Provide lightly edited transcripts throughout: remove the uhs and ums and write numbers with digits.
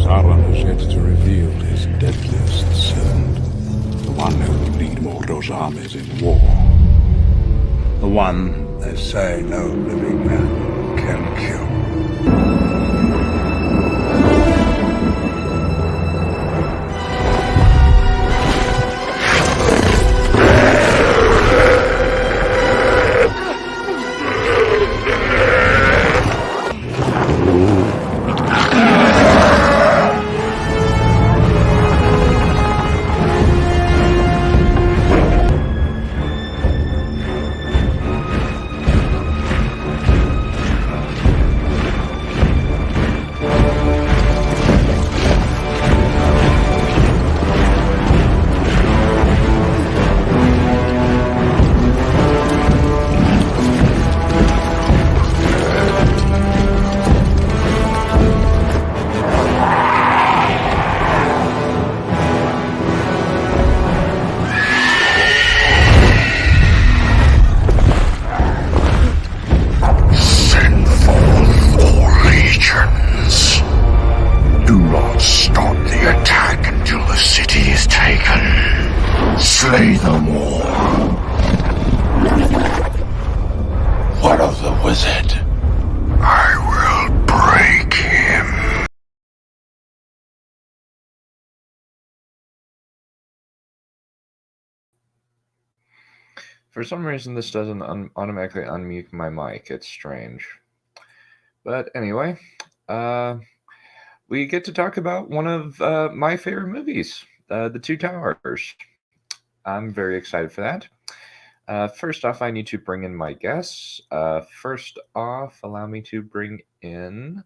Sauron is yet to reveal his deadliest servant. The one who will lead Mordor's armies in war. The one they say no living man can kill. For some reason, this doesn't automatically unmute my mic. It's strange. But anyway, we get to talk about one of my favorite movies, The Two Towers. I'm very excited for that. First off, I need to bring in my guests. First off, allow me to bring in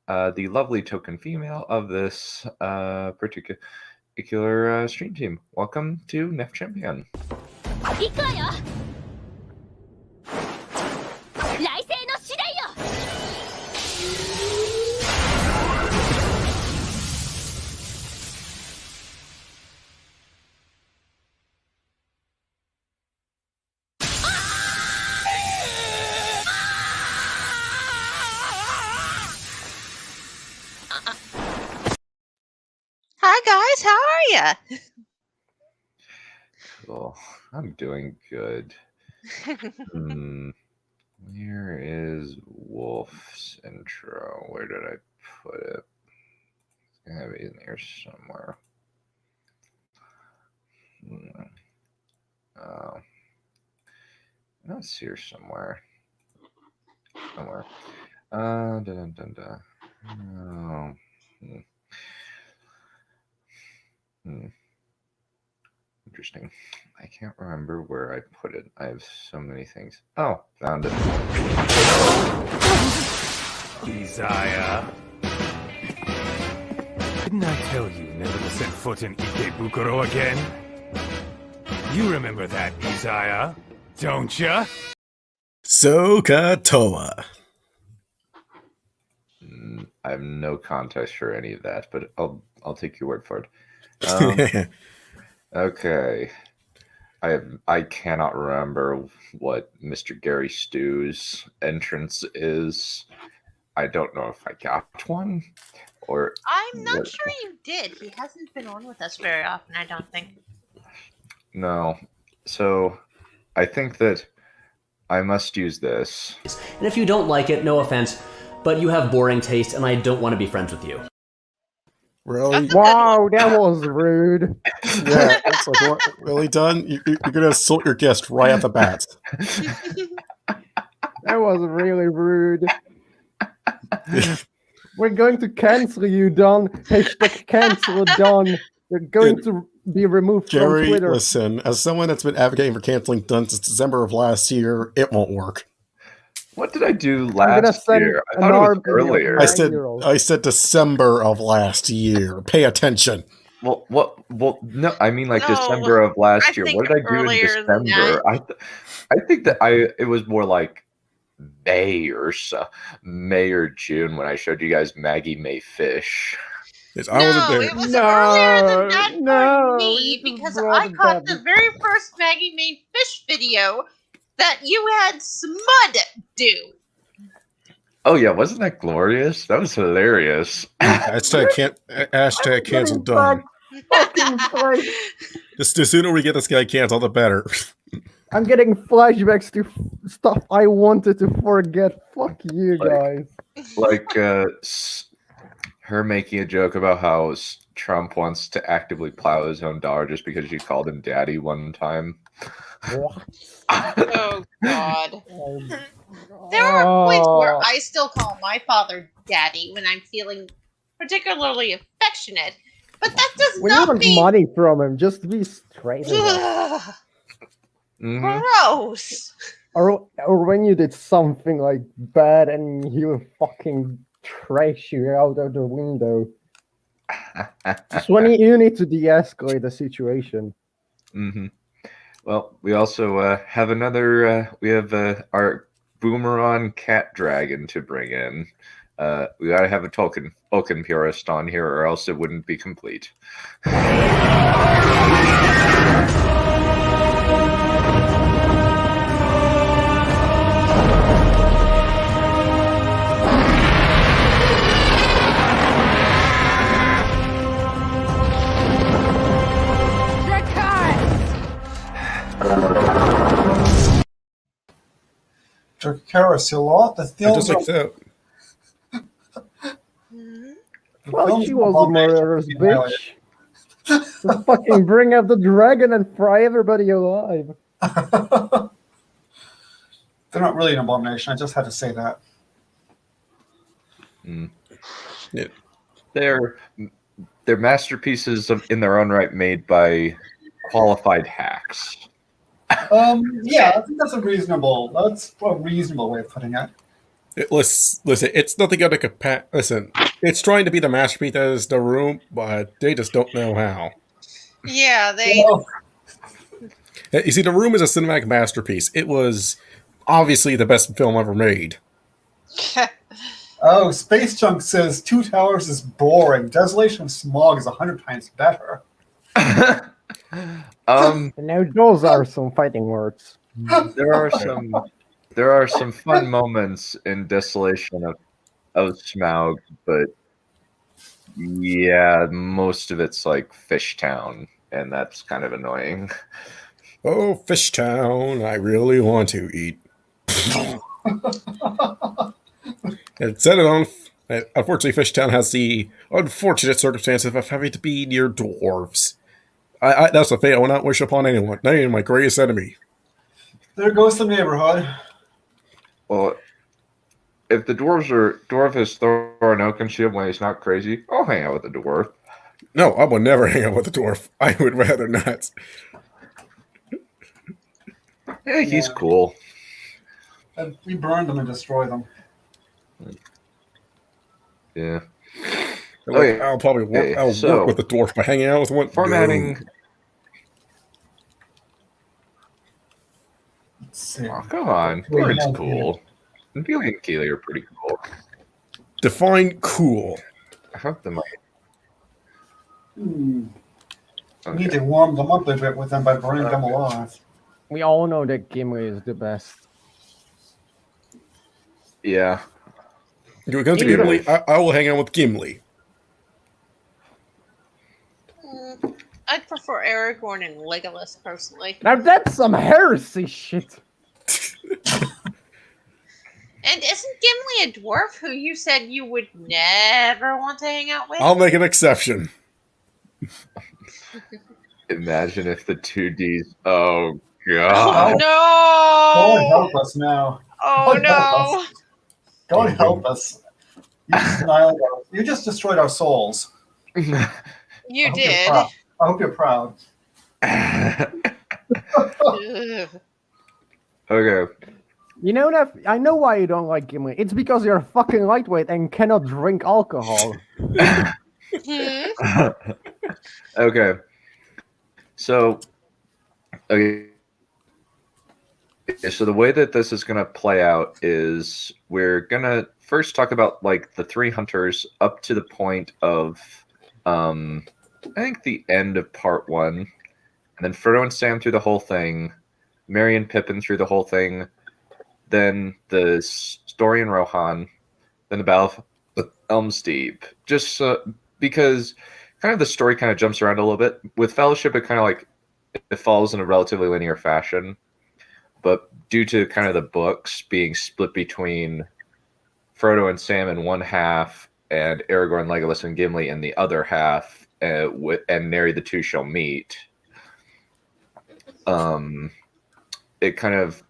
the lovely token female of this particular stream team. Welcome to Neph Champion. Hi guys, how are ya? Cool. I'm doing good. Where is Wolf's intro? Where did I put it? It's gonna be in here somewhere. Oh, no, it's here somewhere. Somewhere. Dun dun dun dun. Oh. Interesting. I can't remember where I put it. I have so many things. Oh, found it. Isaiah. Didn't I tell you never to set foot in Ikebukuro again? You remember that, Isaiah, don't ya? Sokatoa. I have no context for any of that, but I'll take your word for it. Okay. I cannot remember what Mr. Gary Stew's entrance is. I don't know if I got one or I'm not sure you did. He hasn't been on with us very often, I don't think. No. So I think that I must use this. And if you don't like it, no offense, but you have boring taste and I don't want to be friends with you. Really? Wow, that was rude. Yeah, it's like, what, really done? You're going to insult your guest right at the bat. That was really rude. We're going to cancel you, Don. Hashtag cancel Don. You're going to be removed from Jerry, Twitter. listen, as someone that's been advocating for canceling Dunn since December of last year, it won't work. What did I do last year? I thought it was earlier. I said December of last year. Pay attention. Well, no, I mean like December of last year. What did I do in December? I think that it was more like May or June when I showed you guys Maggie May Fish. Yes, I wasn't there. It was earlier than that for me because I caught the very first Maggie May Fish video that you had Smud do. Oh yeah, wasn't that glorious? That was hilarious. Hashtag cancel done. Fucking flash. Just the sooner we get this guy canceled, the better. I'm getting flashbacks to stuff I wanted to forget. Fuck you guys. Like her making a joke about how Trump wants to actively plow his own dollar just because she called him daddy one time. What? Oh God. There are points where I still call my father daddy when I'm feeling particularly affectionate, but that does When you not want mean money from him, just be straight with it. gross. Or when you did something like bad and he will fucking trash you out of the window. Just when you need to de-escalate the situation. Mm-hmm. Well, we also have another. We have our Boomerang cat dragon to bring in. We gotta have a Tolkien purist on here, or else it wouldn't be complete. Dracarys, the film. Just like that. Well, she was a murderous bitch. Just fucking bring out the dragon and fry everybody alive. They're not really an abomination. I just had to say that. Yeah. They're masterpieces in their own right, made by qualified hacks. Yeah, I think that's a reasonable way of putting it. Listen, it's nothing under listen, it's trying to be the masterpiece that is the room, but they just don't know how. Yeah, they. You see, the room is a cinematic masterpiece. It was obviously the best film ever made. Oh, Space Junk says Two Towers is boring. Desolation of Smog is 100 times better. Now those are some fighting words. There are some fun moments in Desolation of Smaug, but yeah, most of it's like Fishtown, and that's kind of annoying. Oh, Fishtown, I really want to eat. It said it on. Unfortunately, Fishtown has the unfortunate circumstances of having to be near dwarves. That's a fate I will not wish upon anyone, not even my greatest enemy. There goes the neighborhood. Well, if the dwarf is throwing Oakenshield when he's not crazy, I'll hang out with the dwarf. No, I will never hang out with a dwarf. I would rather not. Yeah, he's cool. And we burn them and destroy them. Yeah. I'll probably work with the dwarf by hanging out with one. Formatting. Let's see. Oh, come on. Word's cool. And Billy and Keely are pretty cool. Define cool. I hope they might. We need to warm them up a bit with them by burning them alive. We all know that Gimli is the best. Yeah. When it comes to Gimli, I will hang out with Gimli. I'd prefer Aragorn and Legolas personally. Now that's some heresy shit. And isn't Gimli a dwarf who you said you would never want to hang out with? I'll make an exception. Imagine if the 2Ds. Oh, God. Oh, no! God help us now. Oh, no. God help us. You just destroyed our souls. You did. I hope you're proud. Okay. You know that I know why you don't like Gimli. It's because you're fucking lightweight and cannot drink alcohol. Okay. So, okay. So the way that this is going to play out is we're going to first talk about like the three hunters up to the point of, I think the end of part 1, and then Frodo and Sam through the whole thing, Merry and Pippin through the whole thing, then the story in Rohan, than the Battle of Helm's Deep, just because kind of the story kind of jumps around a little bit. With Fellowship, it kind of like it follows in a relatively linear fashion, but due to kind of the books being split between Frodo and Sam in one half, and Aragorn, Legolas, and Gimli in the other half, and Nary the two shall meet. It kind of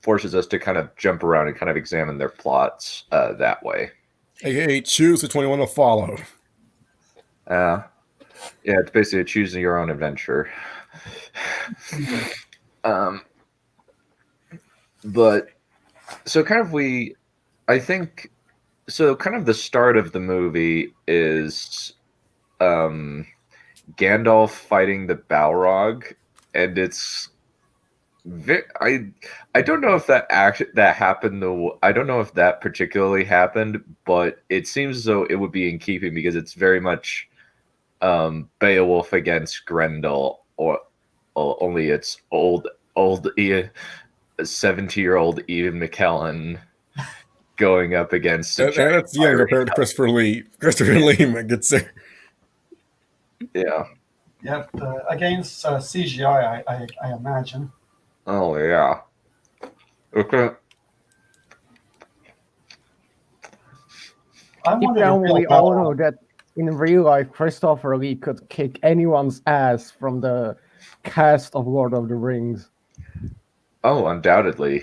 forces us to kind of jump around and kind of examine their plots that way. AKA choose which one you want to follow. Yeah, it's basically choosing your own adventure. But so kind of I think, so kind of the start of the movie is Gandalf fighting the Balrog, and it's I don't know if that happened. I don't know if that particularly happened, but it seems as though it would be in keeping because it's very much Beowulf against Grendel, or only it's old 70-year-old Ian McKellen going up against. And that's young compared to Christopher Lee. Christopher Lee gets there. Yeah. Yep. Against CGI, I imagine. Oh yeah. Okay. Deep down, we all know that in real life, Christopher Lee could kick anyone's ass from the cast of Lord of the Rings. Oh, undoubtedly,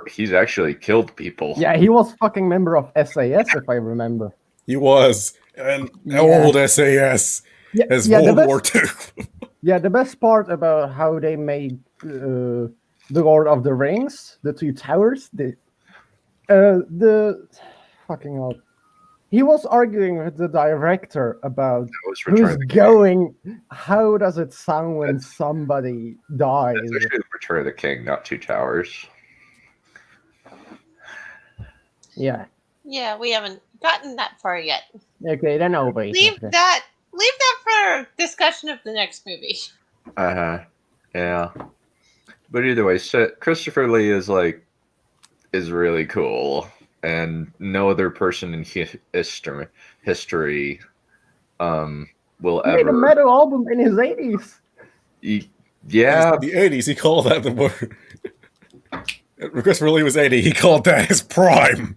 he's actually killed people. Yeah, he was fucking member of SAS, if I remember. He was an old SAS as World War II. Yeah, the best part about how they made the Lord of the Rings, the Two Towers, the fucking hell. He was arguing with the director about who's going. How does it sound when somebody dies? It's actually Return of the King, not Two Towers. Yeah. Yeah, we haven't gotten that far yet. Okay, then I'll wait. Leave that for discussion of the next movie. Yeah. But either way, Christopher Lee is really cool, and no other person in history will ever. He made a metal album in his 80s. Yeah, the 80s. He called that the word. Christopher Lee was 80. He called that his prime.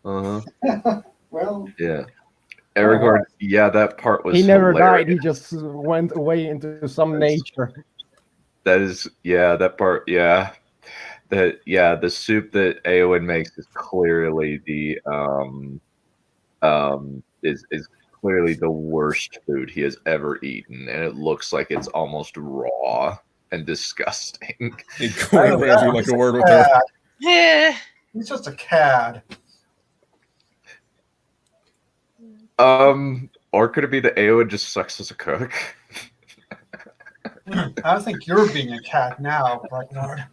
Well, yeah. Aragorn, that part was. He never hilarious. died. He just went away into some nature. That is, that part, the soup that Eowyn makes is clearly is clearly the worst food he has ever eaten, and it looks like it's almost raw and disgusting. He grabs you like a word with her. Yeah. He's just a cad. Or could it be that Eowyn just sucks as a cook? I think you're being a cat now, Dragonlord.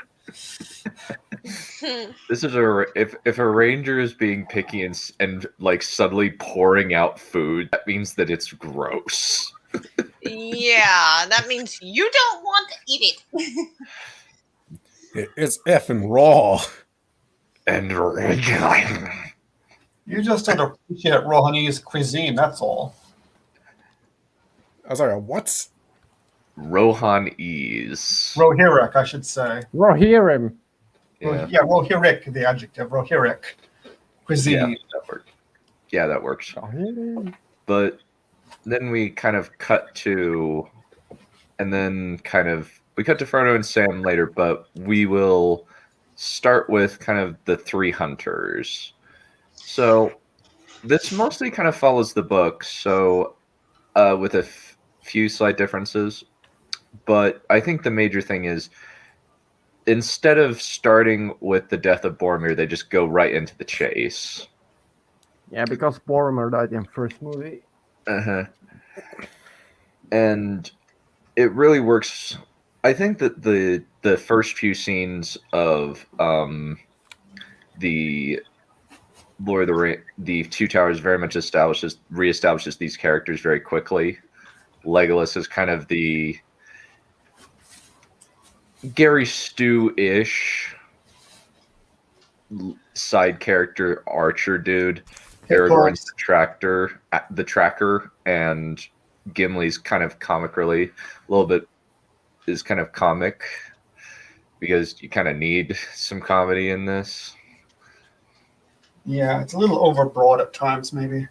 This is if a ranger is being picky and like suddenly pouring out food, that means that it's gross. Yeah, that means you don't want to eat it. It's effing raw. And wriggling. You just don't appreciate Rohanese cuisine, that's all. I was like, what? Rohanese. Rohirric, I should say. Rohirrim. Yeah, Rohirric, the adjective. Rohirric. Cuisine. Yeah, that works. But then we kind of cut to Frodo and Sam later, but we will start with kind of the three hunters. So this mostly kind of follows the book, so with a few slight differences. But I think the major thing is, instead of starting with the death of Boromir, they just go right into the chase. Yeah, because Boromir died in first movie. And it really works. I think that the first few scenes of the Lord of the Rings, the Two Towers, very much reestablishes these characters very quickly. Legolas is kind of the Gary Stu-ish side character archer dude. Hit Aragorn's points. the tracker, and Gimli's kind of comic relief. A little bit is kind of comic because you kind of need some comedy in this. Yeah, it's a little overbroad at times, maybe.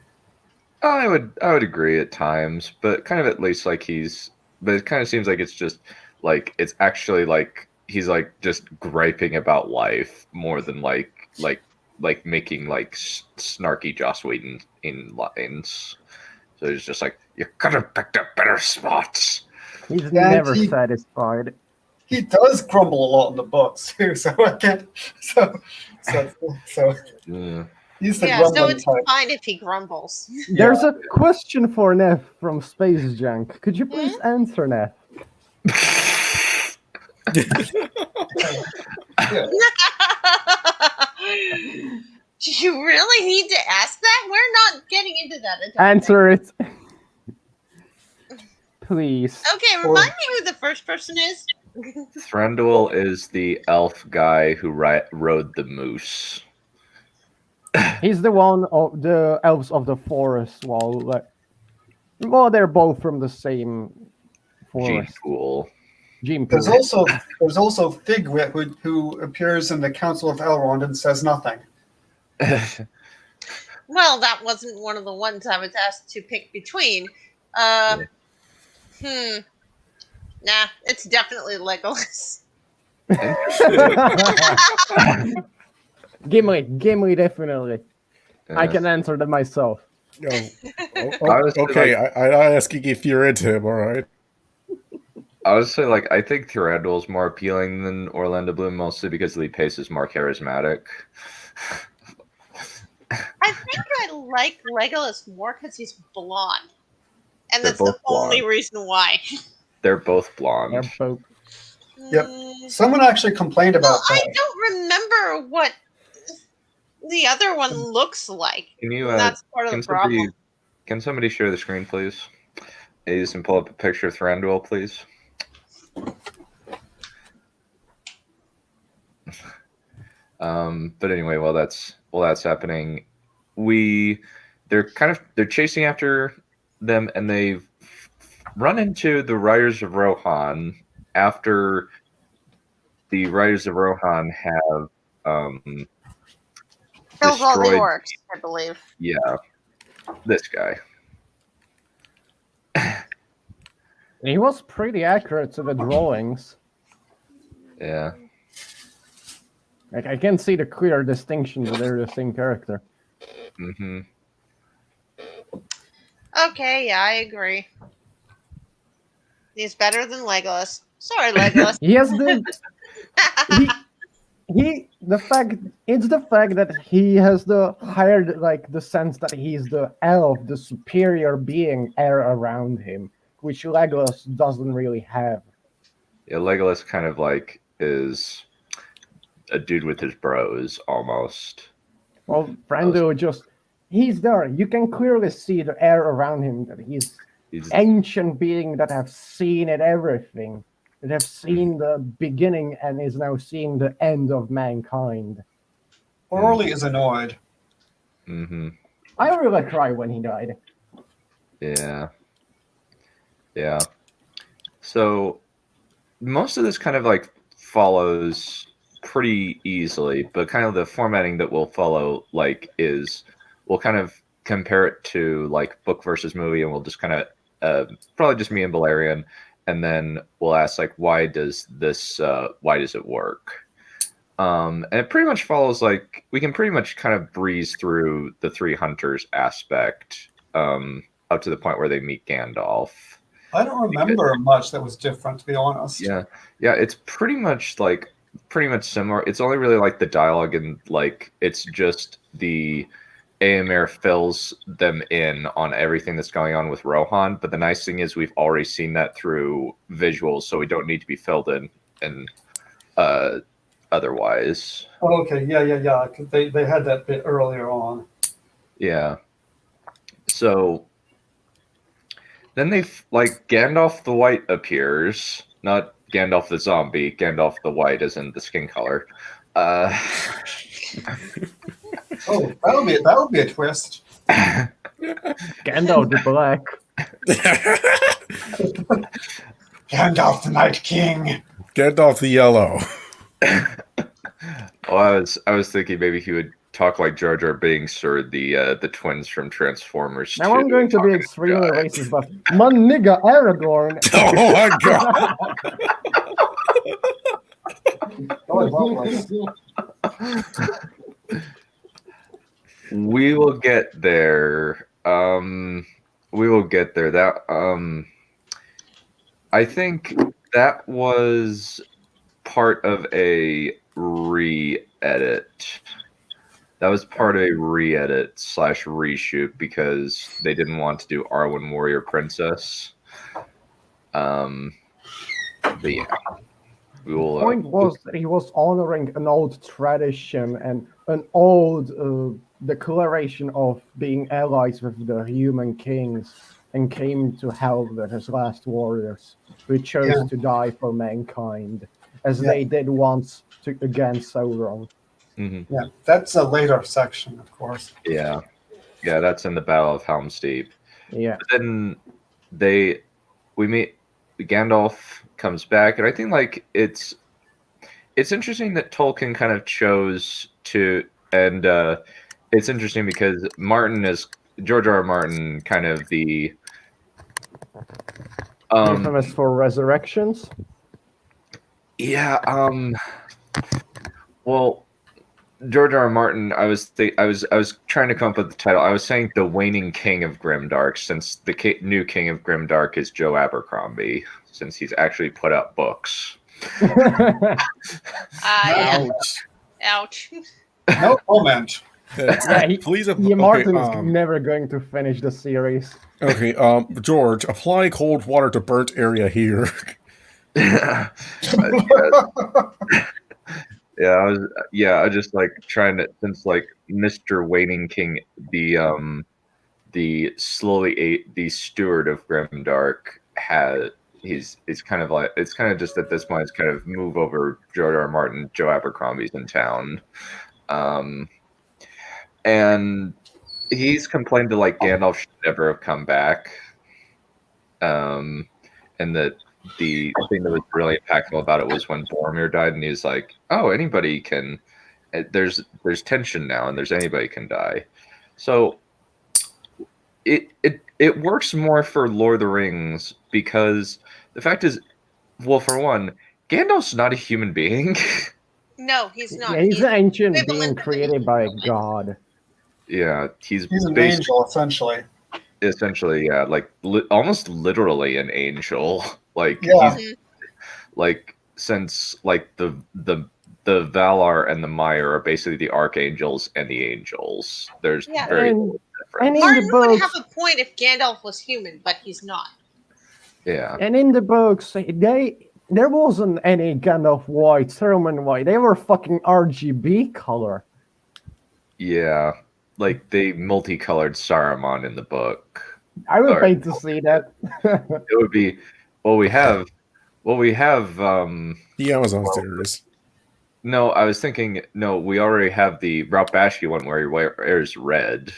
I would agree at times, but kind of at least like but it kind of seems like it's just like it's actually like he's like just griping about life more than like making like snarky Joss Whedon in lines. So it's just like you could have picked up better spots. He's never satisfied. He does grumble a lot in the books too, so I can't. So. Yeah. He's the Yeah, so grumbling it's type. fine if he grumbles. There's a question for Neph from Space Junk. Could you please answer, Neph? Do you really need to ask that? We're not getting into that. Answer it. Please. Okay, remind me who the first person is. Thranduil is the elf guy who rode the moose. He's the one of the elves of the forest. Well, they're both from the same forest. Gene There's also Figwit who appears in the Council of Elrond and says nothing. Well, that wasn't one of the ones I was asked to pick between. Nah, it's definitely Legolas. Gimli, definitely. I can answer them myself. Okay, I asking if you're into him, all right? I would say, like, I think Thranduil's more appealing than Orlando Bloom, mostly because Lee Pace is more charismatic. I think I like Legolas more because he's blonde. And They're that's the both only blonde. reason why. They're both blonde. They're both. Yep. Someone actually complained about that. I don't remember what the other one looks like. Can you? That's part of the problem. Can somebody share the screen, please? Ace, and pull up a picture of Thranduil, please. But anyway, while that's happening, they're chasing after them, and they've run into the Riders of Rohan after the Riders of Rohan have Killed all the destroyed. orcs, I believe. Yeah, this guy. He was pretty accurate to the drawings. Yeah. Like, I can see the clear distinction that they're the same character. Mm-hmm. Okay, yeah, I agree. He's better than Legolas. Sorry, Legolas. He has the it's the fact that he has the higher, like, the sense that he's the elf, the superior being air around him, which Legolas doesn't really have. Yeah, Legolas kind of like is a dude with his bros almost. Well, Brando he's there. You can clearly see the air around him, that he's ancient being that have seen it everything. That have seen the beginning and is now seeing the end of mankind. Orly is annoyed. Mm-hmm. I really cried when he died. Yeah. Yeah. So most of this kind of like follows pretty easily, but kind of the formatting that we'll follow like is we'll kind of compare it to like book versus movie, and we'll just kind of probably just me and Valerian, and then we'll ask like why does it work? And it pretty much follows like we can pretty much kind of breeze through the three hunters aspect up to the point where they meet Gandalf. I don't remember much that was different, to be honest. Yeah, it's pretty much similar. It's only really like the dialogue, and like it's just the AMR fills them in on everything that's going on with Rohan. But the nice thing is we've already seen that through visuals, so we don't need to be filled in and otherwise. Oh, okay, yeah. 'Cause they had that bit earlier on. Yeah. So then Gandalf the White appears, not Gandalf the zombie, Gandalf the White as in the skin color. Oh, that'll be a twist. Gandalf the Black. Gandalf the Night King. Gandalf the Yellow. Well, I was thinking maybe he would talk like Jar Jar Binks or the twins from Transformers. Now I'm going to be extremely racist, but my nigga Aragorn. Oh my god! We will get there. We will get there. That I think that was part of a re-edit. That was part of a re-edit / reshoot because they didn't want to do Arwen Warrior Princess. But yeah. We will, The point was that he was honoring an old tradition and an old declaration of being allies with the human kings and came to Helm with his last warriors who chose to die for mankind as they did once against Sauron. Mm-hmm. Yeah, that's a later section, of course. Yeah, that's in the Battle of Helm's Deep. Yeah. But then we meet Gandalf comes back, and I think like it's interesting that Tolkien kind of chose to, and it's interesting because Martin is George R. R. Martin, kind of the infamous for resurrections. Yeah. Well, George R. R. Martin. I was trying to come up with the title. I was saying the Waning King of Grimdark, since the new King of Grimdark is Joe Abercrombie, since he's actually put out books. Ouch. No comment. Please, Martin is never going to finish the series. Okay, George, apply cold water to burnt area here. I was just like trying to, since like Mr. Waning King, the steward of Grimdark he's kind of like, it's kind of just at this point it's kind of move over George R. R. Martin, Joe Abercrombie's in town. And he's complained to like Gandalf should never have come back. And that the thing that was really impactful about it was when Boromir died, and he's like, "Oh, anybody can. There's tension now, and there's anybody can die." So it works more for Lord of the Rings because the fact is, well, for one, Gandalf's not a human being. No, he's not. Yeah, he's an ancient being created by a god. Yeah, he's an angel, essentially. Essentially, yeah, like almost literally an angel. Like, he's, like, since like the Valar and the Maiar are basically the archangels and the angels. There's very little difference. Martin would have a point if Gandalf was human, but he's not. Yeah. And in the books, there wasn't any Gandalf white, Saruman white. They were fucking RGB color. Yeah. Like they multicolored Saruman in the book. I would pay to see that. It would be we have the Amazon series. No, I was thinking we already have the Ralph Bakshi one where he wears red.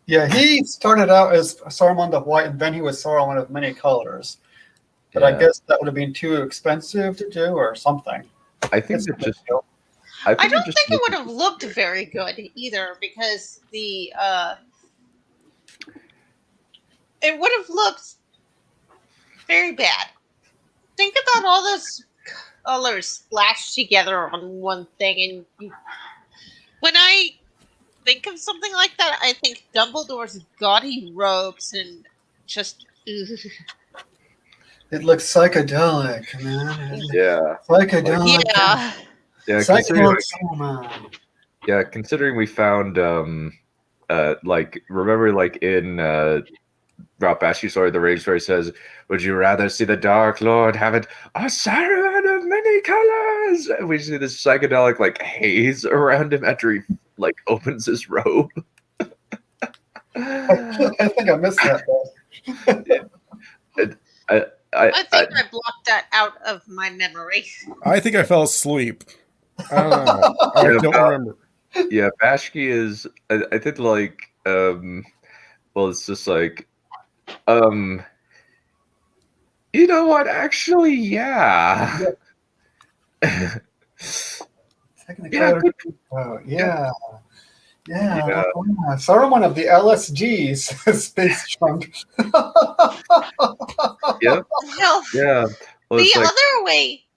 Yeah, he started out as Saruman the White, and then he was Saruman of many colors. But I guess that would have been too expensive to do or something. I think it just I don't think it would have looked very good either, because it would have looked very bad. Think about all those colors splashed together on one thing, and when I think of something like that, I think Dumbledore's gaudy robes and just. It looks psychedelic, man. Yeah. Psychedelic. Yeah. Yeah, considering we found remember like in Ralph Bakshi's Sword of the Rings where he says, "Would you rather see the Dark Lord have it a Saruman of many colors?" And we see this psychedelic like haze around him after he like opens his robe. I think I missed that though. I think I blocked that out of my memory. I think I fell asleep. I don't know. I don't remember. Yeah, Bashki is. I think like. Well, it's just like. You know what? Actually, yeah. Second Yeah, color. good. Oh, yeah. Yeah. Yeah. Saruman of the LSGs, Space Trunk. Yep. Well, Yeah. Well, it's like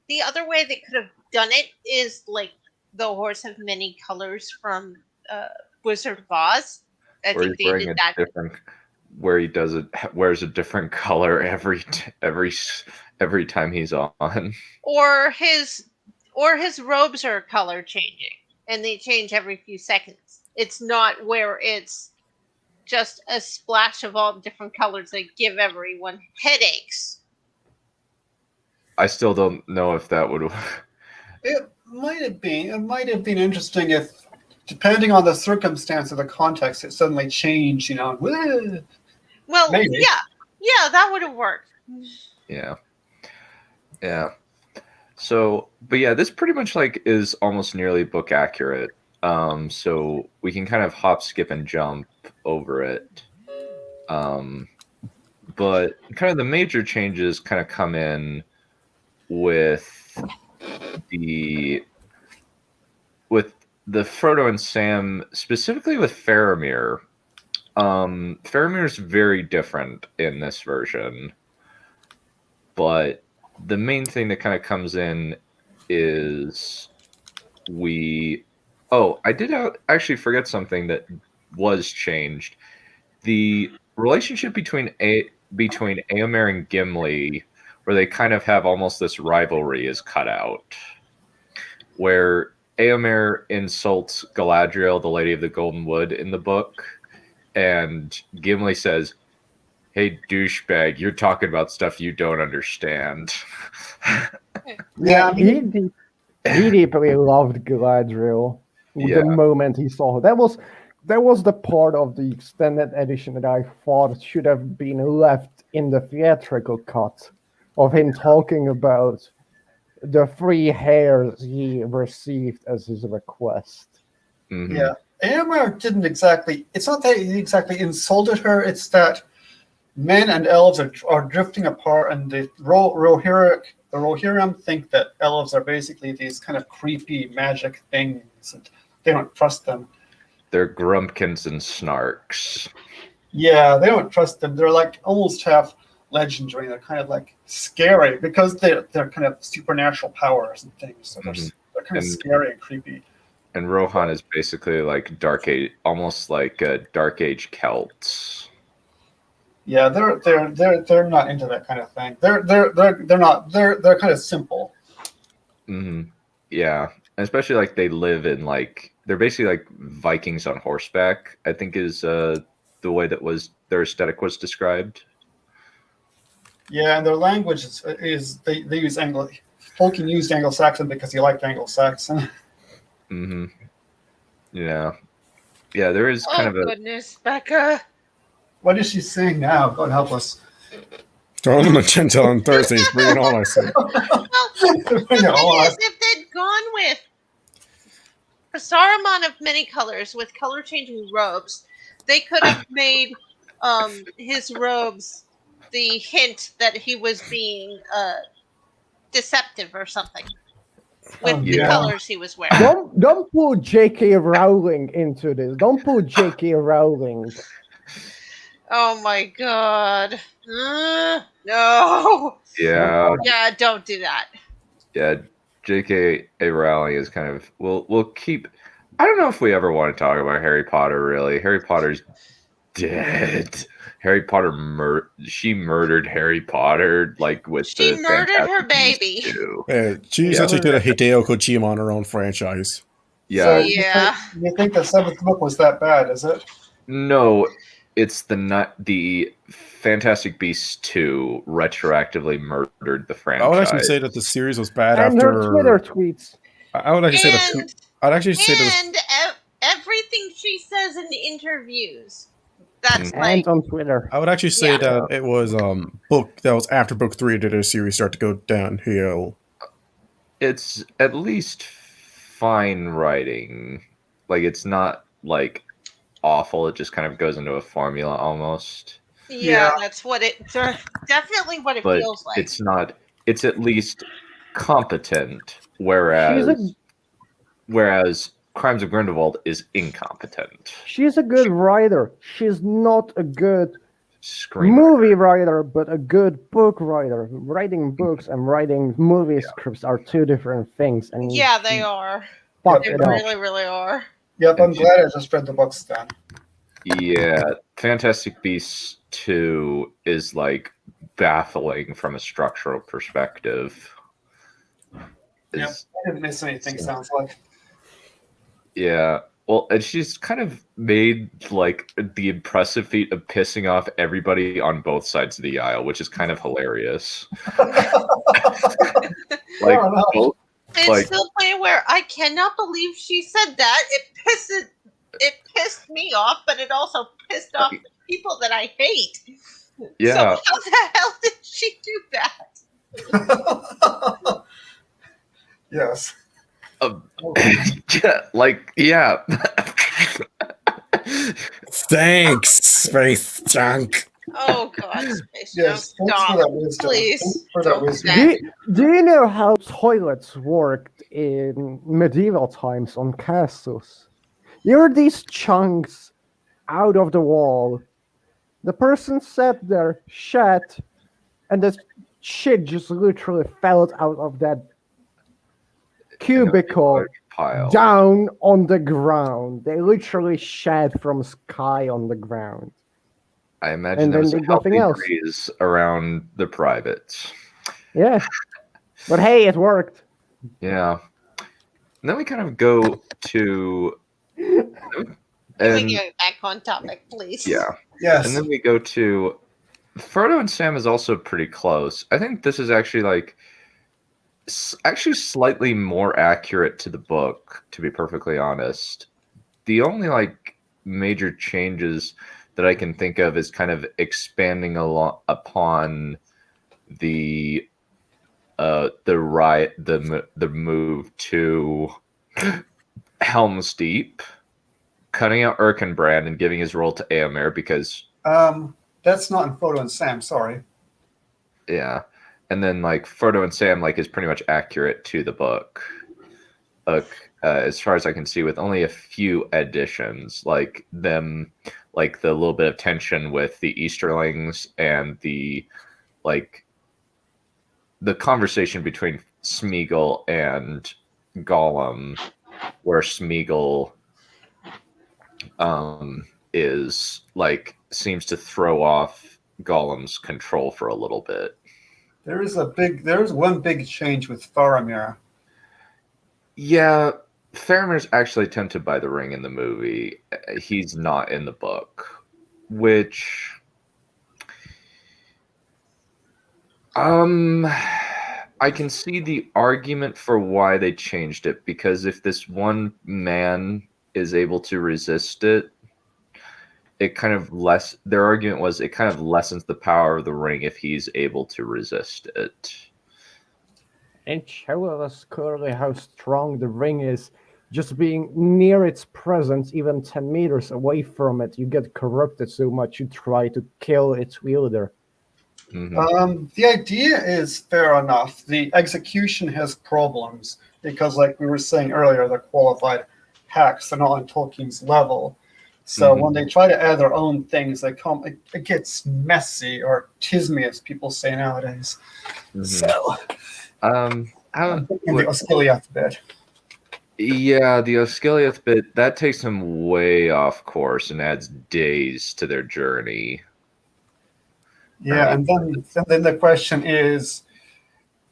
the other way they could have done it is like the Horse of Many Colors from Wizard of Oz. I where think he's they wearing did a that. different. Where he does it, wears a different color every time he's on. Or his robes are color changing, and they change every few seconds. It's not where it's just a splash of all different colors that give everyone headaches. I still don't know if that would. It might have been. It might have been interesting if, depending on the circumstance of the context, it suddenly changed. Woo! Well, Maybe. yeah, that would have worked. Yeah. Yeah. So, but yeah, this pretty much like is almost nearly book accurate. So we can kind of hop, skip, and jump over it. But kind of the major changes kind of come in with the Frodo and Sam, specifically with Faramir. Faramir's very different in this version, but the main thing that kind of comes in is I did actually forget something that was changed. The relationship between Éomer and Gimli, where they kind of have almost this rivalry, is cut out. Where Éomer insults Galadriel, the Lady of the Golden Wood, in the book, and Gimli says, "Hey, douchebag, you're talking about stuff you don't understand." Yeah, he deeply loved Galadriel Yeah. the moment he saw her. That was the part of the extended edition that I thought should have been left in the theatrical cut of him talking about the 3 hairs he received as his request. Mhm. Yeah. Éomer didn't exactly. It's not that he exactly insulted her. It's that men and elves are drifting apart, and the Rohirrim think that elves are basically these kind of creepy magic things, and they don't trust them. They're grumpkins and snarks. Yeah, they don't trust them. They're like almost half legendary. They're kind of like scary because they're kind of supernatural powers and things. So they're kind of scary and creepy. And Rohan is basically like Dark Age, almost like Dark Age Celts. Yeah, they're not into that kind of thing. They're not. They're kind of simple. Mm-hmm. Yeah, and especially like they live in like they're basically like Vikings on horseback. I think is the way that was their aesthetic was described. Yeah, and their language is they use Anglo. Tolkien used Anglo-Saxon because he liked Anglo-Saxon. Mm-hmm. Yeah, yeah. There is kind of a goodness, Becca. What is she saying now? God help us. Throw them a magenta on Thursdays. Bring it on, I say. Well, the thing is, if they'd gone with Saruman of many colors with color-changing robes, they could have made his robes the hint that he was being deceptive or something with the colors he was wearing. Don't put J.K. Rowling into this. Don't put J.K. Rowling. Oh my god. No. yeah. Yeah, don't do that. Yeah, J.K. Rowling is kind of we'll keep. I don't know if we ever want to talk about Harry Potter. Really, Harry Potter's dead. Harry Potter she murdered Harry Potter like with she murdered her baby. Yeah, she essentially did a Hideo Kojima on her own franchise. Yeah. So you think the 7th book was that bad? Is it? No, it's the Fantastic Beasts 2 retroactively murdered the franchise. I would actually say that the series was bad and after her Twitter tweets. I would actually say that. I'd actually say that. Everything she says in interviews. That's and on Twitter. I would actually say that it was book that was after book 3 did the series start to go downhill. It's at least fine writing. Like it's not like awful. It just kind of goes into a formula almost. Yeah, that's what definitely what it But feels like. it's not. It's at least competent, She's whereas Crimes of Grindelwald is incompetent. She's a good writer. She's not a good Screenwriter. movie writer, but a good book writer. Writing books and writing movie scripts are two different things. And Yeah, they are. fucked They it up. really, really are. Yep, I'm glad I just read the books then. Yeah, Fantastic Beasts 2 is like baffling from a structural perspective. Yep, I didn't miss anything, sounds like. Yeah. Well, and she's kind of made like the impressive feat of pissing off everybody on both sides of the aisle, which is kind of hilarious. Like, both, It's like, still playing where I cannot believe she said that. It pissed me off, but it also pissed off the people that I hate. yeah. So how the hell did she do that? Yes. Yeah. Thanks, Space Junk. Oh God, Space Yes, Junk, thanks for stop. that wisdom. Please. Thanks for that don't wisdom. do Do you know how toilets worked in medieval times on castles? There were these chunks out of the wall. The person sat there, shat, and the shit just literally fell out of that cubicle Pile. down on the ground. They literally shat from sky on the ground. I imagine And there then was a did nothing healthy else. breeze around the privates. Yeah. But hey, it worked. Yeah. And then we kind of go to Can we and get back on topic, please? yeah. Yes. And then we go to Frodo and Sam is also pretty close. I think this is actually like actually slightly more accurate to the book, to be perfectly honest. The only like major changes that I can think of is kind of expanding upon the move to Helm's Deep, cutting out Erkenbrand and giving his role to Éomer because that's not in Frodo and Sam, sorry. yeah. And then like Frodo and Sam like is pretty much accurate to the book. As far as I can see, with only a few additions, like them, like the little bit of tension with the Easterlings and the conversation between Smeagol and Gollum, where Smeagol is like seems to throw off Gollum's control for a little bit. There's one big change with Faramir. Yeah, Faramir's actually tempted by the ring in the movie. He's not in the book, which I can see the argument for why they changed it, because if this one man is able to resist it, their argument was it kind of lessens the power of the ring if he's able to resist it. And show us clearly how strong the ring is. Just being near its presence, even 10 meters away from it, you get corrupted so much you try to kill its wielder. Mm-hmm. The idea is fair enough. The execution has problems because, like we were saying earlier, they're qualified hacks. They're not on Tolkien's level. So when they try to add their own things, it gets messy, or tismy, as people say nowadays. So, I'm thinking the Osgiliath bit. Yeah, the Osgiliath bit, that takes them way off course and adds days to their journey. Yeah, and then the question is,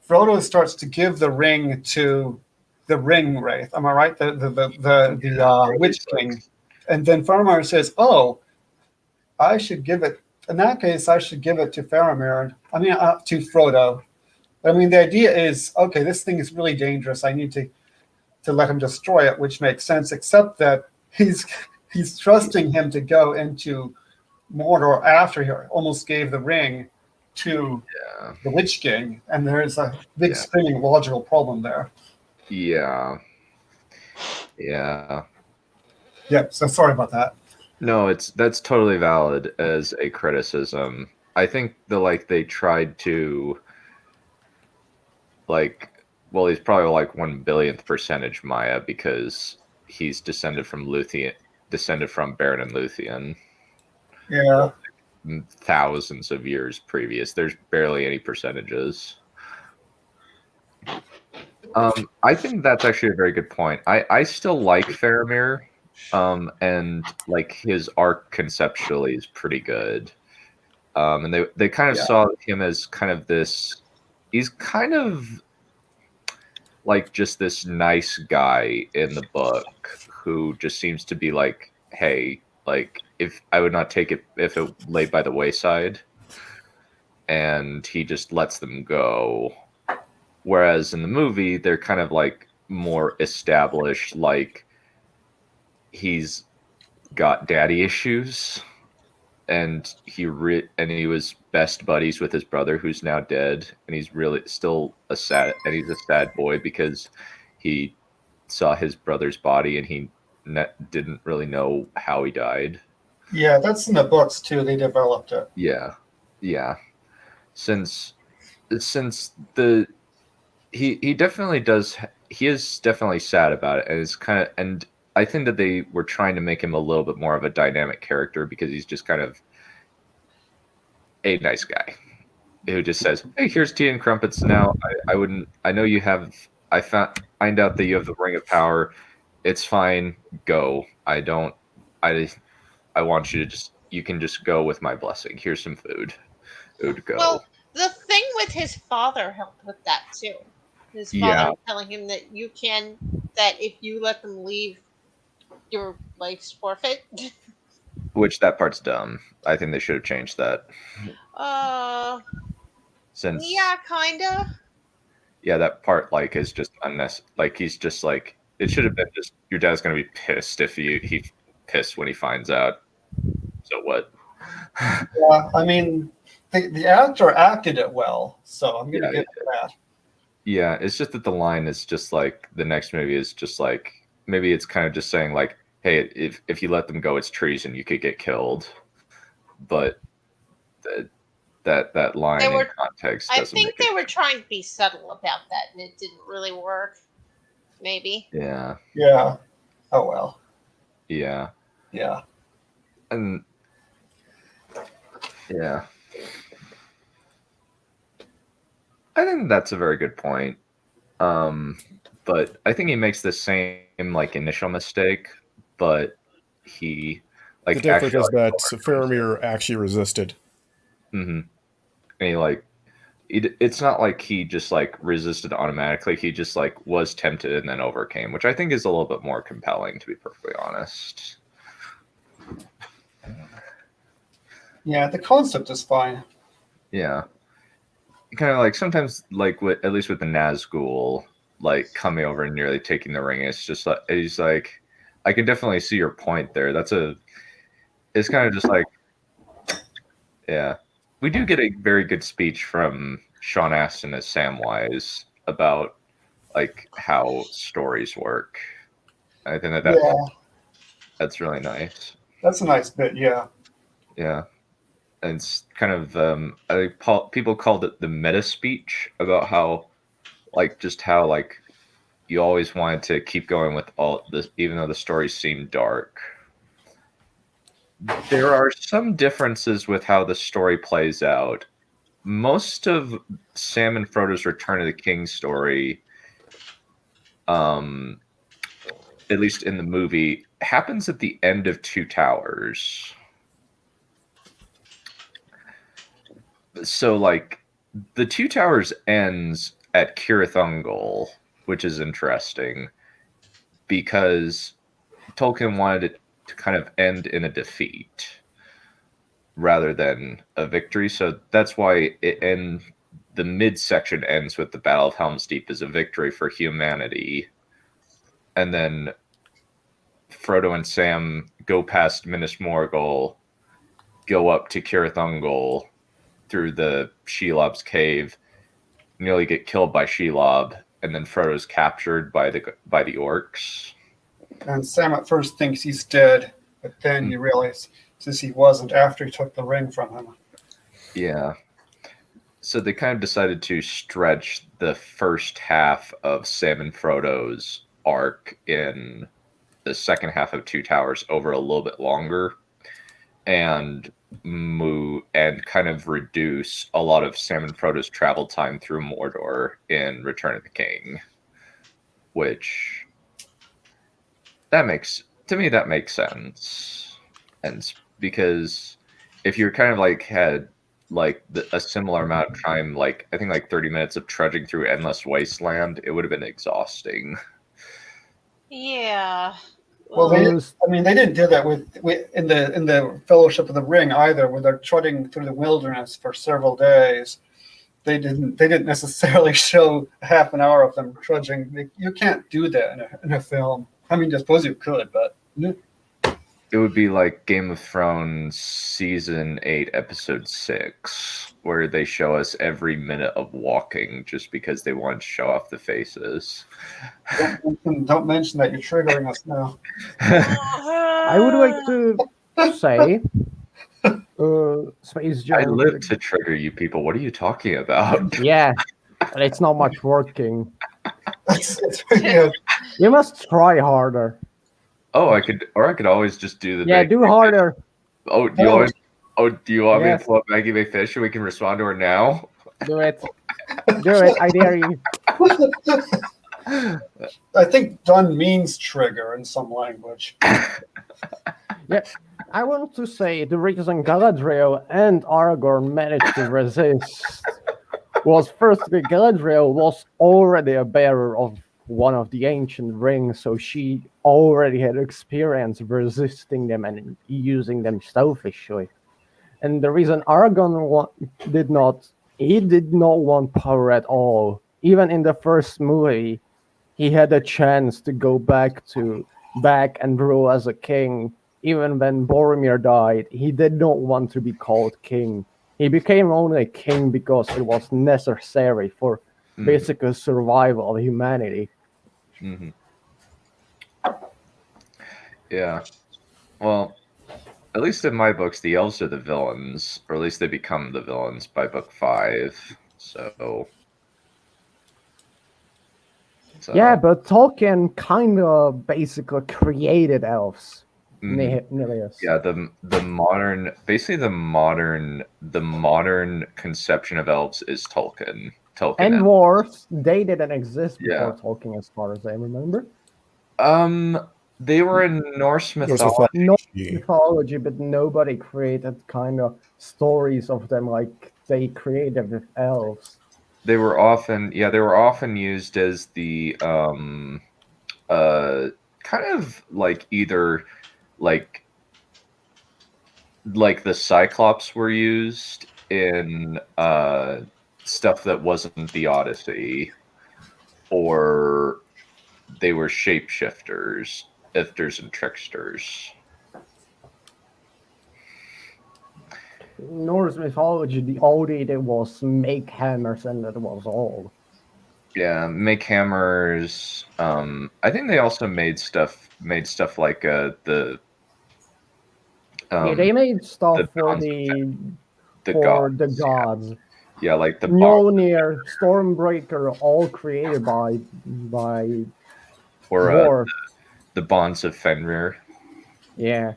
Frodo starts to give the ring to the ring wraith. Am I right? The Witch King. And then Faramir says, "Oh, I should give it. In that case, I should give it to Faramir. To Frodo. I mean, the idea is, okay, this thing is really dangerous. I need to let him destroy it, which makes sense. Except that he's trusting him to go into Mordor after he almost gave the ring to the Witch King, and there is a big screaming logical problem there. Yeah. Yeah, so sorry about that. No, that's totally valid as a criticism. I think they tried to well, he's probably like 1 billionth percentage Maya because he's descended from Baron and Luthien. Yeah. Thousands of years previous. There's barely any percentages. I think that's actually a very good point. I still like Faramir, and like his arc conceptually is pretty good. And they kind of saw him as kind of this. He's kind of like just this nice guy in the book who just seems to be like, hey, like if I would not take it if it lay by the wayside, and he just lets them go. Whereas in the movie, they're kind of like more established, like he's got daddy issues, and he was best buddies with his brother who's now dead, and he's really still he's a sad boy because he saw his brother's body and he didn't really know how he died. Yeah, that's in the books too. They developed it. Yeah. Since the he definitely does. He is definitely sad about it, and it's and I think that they were trying to make him a little bit more of a dynamic character because he's just kind of a nice guy who just says, "Hey, here's tea and crumpets." Now, I wouldn't. I know you have. Find out that you have the Ring of Power. It's fine. Go. I don't. I want you to just. You can just go with my blessing. Here's some food. Food. Go. Well, the thing with his father helped with that too. His father telling him that that if you let them leave, your life's forfeit. Which that part's dumb. I think they should have changed that. Yeah, kinda. Yeah, that part is just unnecessary. Like he's just like it should have been just your dad's gonna be pissed if he pissed when he finds out. So what? Yeah, I mean the actor acted it well, so I'm gonna give it that. Yeah, it's just that the line is just like the next movie is just like maybe it's kind of just saying like, hey, if you let them go, it's treason. You could get killed. But that line in context. I think they were trying to be subtle about that, and it didn't really work. Maybe. Yeah. Yeah. Oh well. Yeah. Yeah. And yeah. I think that's a very good point. But I think he makes the same initial mistake, but he the difference is that Faramir actually resisted. Mm-hmm. And it's not like he just resisted automatically. He just was tempted and then overcame, which I think is a little bit more compelling, to be perfectly honest. Yeah, the concept is fine. Yeah. Kind of sometimes at least with the Nazgul coming over and nearly taking the ring, it's just he's like, I can definitely see your point there. It's kind of just yeah. We do get a very good speech from Sean Astin as Samwise about how stories work. I think that's really nice. That's a nice bit, yeah. Yeah. And it's kind of I think people called it the meta speech about how you always wanted to keep going with all this even though the stories seem dark. There are some differences with how the story plays out. Most of Sam and Frodo's Return of the King story, at least in the movie, happens at the end of Two Towers. So, the Two Towers ends at Cirith Ungol, which is interesting because Tolkien wanted it to kind of end in a defeat rather than a victory. So that's why the midsection ends with the Battle of Helm's Deep as a victory for humanity. And then Frodo and Sam go past Minas Morgul, go up to Cirith Ungol through the Shelob's cave, nearly get killed by Shelob, and then Frodo's captured by the orcs. And Sam at first thinks he's dead, but then you realize since he wasn't after he took the ring from him. Yeah. So they kind of decided to stretch the first half of Sam and Frodo's arc in the second half of Two Towers over a little bit longer, and move and kind of reduce a lot of Sam and Frodo's travel time through Mordor in Return of the King, which that makes sense. And because if you're kind of like had like a similar amount of time, like I think like 30 minutes of trudging through endless wasteland, it would have been exhausting. Yeah. Well, they didn't do that with in the Fellowship of the Ring either, where they're trudging through the wilderness for several days. They didn't necessarily show half an hour of them trudging. You can't do that in a film. I mean, I suppose you could, but it would be like Game of Thrones season 8, episode 6, where they show us every minute of walking just because they want to show off the faces. Don't mention that, you're triggering us now. I would like to say, Space I Jam. live to trigger you people. What are you talking about? Yeah, but it's not much working. It's pretty good. You must try harder. Oh, I could always just do the. Yeah, do harder. Oh, do you want me to pull up Maggie McFish and we can respond to her now? Do it. Do it. I dare you. I think done means trigger in some language. Yeah, I want to say the reason Galadriel and Aragorn managed to resist was firstly Galadriel was already a bearer of one of the ancient rings, so she already had experience resisting them and using them selfishly. And the reason Aragorn did not want power at all. Even in the first movie, he had a chance to go back and rule as a king. Even when Boromir died, he did not want to be called king. He became only a king because it was necessary for basically survival of humanity. Mm-hmm. Yeah. Well, at least in my books, the elves are the villains, or at least they become the villains by book 5. So yeah, but Tolkien kind of basically created elves. Nihilius. Yeah, the modern conception of elves is Tolkien. And dwarves, they didn't exist before Tolkien, as far as I remember. They were in Norse mythology. Norse mythology, but nobody created kind of stories of them like they created with elves. They were often used as the kind of like either like the Cyclops were used in stuff that wasn't the Odyssey, or they were shapeshifters, ifters, and tricksters. Norse mythology, the all they did was make hammers, and that was all. Yeah, make hammers. I think they also made stuff like the. They made stuff for the gods. Yeah, like the Mjolnir, Stormbreaker, all created by or the bonds of Fenrir. Yeah.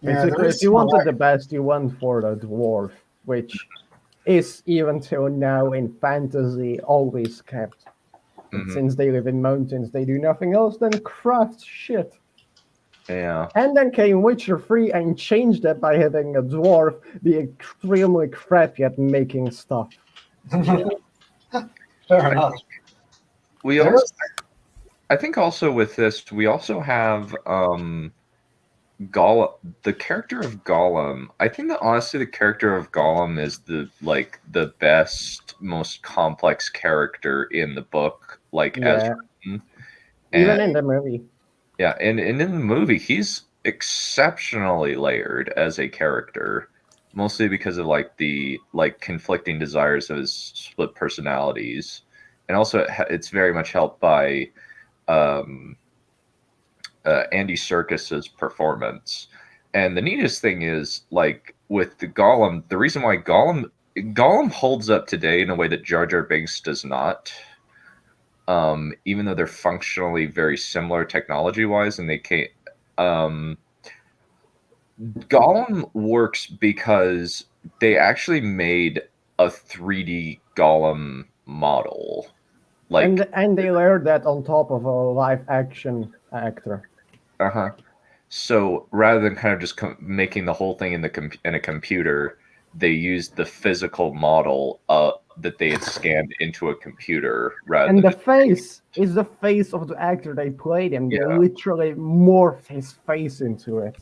Basically, if you wanted the best, you went for the dwarf, which is even till now in fantasy always kept. Since they live in mountains, they do nothing else than craft shit. Yeah. And then came Witcher 3 and changed that by having a dwarf be extremely crappy at making stuff. Fair enough. I think also with this, we also have Gollum, the character of Gollum. I think that honestly the character of Gollum is the best, most complex character in the book, as written. Even in the movie. Yeah, and in the movie, he's exceptionally layered as a character, mostly because of the conflicting desires of his split personalities, and also it's very much helped by Andy Serkis's performance. And the neatest thing is, like, with the Gollum, the reason why Gollum holds up today in a way that Jar Jar Binks does not. Even though they're functionally very similar technology-wise, and they can't. Gollum works because they actually made a 3D Gollum model, like, and they layered that on top of a live action actor. So rather than kind of just making the whole thing in a computer, they used the physical model that they had scanned into a computer. And the face is the face of the actor they played him. They literally morphed his face into it.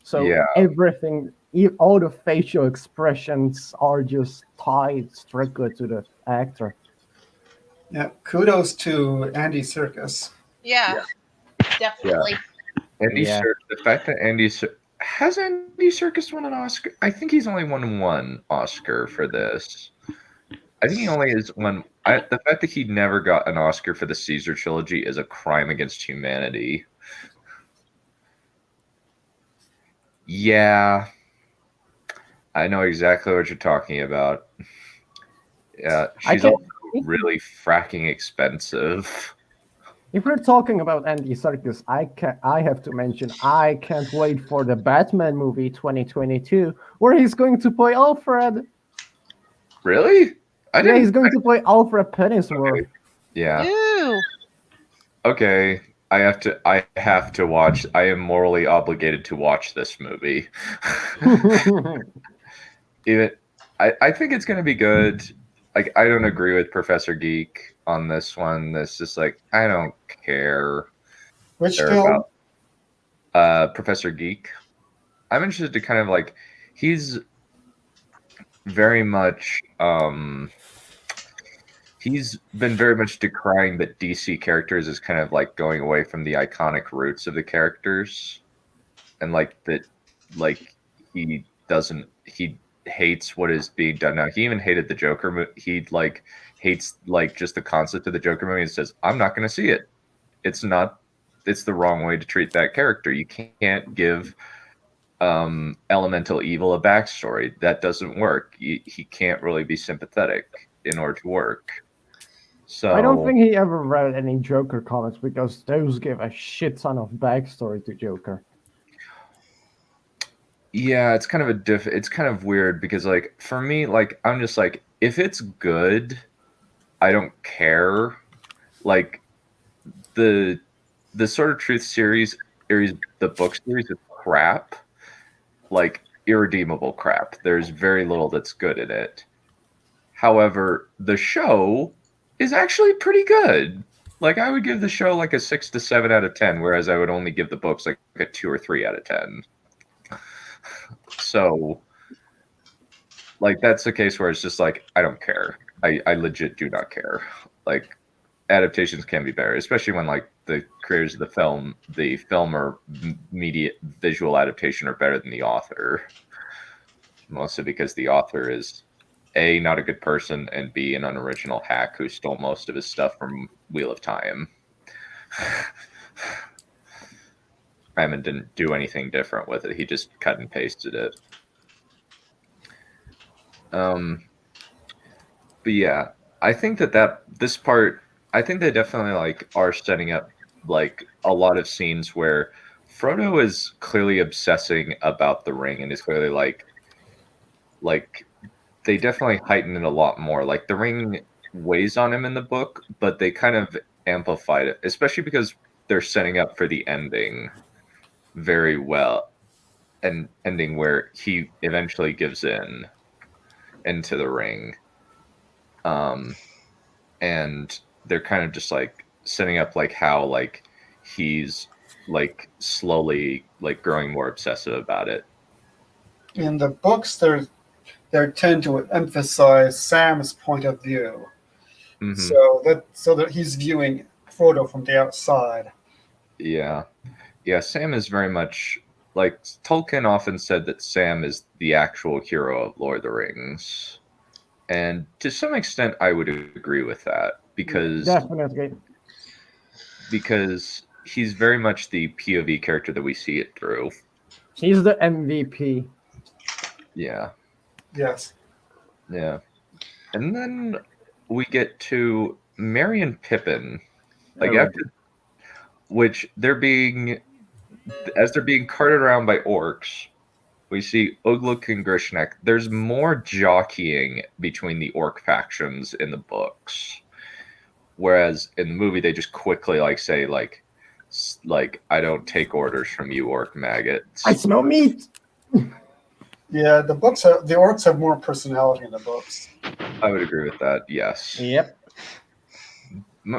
So everything, all the facial expressions are just tied strictly to the actor. Yeah, kudos to Andy Serkis. Yeah, definitely. The fact that has Andy Serkis won an Oscar? I think he's only won one Oscar for this. I think he only has one. The fact that he never got an Oscar for the Caesar trilogy is a crime against humanity. Yeah, I know exactly what you're talking about. Yeah, she's also really fracking expensive. If we're talking about Andy Serkis, I have to mention I can't wait for the Batman movie 2022, where he's going to play Alfred. Really? He's going to play Alfred Pennyworth. Okay. Yeah. Ew. Okay. I have to watch. I am morally obligated to watch this movie. I think it's going to be good. Like, I don't agree with Professor Geek on this one. It's just like, I don't care. Which film? Professor Geek. I'm interested to kind of like, he's very much he's been very much decrying that DC characters is kind of like going away from the iconic roots of the characters, and like that, like he hates what is being done now. He even hated the Joker. He like hates like just the concept of the Joker movie and says, "I'm not going to see it. It's the wrong way to treat that character. You can't give elemental evil a backstory. That doesn't work. He can't really be sympathetic in order to work." So I don't think he ever read any Joker comics because those give a shit ton of backstory to Joker. Yeah, it's kind of it's kind of weird because like for me, like I'm just like, if it's good, I don't care. Like the Sword of Truth series, the book series is crap. Like irredeemable crap. There's very little that's good in it. However, the show is actually pretty good. Like I would give the show like a 6 to 7 out of 10, whereas I would only give the books like a 2 or 3 out of 10. So, like that's the case where it's just like I don't care. I legit do not care. Like adaptations can be better, especially when like the creators of the film or media visual adaptation are better than the author. Mostly because the author is A, not a good person, and B, an unoriginal hack who stole most of his stuff from Wheel of Time. Raymond didn't do anything different with it. He just cut and pasted it. But yeah, I think this part, I think they definitely like are setting up like a lot of scenes where Frodo is clearly obsessing about the ring and is clearly like they definitely heighten it a lot more. Like the ring weighs on him in the book, but they kind of amplified it, especially because they're setting up for the ending very well, an ending where he eventually gives into the ring. And they're kind of just like setting up like how like he's like slowly like growing more obsessive about it. In the books, they tend to emphasize Sam's point of view, so that he's viewing Frodo from the outside. Yeah, Sam is very much like Tolkien often said that Sam is the actual hero of Lord of the Rings, and to some extent, I would agree with that because definitely he's very much the POV character that we see it through. He's the MVP. Yeah. Yes. Yeah. And then we get to Merry and Pippin. Like after which they're being carted around by orcs. We see Ugluk and Grishnek. There's more jockeying between the orc factions in the books. Whereas in the movie they just quickly say I don't take orders from you orc maggots. I smell meat. Yeah, the orcs have more personality in the books. I would agree with that. Yes. Yep.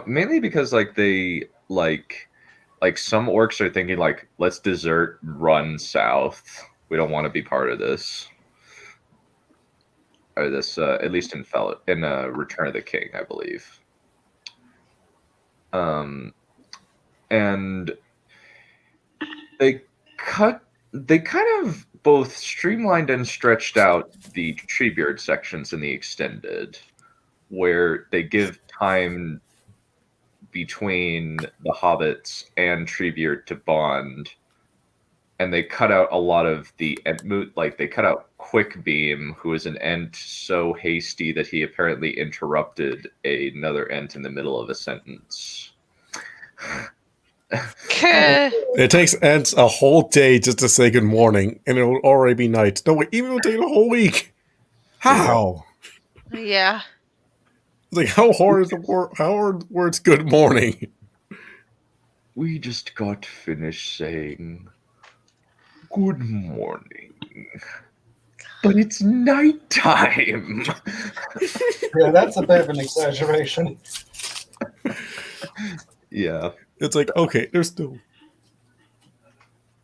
Mainly because they some orcs are thinking let's desert, run south. We don't want to be part of this. Or this, at least in Return of the King, I believe. And they kind of both streamlined and stretched out the Treebeard sections in the extended, where they give time between the hobbits and Treebeard to bond, and they cut out a lot of the they cut out Quickbeam, who is an Ent so hasty that he apparently interrupted another Ent in the middle of a sentence. It takes Ents a whole day just to say good morning, and it'll already be night. No, wait, even it'll take a whole week. How? Yeah. It's how hard is how are the words good morning? We just got finished saying good morning. But it's nighttime. Yeah, that's a bit of an exaggeration. Yeah. It's okay, there's still.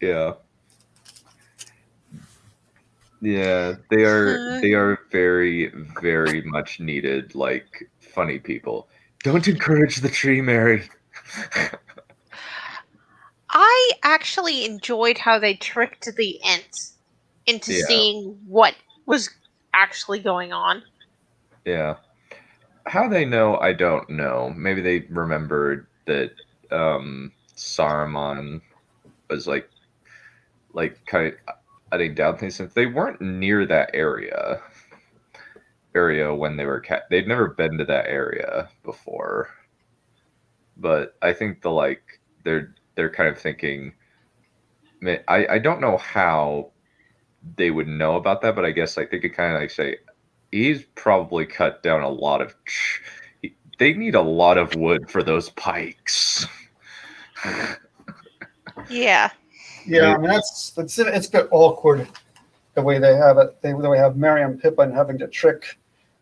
Yeah. Yeah, they are very, very much needed, funny people. Don't encourage the tree, Mary. I actually enjoyed how they tricked the Ents into seeing what was actually going on. Yeah. How they know, I don't know. Maybe they remembered that Saruman was kind of cutting down things, since they weren't near that area when they were they'd never been to that area before. But I think they're kind of thinking, I don't know how they would know about that, but I guess they could kind of say he's probably cut down a lot of they need a lot of wood for those pikes. Yeah. Yeah, I mean it's a bit awkward the way they have it. They have Merry and Pippin having to trick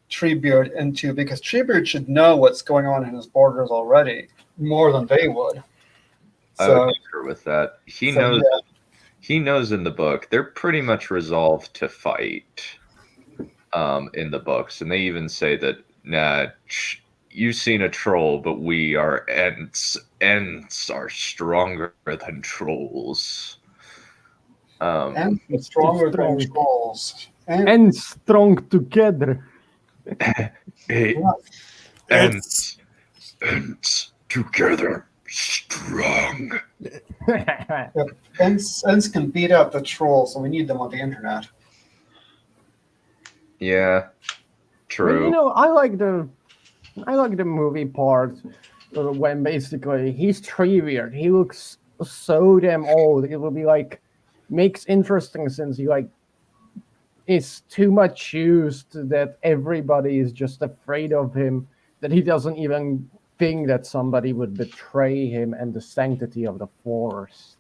Treebeard into, because Treebeard should know what's going on in his borders already more than they would. I would concur with that. He knows. Yeah. He knows in the book they're pretty much resolved to fight. In the books, and they even say that, nah, you've seen a troll, but we are Ents. Ents are stronger than trolls. Ents are stronger than trolls. Ents strong together. Ents together strong. Yep. Ents can beat out the trolls, so we need them on the internet. Yeah, true. Well, I like the movie part when basically he's Treebeard. He looks so damn old. It will be makes interesting since he is too much used that everybody is just afraid of him, that he doesn't even think that somebody would betray him and the sanctity of the forest.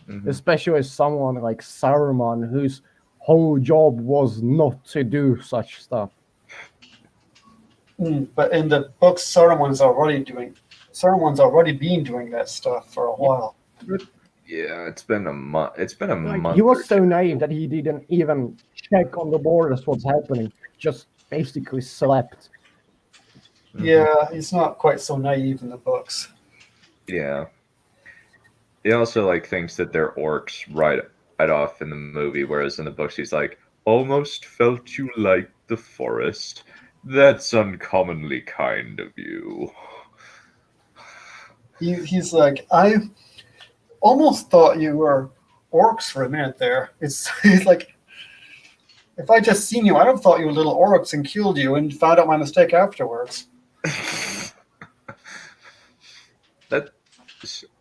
Mm-hmm. Especially someone like Saruman, whose whole job was not to do such stuff. But in the books, Saruman's already been doing that stuff for a while. Yeah, it's been a month. It's been a month. He was so naive that he didn't even check on the borders what's happening. Just basically slept. Yeah, he's not quite so naive in the books. Yeah. He also thinks that they're orcs right off in the movie, whereas in the books he's almost felt you like the forest. That's uncommonly kind of you. He's almost thought you were orcs for a minute there. It's like, if I just seen you, I'd have thought you were little orcs and killed you and found out my mistake afterwards.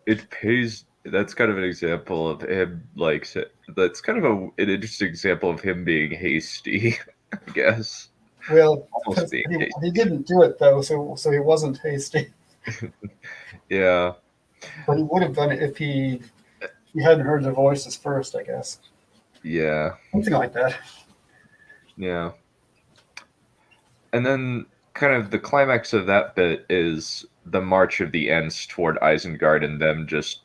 It pays. That's kind of an example of him, like, that's kind of an interesting example of him being hasty, I guess. Well, Almost being hasty. he didn't do it, though, so he wasn't hasty. Yeah. But he would have done it if he hadn't heard the voices first, I guess. Yeah. Something like that. Yeah. And then kind of the climax of that bit is the march of the Ents toward Isengard and them just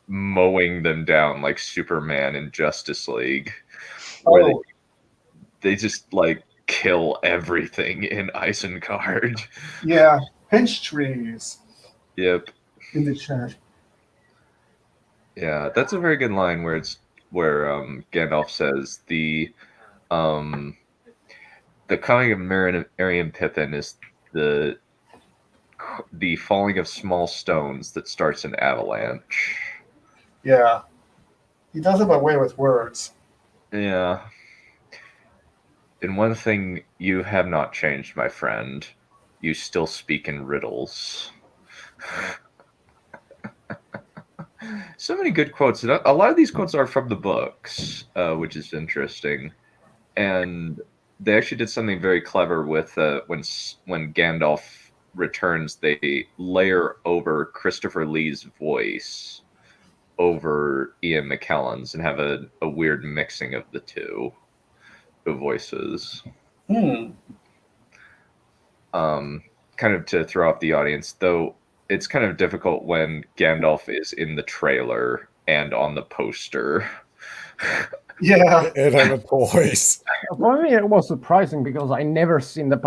mowing them down like Superman in Justice League. Where they just like kill everything in Isengard. Yeah, pinch trees. Yep. In the chat. Yeah, that's a very good line where Gandalf says the coming of Merry and Pippin is the falling of small stones that starts an avalanche. Yeah. He does have a way with words. Yeah. And one thing you have not changed, my friend. You still speak in riddles. So many good quotes. A lot of these quotes are from the books, which is interesting. And they actually did something very clever with when Gandalf returns, they layer over Christopher Lee's voice over Ian McKellen's and have a weird mixing of the two voices. Kind of to throw off the audience, though it's kind of difficult when Gandalf is in the trailer and on the poster. Yeah. And on the toys. For me, it was surprising because I never seen the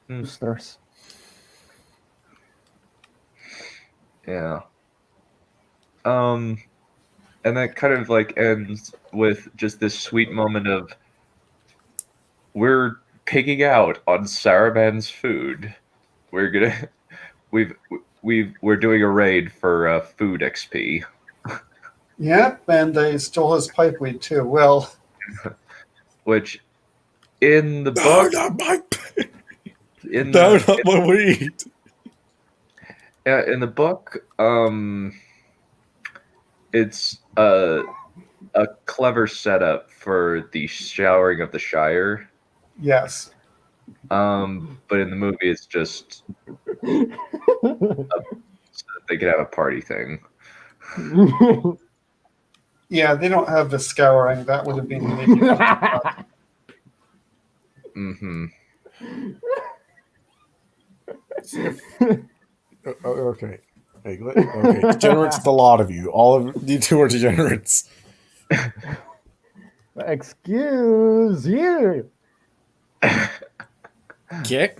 posters. Yeah. And that kind of like ends with just this sweet moment of we're pigging out on Saruman's food. We're doing a raid for food XP. Yep, and they stole his pipeweed too. Well, which in the book, my weed. Yeah, in the book, it's a clever setup for the showering of the Shire. Yes. But in the movie, it's just so that they could have a party thing. Yeah, they don't have the scouring. That would have been. Mm-hmm. Okay. Okay. Degenerates, the lot of you. All of you two are degenerates. Excuse you. Okay.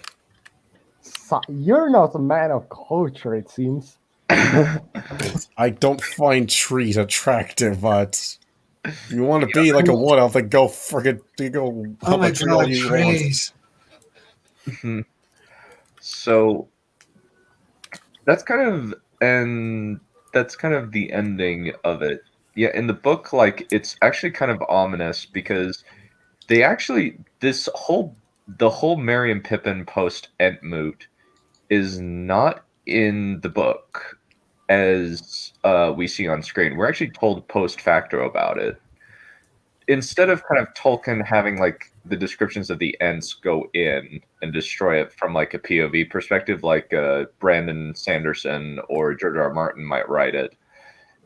So, you're not a man of culture, it seems. I don't find trees attractive, but if you want to be like a wood elf, then go friggin' go Oh my tree god, all you trees. Want. So that's kind of the ending of it. Yeah, in the book, like it's actually kind of ominous because they actually the whole Merry and Pippin post Entmoot is not in the book as we see on screen. We're actually told post facto about it. Instead of kind of Tolkien having like the descriptions of the Ents go in and destroy it from like a POV perspective, like Brandon Sanderson or George R. R. Martin might write it.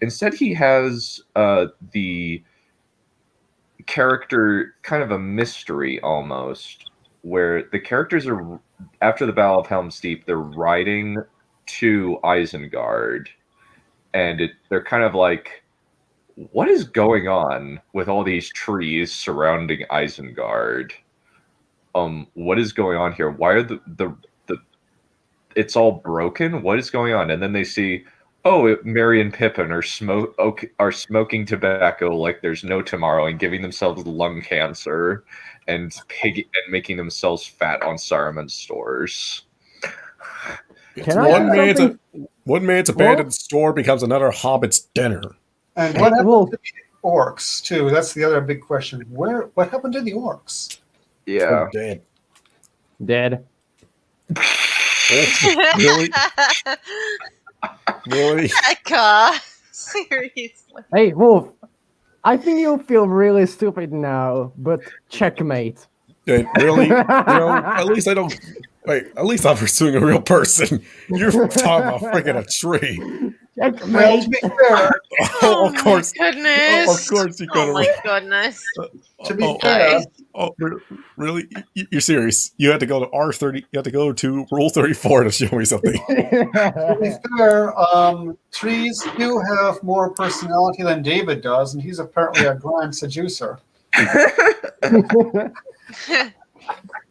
Instead, he has the character kind of a mystery almost, where the characters are, after the Battle of Helm's Deep, they're riding to Isengard, and they're kind of like, what is going on with all these trees surrounding Isengard? What is going on here? Why are the it's all broken? What is going on? And then they see, oh, Merry and Pippin are smoking tobacco like there's no tomorrow and giving themselves lung cancer and making themselves fat on Saruman's stores. Can I say something One man's abandoned store becomes another hobbit's dinner. And what happened to the orcs too? That's the other big question. What happened to the orcs? Yeah. Dead. Dead. Oh, really? Really? Becca, seriously. Hey, Wolf. I think you'll feel really stupid now, but checkmate. Really? At least I don't. Wait, at least I'm pursuing a real person. You're talking about freaking a tree. Checkmate. Oh, of course. Goodness. Oh, of course you could Oh my have. goodness. To be fair, Really? You're serious? You had to go to R30. You had to go to Rule 34 to show me something. to be fair, trees do have more personality than David does, and he's apparently a grand seducer.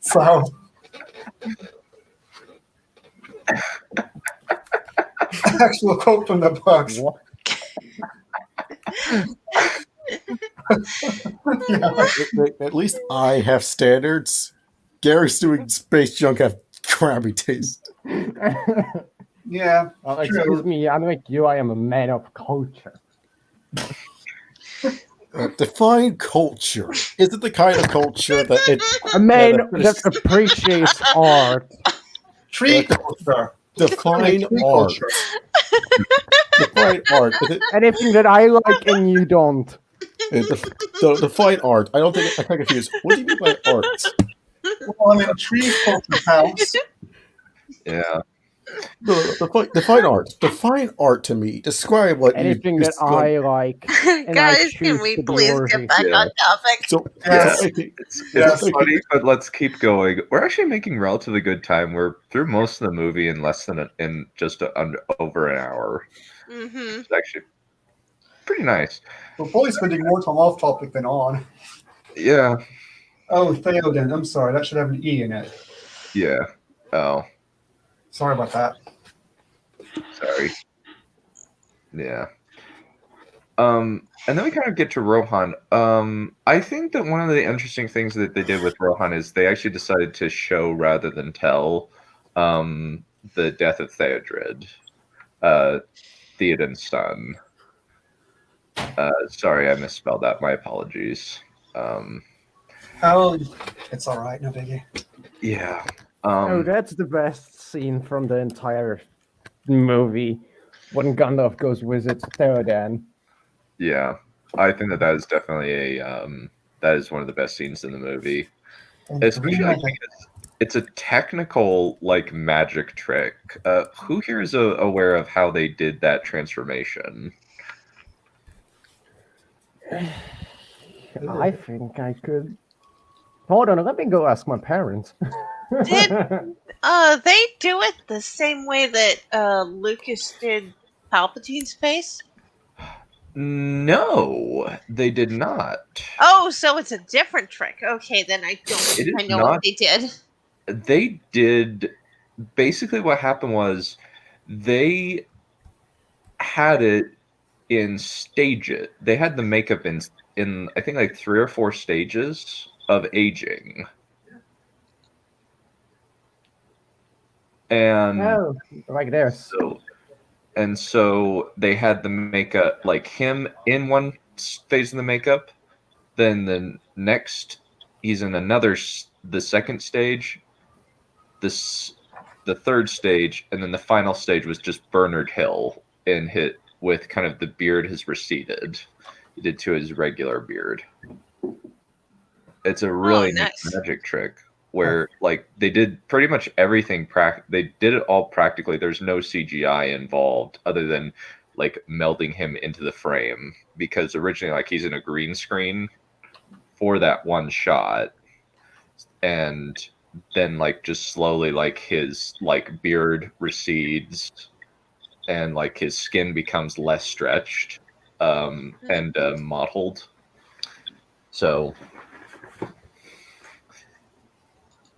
So, actual quote from the books. At least I have standards. Gary's doing space junk have crabby taste. Yeah. Excuse me, unlike you, I am a man of culture. Define culture. Is it the kind of culture that a man that appreciates art? Tree culture. Define art. Define art. Anything that I like and you don't. Define art. I can't confuse. What do you mean by art? Well, I mean, tree culture counts. Yeah. Define art. Define art to me. Describe what anything that I like. And Guys, can we please get back on topic? So, It's funny, but let's keep going. We're actually making relatively good time. We're through most of the movie in less than over an hour. Mm-hmm. It's actually pretty nice. We're probably spending more time off topic than on. Yeah. Oh, Theoden. I'm sorry. That should have an E in it. Yeah. Oh. Sorry about that. Sorry. Yeah. And then we kind of get to Rohan. I think that one of the interesting things that they did with Rohan is they actually decided to show rather than tell the death of Theodread, Theoden's son. Sorry, I misspelled that. My apologies. Oh, it's all right. No biggie. Yeah. That's the best scene from the entire movie when Gandalf goes visit Theoden. Yeah, I think that is definitely that is one of the best scenes in the movie. Especially, I think it's a technical magic trick. Who here is aware of how they did that transformation? I think I could. Hold on, let me go ask my parents. Did they do it the same way that Lucas did Palpatine's face? No, they did not. Oh, so it's a different trick. Okay, then I don't think I know what they did. They did. Basically, what happened was they had it in stages. They had the makeup in I think 3 or 4 stages of aging. And like this. So they had the makeup him in one phase of the makeup, then the next he's in the second stage, the third stage, and then the final stage was just Bernard Hill with kind of the beard has receded. He did to his regular beard. It's a really nice magic trick where they did pretty much everything they did it all practically. There's no CGI involved other than melding him into the frame, because originally he's in a green screen for that one shot, and then just slowly his beard recedes and his skin becomes less stretched and mottled. So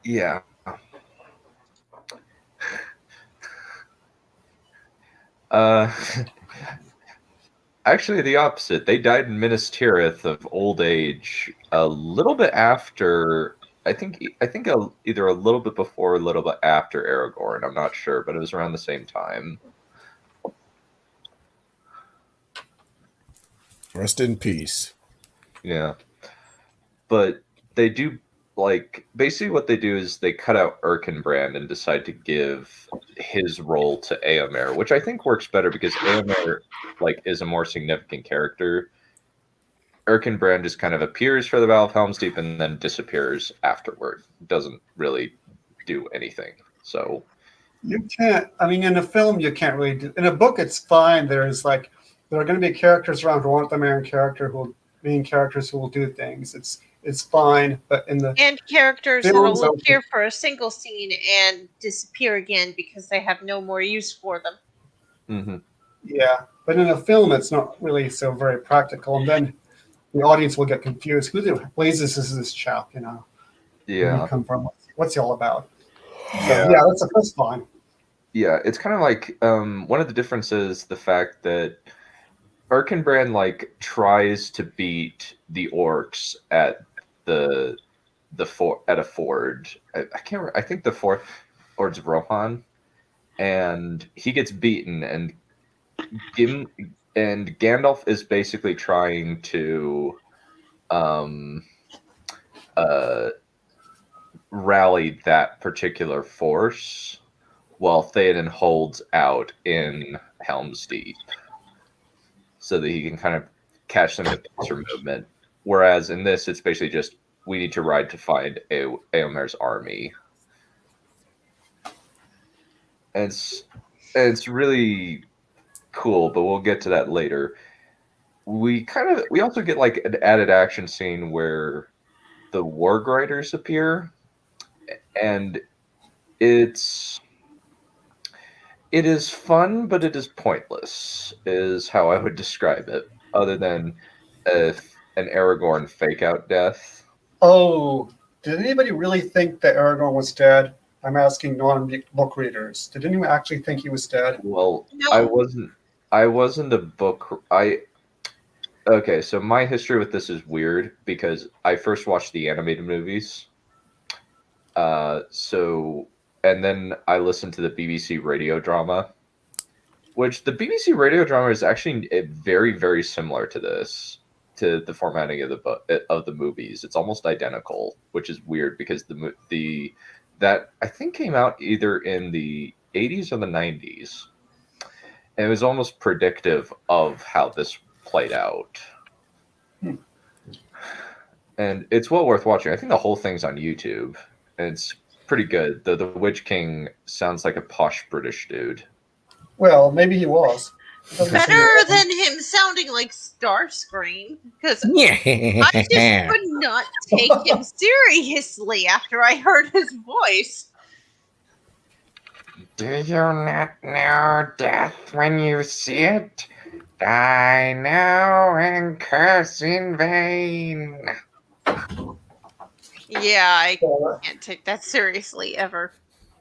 yeah. Actually, the opposite. They died in Minas Tirith of old age a little bit after. I think either a little bit before or a little bit after Aragorn. I'm not sure, but it was around the same time. Rest in peace. Yeah. But they do, like, basically what they do is they cut out Erkenbrand and decide to give his role to Eomer, which I think works better because Eomer, like, is a more significant character. Erkenbrand just kind of appears for the Battle of Helm's Deep and then disappears afterward. Doesn't really do anything. So You can't. I mean, in a film, you can't really do. In a book, it's fine. There are going to be characters around who aren't the main characters who will do things. It's fine. But in the And characters that films, will appear for a single scene and disappear again because they have no more use for them. mm-hmm. yeah. But in a film, it's not really so very practical. And then the audience will get confused. Who the blazes is this chap? You know, where Yeah. he come from? What's he all about? So, Yeah. yeah, that's fine. Yeah, it's kind of like one of the differences, the fact that Erkenbrand like tries to beat the orcs at the at a ford. I can't remember, I think the fords of Rohan, and he gets beaten, and Gandalf is basically trying to rally that particular force, while Theoden holds out in Helm's Deep, so that he can kind of catch them with pincer movement. Whereas in this, it's basically just, we need to ride to find Eomer's army. And it's really cool, but we'll get to that later. We also get like an added action scene where the Wargriders appear, and it is fun, but it is pointless, is how I would describe it, other than an Aragorn fake-out death. Oh, did anybody really think that Aragorn was dead? I'm asking non-book readers. Did anyone actually think he was dead? Well, No. I wasn't a book... Okay, so my history with this is weird, because I first watched the animated movies. And then I listened to the BBC radio drama, which the BBC radio drama is actually very, very similar to this, to the formatting of the movies. It's almost identical, which is weird because that I think came out either in the 80s or the 90s, and it was almost predictive of how this played out. And it's well worth watching. I think the whole thing's on YouTube, and it's pretty good. The Witch King sounds like a posh British dude. Well, maybe he was. Better than him sounding like Starscream, because I just could not take him seriously after I heard his voice. Do you not know death when you see it? Die now and curse in vain. Yeah, I can't take that seriously ever.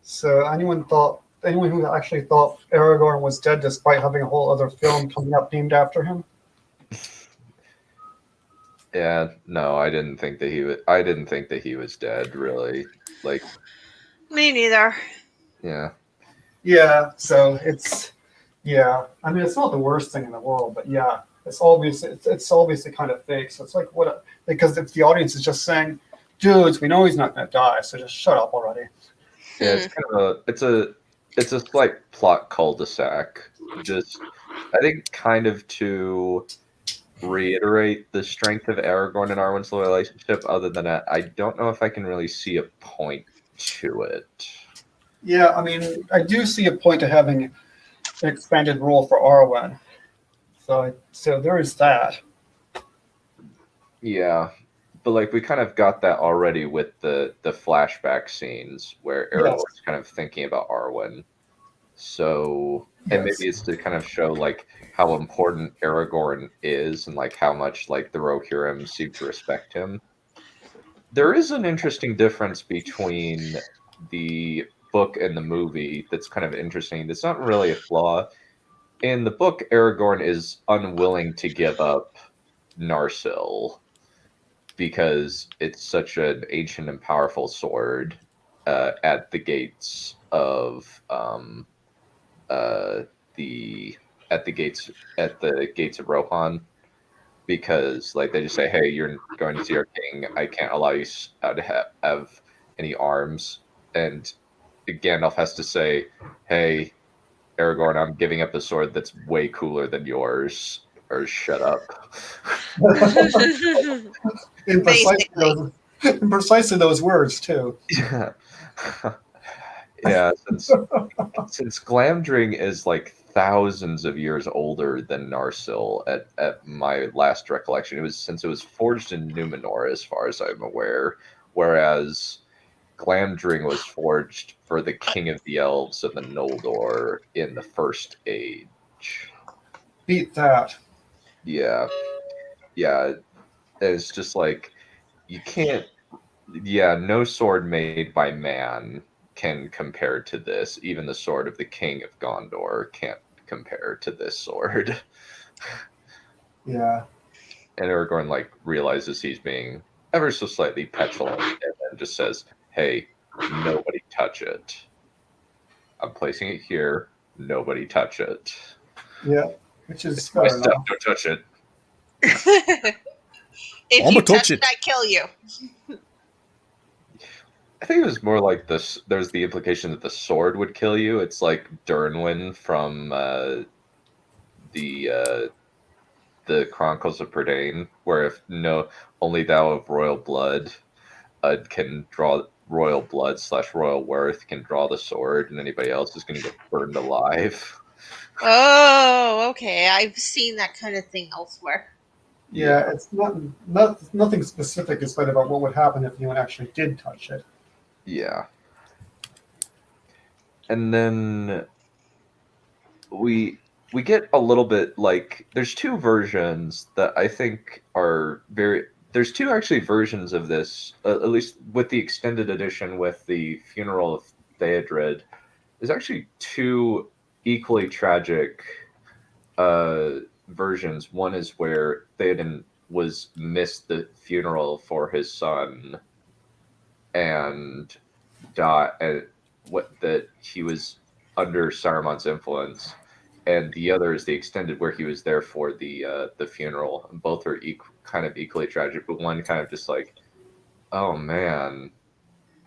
So anyone who actually thought Aragorn was dead, despite having a whole other film coming up named after him? Yeah, no, I didn't think that he was. I didn't think that he was dead. Really, like. Me neither. Yeah. Yeah. So it's. Yeah. I mean, it's not the worst thing in the world, but yeah, it's obviously kind of fake. So it's like what? Because if the audience is just saying, "Dudes, we know he's not going to die, so just shut up already." Yeah, it's kind of it's a slight plot cul-de-sac. Just, I think, kind of to reiterate the strength of Aragorn and Arwen's relationship. Other than that, I don't know if I can really see a point to it. Yeah, I mean, I do see a point to having an expanded role for Arwen. So there is that. Yeah, but like we kind of got that already with the flashback scenes where Aragorn's kind of thinking about Arwen. So, and maybe it's to kind of show like how important Aragorn is and like how much like the Rohirrim seem to respect him. There is an interesting difference between the book and the movie that's kind of interesting. It's not really a flaw. In the book, Aragorn is unwilling to give up Narsil because it's such an ancient and powerful sword at the gates of the gates of Rohan. because like they just say, "Hey, you're going to see our king. I can't allow you to have any arms." And Gandalf has to say, "Hey, Aragorn, I'm giving up a sword that's way cooler than yours, or shut up." In Basically. precisely those words too. Yeah. Yeah, since Glamdring is like thousands of years older than Narsil at my last recollection. It was forged in Numenor as far as I'm aware, whereas Glamdring was forged for the king of the elves of the Noldor in the First Age. Beat that. Yeah. Yeah. It's just like you can't no sword made by man can compare to this. Even the sword of the king of Gondor can't compare to this sword. Yeah. And Aragorn like realizes he's being ever so slightly petulant and then just says, "Hey, nobody touch it. I'm placing it here. Nobody touch it. Yeah. Which is It's my fair stuff. enough. Don't touch it." If I'ma you touch touch it, it. I kill you. I think it was more like this. There's the implication that the sword would kill you. It's like Durnwin from the Chronicles of Prydain, where if no, only thou of royal blood can draw royal blood / royal worth can draw the sword, and anybody else is going to get burned alive. Oh, okay. I've seen that kind of thing elsewhere. Yeah, it's nothing specific is said about what would happen if anyone actually did touch it. Yeah. And then we get a little bit like there's two versions that I think are very there's two actually versions of this, at least with the extended edition with the funeral of Theodred. There's actually two equally tragic versions. One is where Theoden was missed the funeral for his son and died, what that he was under Saruman's influence, and the other is the extended where he was there for the funeral. And both are kind of equally tragic, but one kind of just like, oh man,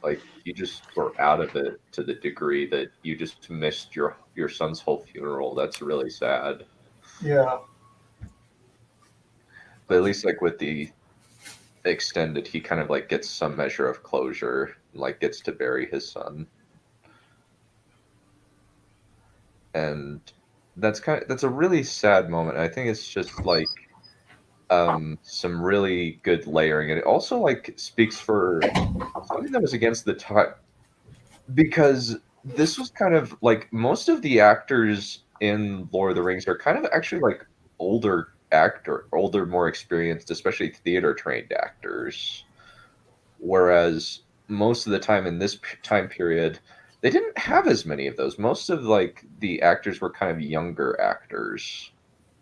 like you just were out of it to the degree that you just missed your son's whole funeral. That's really sad. Yeah. But at least like with the extended, he kind of like gets some measure of closure, and, like gets to bury his son. And that's a really sad moment. I think it's just like some really good layering, and it also like speaks for something that was against the time, because this was kind of like most of the actors in Lord of the Rings are kind of actually like older, more experienced, especially theater trained actors, whereas most of the time in this time period they didn't have as many of those. Most of like the actors were kind of younger actors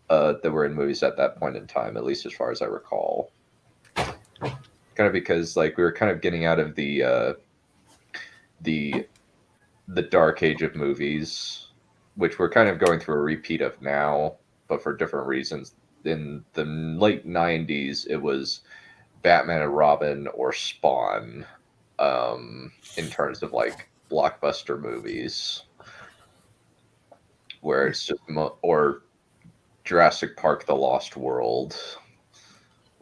that were in movies at that point in time, at least as far as I recall. Kind of because like we were kind of getting out of the dark age of movies, which we're kind of going through a repeat of now, but for different reasons. In the late 90s, it was Batman and Robin or Spawn, in terms of like blockbuster movies, where it's just or Jurassic Park: The Lost World,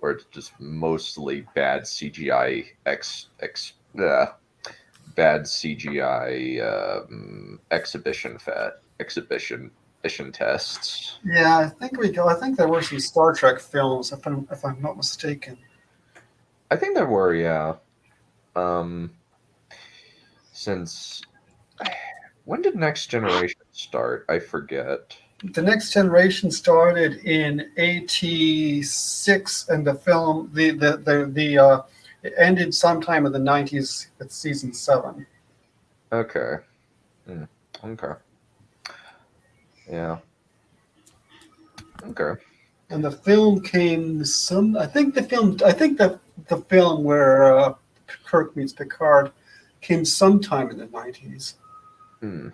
where it's just mostly bad CGI bad CGI exhibition tests. Yeah, I think there were some Star Trek films, if I'm not mistaken. I think there were, yeah. Since when did Next Generation start? I forget. The Next Generation started in '86, and the film it ended sometime in the '90s with season 7. Okay. Okay. Yeah. Okay. And the film came I think the film where Kirk meets Picard came sometime in the '90s. That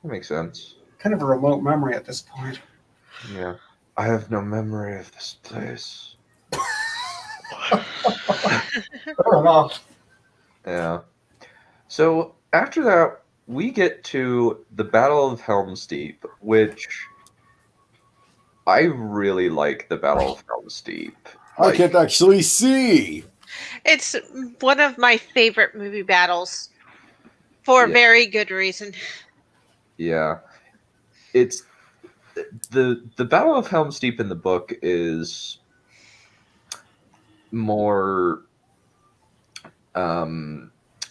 makes sense. Kind of a remote memory at this point. Yeah. I have no memory of this place. Fair enough. Yeah. So after that, we get to the Battle of Helm's Deep, which I really like the Battle of Helm's Deep. I can't actually see. It's one of my favorite movie battles for Yeah. very good reason. Yeah. It's the Battle of Helm's Deep in the book is more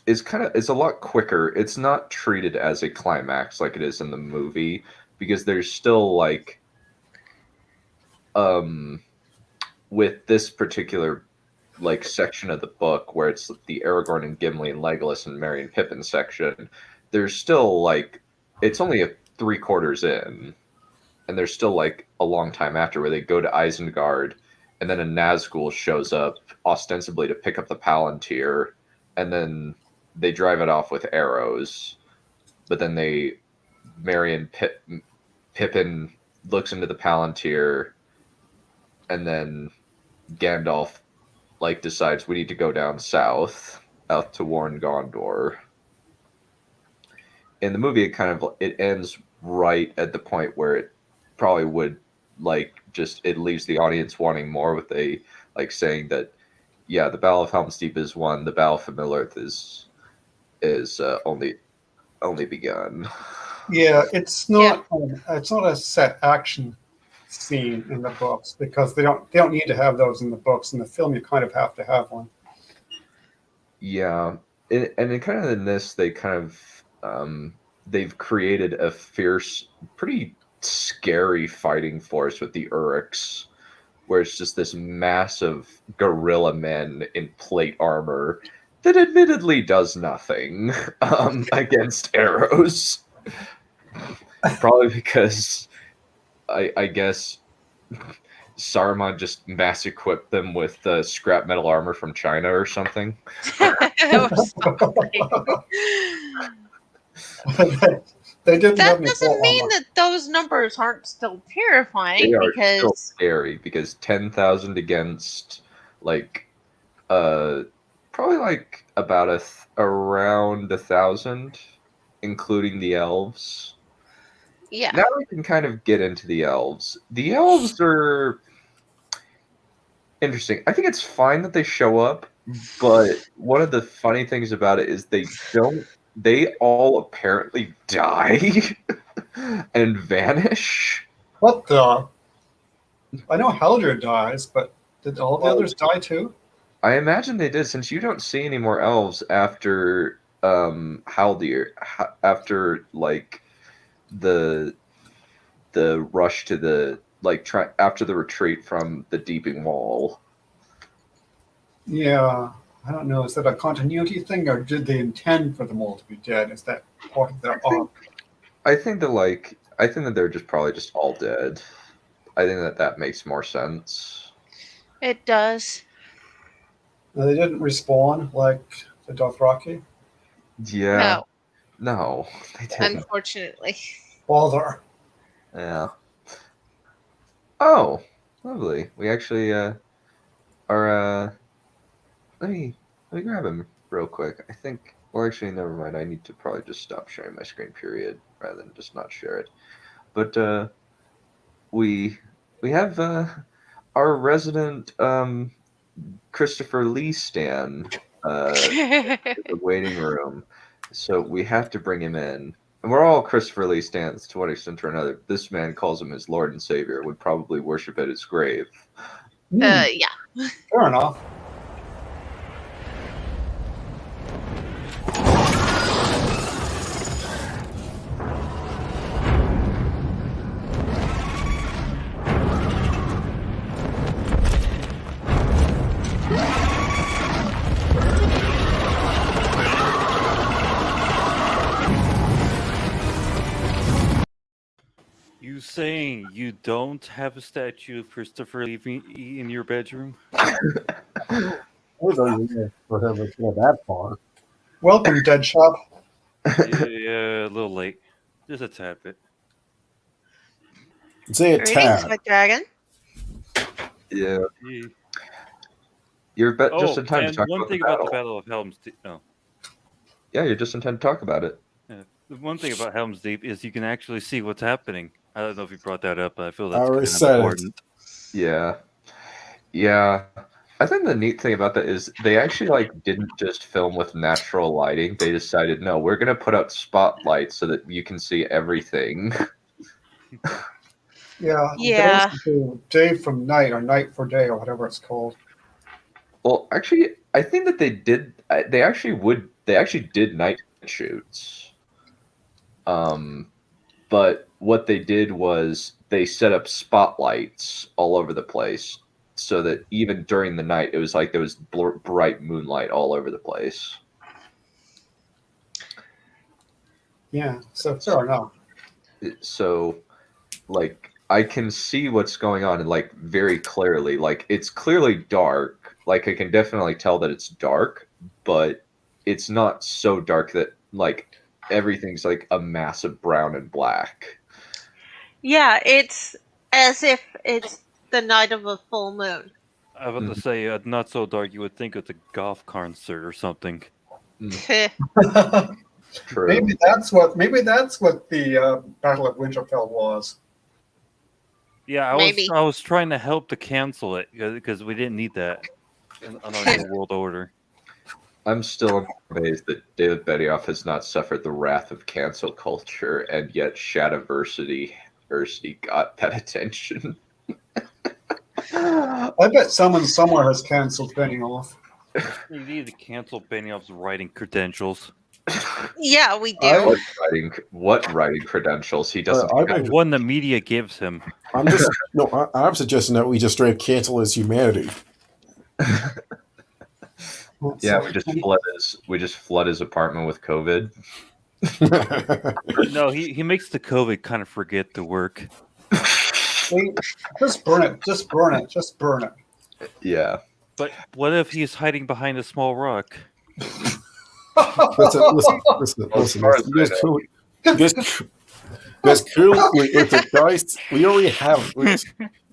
it's a lot quicker. It's not treated as a climax like it is in the movie because there's still like with this particular like section of the book where it's the Aragorn and Gimli and Legolas and Merry and Pippin section, there's still like it's only a 3/4 in, and there's still like a long time after where they go to Isengard, and then a Nazgul shows up ostensibly to pick up the Palantir, and then they drive it off with arrows, but then Merry and Pippin looks into the Palantir, and then Gandalf like decides we need to go down south out to warn Gondor. In the movie, it ends right at the point where it probably would like just it leaves the audience wanting more with a like saying that the Battle of Helm's Deep is won, the Battle for Middle-earth is only begun. Yeah, it's not a set action scene in the books because they don't need to have those in the books. In the film, you kind of have to have one. Yeah, and in this, they they've created a fierce, pretty scary fighting force with the Uruks, where it's just this massive gorilla men in plate armor that admittedly does nothing against arrows. Probably because I guess Saruman just mass equipped them with scrap metal armor from China or something. They didn't That have any doesn't full mean armor. that those numbers aren't still terrifying They are still because scary because 10,000 against like probably like about around 1,000, including the elves. yeah. Now we can kind of get into the elves. The elves are interesting. I think it's fine that they show up, but one of the funny things about it is they all apparently die and vanish. What the? I know Helger dies, but did all the others die too? I imagine they did, since you don't see any more elves after Haldir, after like the rush to the after the retreat from the Deeping Wall. Yeah, I don't know. Is that a continuity thing, or did they intend for them all to be dead? Is that part of their arc? I think that they're just probably just all dead. I think that makes more sense. It does. No, they didn't respawn like the Dothraki? Yeah. No, they didn't. Unfortunately. Bother. Yeah. Oh, lovely. We actually are. Let me grab him real quick. I think. Well, actually, never mind. I need to probably just stop sharing my screen. Period, rather than just not share it. But we have our resident Christopher Lee Stan in the waiting room. So we have to bring him in. And we're all Christopher Lee Stans to one extent or another. This man calls him his Lord and Savior, would probably worship at his grave. Yeah. Fair enough. You saying you don't have a statue of Christopher Lee in your bedroom? I was only for him to go that far. Welcome, Dead Shop. Yeah, a little late. Just a tad bit. Say a Greetings, tad. my dragon. Yeah. Yeah. You're just Oh, in time to and talk one about the thing about the battle. Battle of Helm's Deep. Oh, Yeah, you're just in time to talk about it. yeah. The one thing about Helm's Deep is you can actually see what's happening. I don't know if you brought that up, but I feel I that's already kind of said it. important. Yeah. Yeah. I think the neat thing about that is they actually didn't just film with natural lighting. They decided, no, we're gonna put out spotlights so that you can see everything. Yeah. Yeah. They also do day from night or night for day or whatever it's called. Well, actually, I think that they did. They actually did night shoots. But what they did was they set up spotlights all over the place, so that even during the night, it was like there was bright moonlight all over the place. Yeah. So fair enough. So, I can see what's going on, and very clearly. It's clearly dark. I can definitely tell that it's dark, but it's not so dark that everything's a mass of brown and black. Yeah, it's as if it's the night of a full moon. I was about to say, not so dark. You would think it's a golf concert or something. True. Maybe that's what the Battle of Winterfell was. Yeah, Maybe. I was trying to help to cancel it because we didn't need that on our new world order. I'm still amazed that David Benioff has not suffered the wrath of cancel culture, and yet Shadowversity got that attention. I bet someone somewhere has canceled Benioff. You need to cancel Benioff's writing credentials. Yeah, we do. What writing credentials? He doesn't have. The one the media gives him. I'm suggesting that we just straight cancel his humanity. Yeah, we just flood his apartment with COVID. No, he makes the COVID kind of forget to work. Just burn it. Just burn it. Just burn it. Yeah. But what if he's hiding behind a small rock? Listen. Guys, guys, we already have.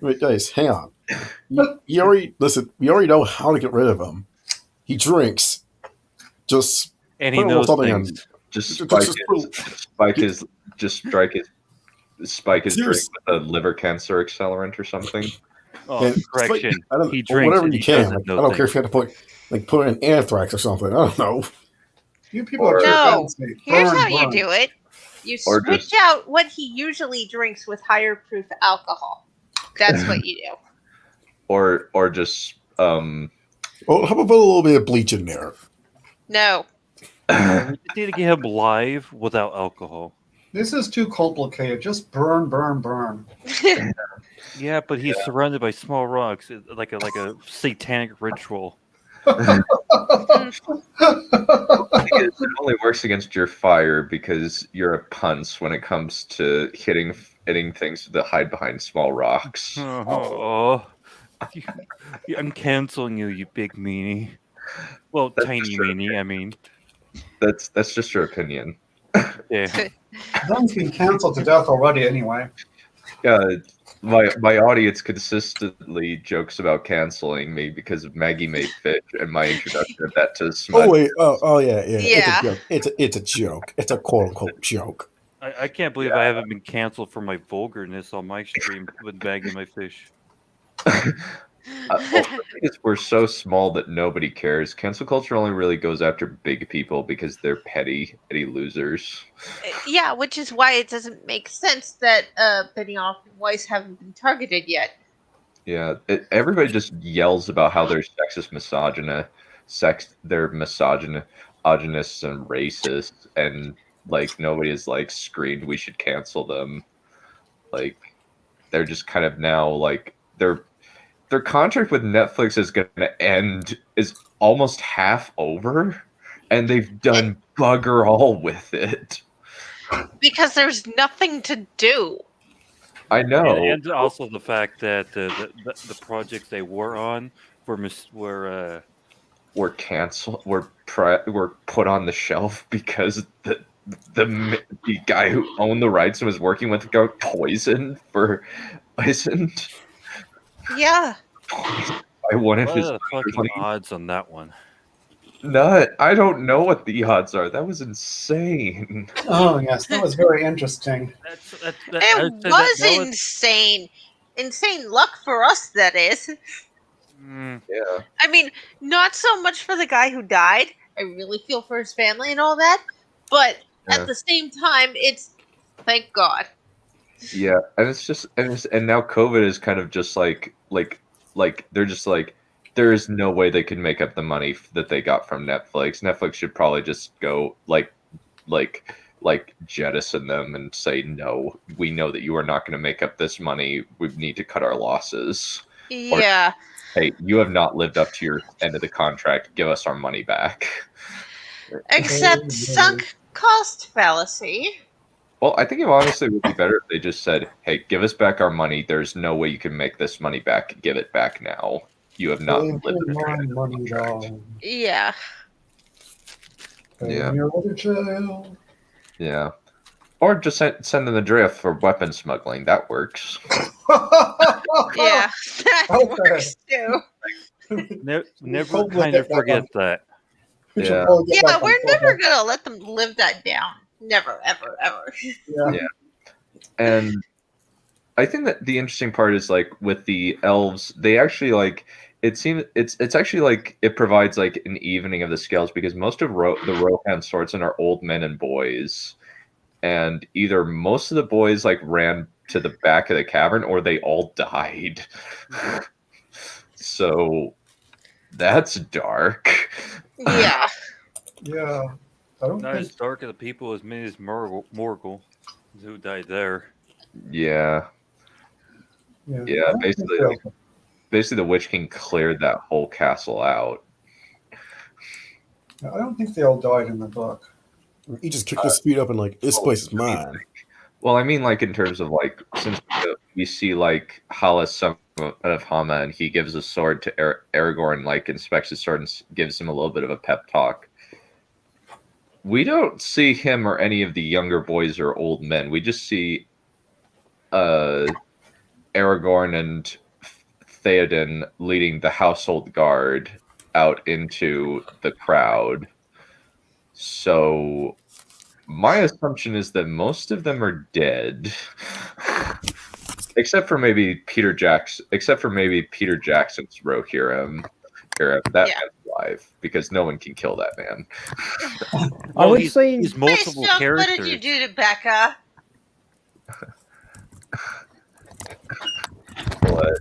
Wait, guys, hang on. We already know how to get rid of him. He drinks. And he knows things. Spike his drink with a liver cancer accelerant or something. Oh, correction. He drinks. Whatever you can. I don't care if you have to put in anthrax or something. I don't know. You people are fancy. Here's how you do it. You switch out what he usually drinks with higher proof alcohol. That's what you do. Or just Well, how about a little bit of bleach in there? No. You need to get him live without alcohol. This is too complicated. Just burn, burn, burn. Yeah, but he's surrounded by small rocks, like a satanic ritual. It only works against your fire because you're a punce when it comes to hitting things that hide behind small rocks. Oh, I'm canceling you, you big meanie. Well, tiny meanie, I mean. That's just your opinion. Yeah. Ben's been canceled to death already anyway. My audience consistently jokes about canceling me because of Maggie Made Fish and my introduction of that to Smudge. Oh wait, yeah. It's a joke. It's a quote unquote joke. I can't believe I haven't been canceled for my vulgarness on my stream with bagging my fish. The thing is, we're so small that nobody cares. Cancel culture only really goes after big people because they're petty losers. Yeah, which is why it doesn't make sense that Benioff and Weiss haven't been targeted yet. Yeah, everybody just yells about how they're sexist, they're misogynist and racist, and nobody is screamed we should cancel them. They're just kind of now their contract with Netflix is almost half over, and they've done bugger all with it. Because there's nothing to do. I know. And also the fact that the projects they were on were canceled, were put on the shelf because the the guy who owned the rights and was working with got poisoned. Yeah. By one of What his are the fucking odds on that one? Nut. I don't know what the odds are. That was insane. Oh yes, that was very interesting. It was insane. Insane luck for us, that is. Yeah. I mean, not so much for the guy who died. I really feel for his family and all that. But Yeah. at the same time, it's thank God. Yeah, and it's just and now COVID is kind of just like they're just like there is no way they can make up the money that they got from Netflix. Netflix should probably just go like jettison them and say no. We know that you are not going to make up this money. We need to cut our losses. Yeah. Or, hey, you have not lived up to your end of the contract. Give us our money back. Except sunk cost fallacy. Well, I think it honestly would be better if they just said, hey, give us back our money. There's no way you can make this money back. Give it back now. You have not lived my money down. Yeah. Yeah. You're jail. Yeah. Or just send them adrift for weapon smuggling. That works. Yeah, that works too. Never kind of forget that. Yeah. Yeah, we're never gonna let them live that down. Never, ever, ever. Yeah. And I think that the interesting part is like with the elves, they actually like it seems it's actually like it provides like an evening of the scales because most of the Rohan swordsmen are old men and boys, and either most of the boys like ran to the back of the cavern or they all died. So that's dark. Yeah. Yeah. I don't Not think as dark as the people as many as Morgul, who died there. Yeah. Yeah. Yeah. Basically, the Witch King cleared that whole castle out. I don't think they all died in the book. He just kicked his feet up and like, this place is mine. Well, I mean, like in terms of like, since we see like Hala son of Hama, and he gives a sword to Aragorn, like inspects his sword and gives him a little bit of a pep talk. We don't see him or any of the younger boys or old men. We just see Aragorn and Theoden leading the household guard out into the crowd. So my assumption is that most of them are dead. Except for maybe Peter Jackson's Rohirrim. That man's alive because no one can kill that man. I would say he's multiple Nice job. characters. What did you do to Becca? What?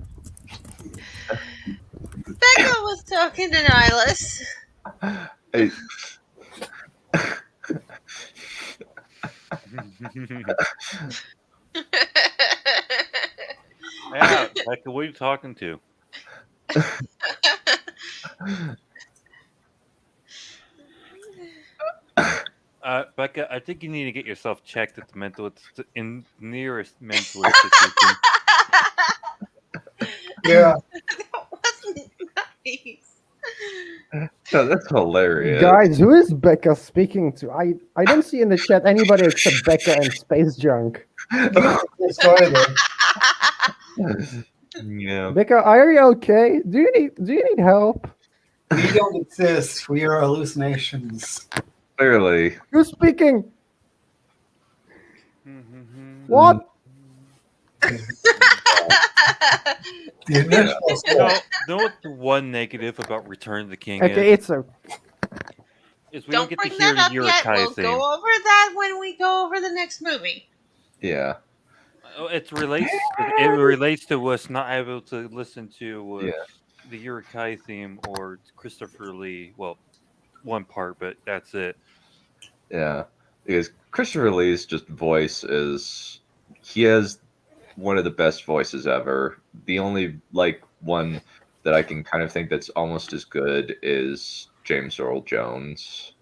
Becca was talking to Nihilus. Hey. Yeah, Becca, what are you talking to? Becca, I think you need to get yourself checked at the nearest mental institution. Yeah. That wasn't nice. No, that's hilarious. Guys, who is Becca speaking to? I don't see in the chat anybody except Becca and Space Junk. Yeah. Becca, are you okay? Do you need help? We don't exist. We are hallucinations. Clearly. Who's speaking? What? You know what the one negative about Return of the King Okay, is? it's a. Is we Don't don't get to bring hear that the up yet. Yurikai We'll theme. go over that when we go over the next movie. Yeah. It relates to us not able to listen to the Yurikai theme or Christopher Lee. Well, one part, but that's it. Yeah. Because Christopher Lee's just voice he has one of the best voices ever. The only like one that I can kind of think that's almost as good is James Earl Jones.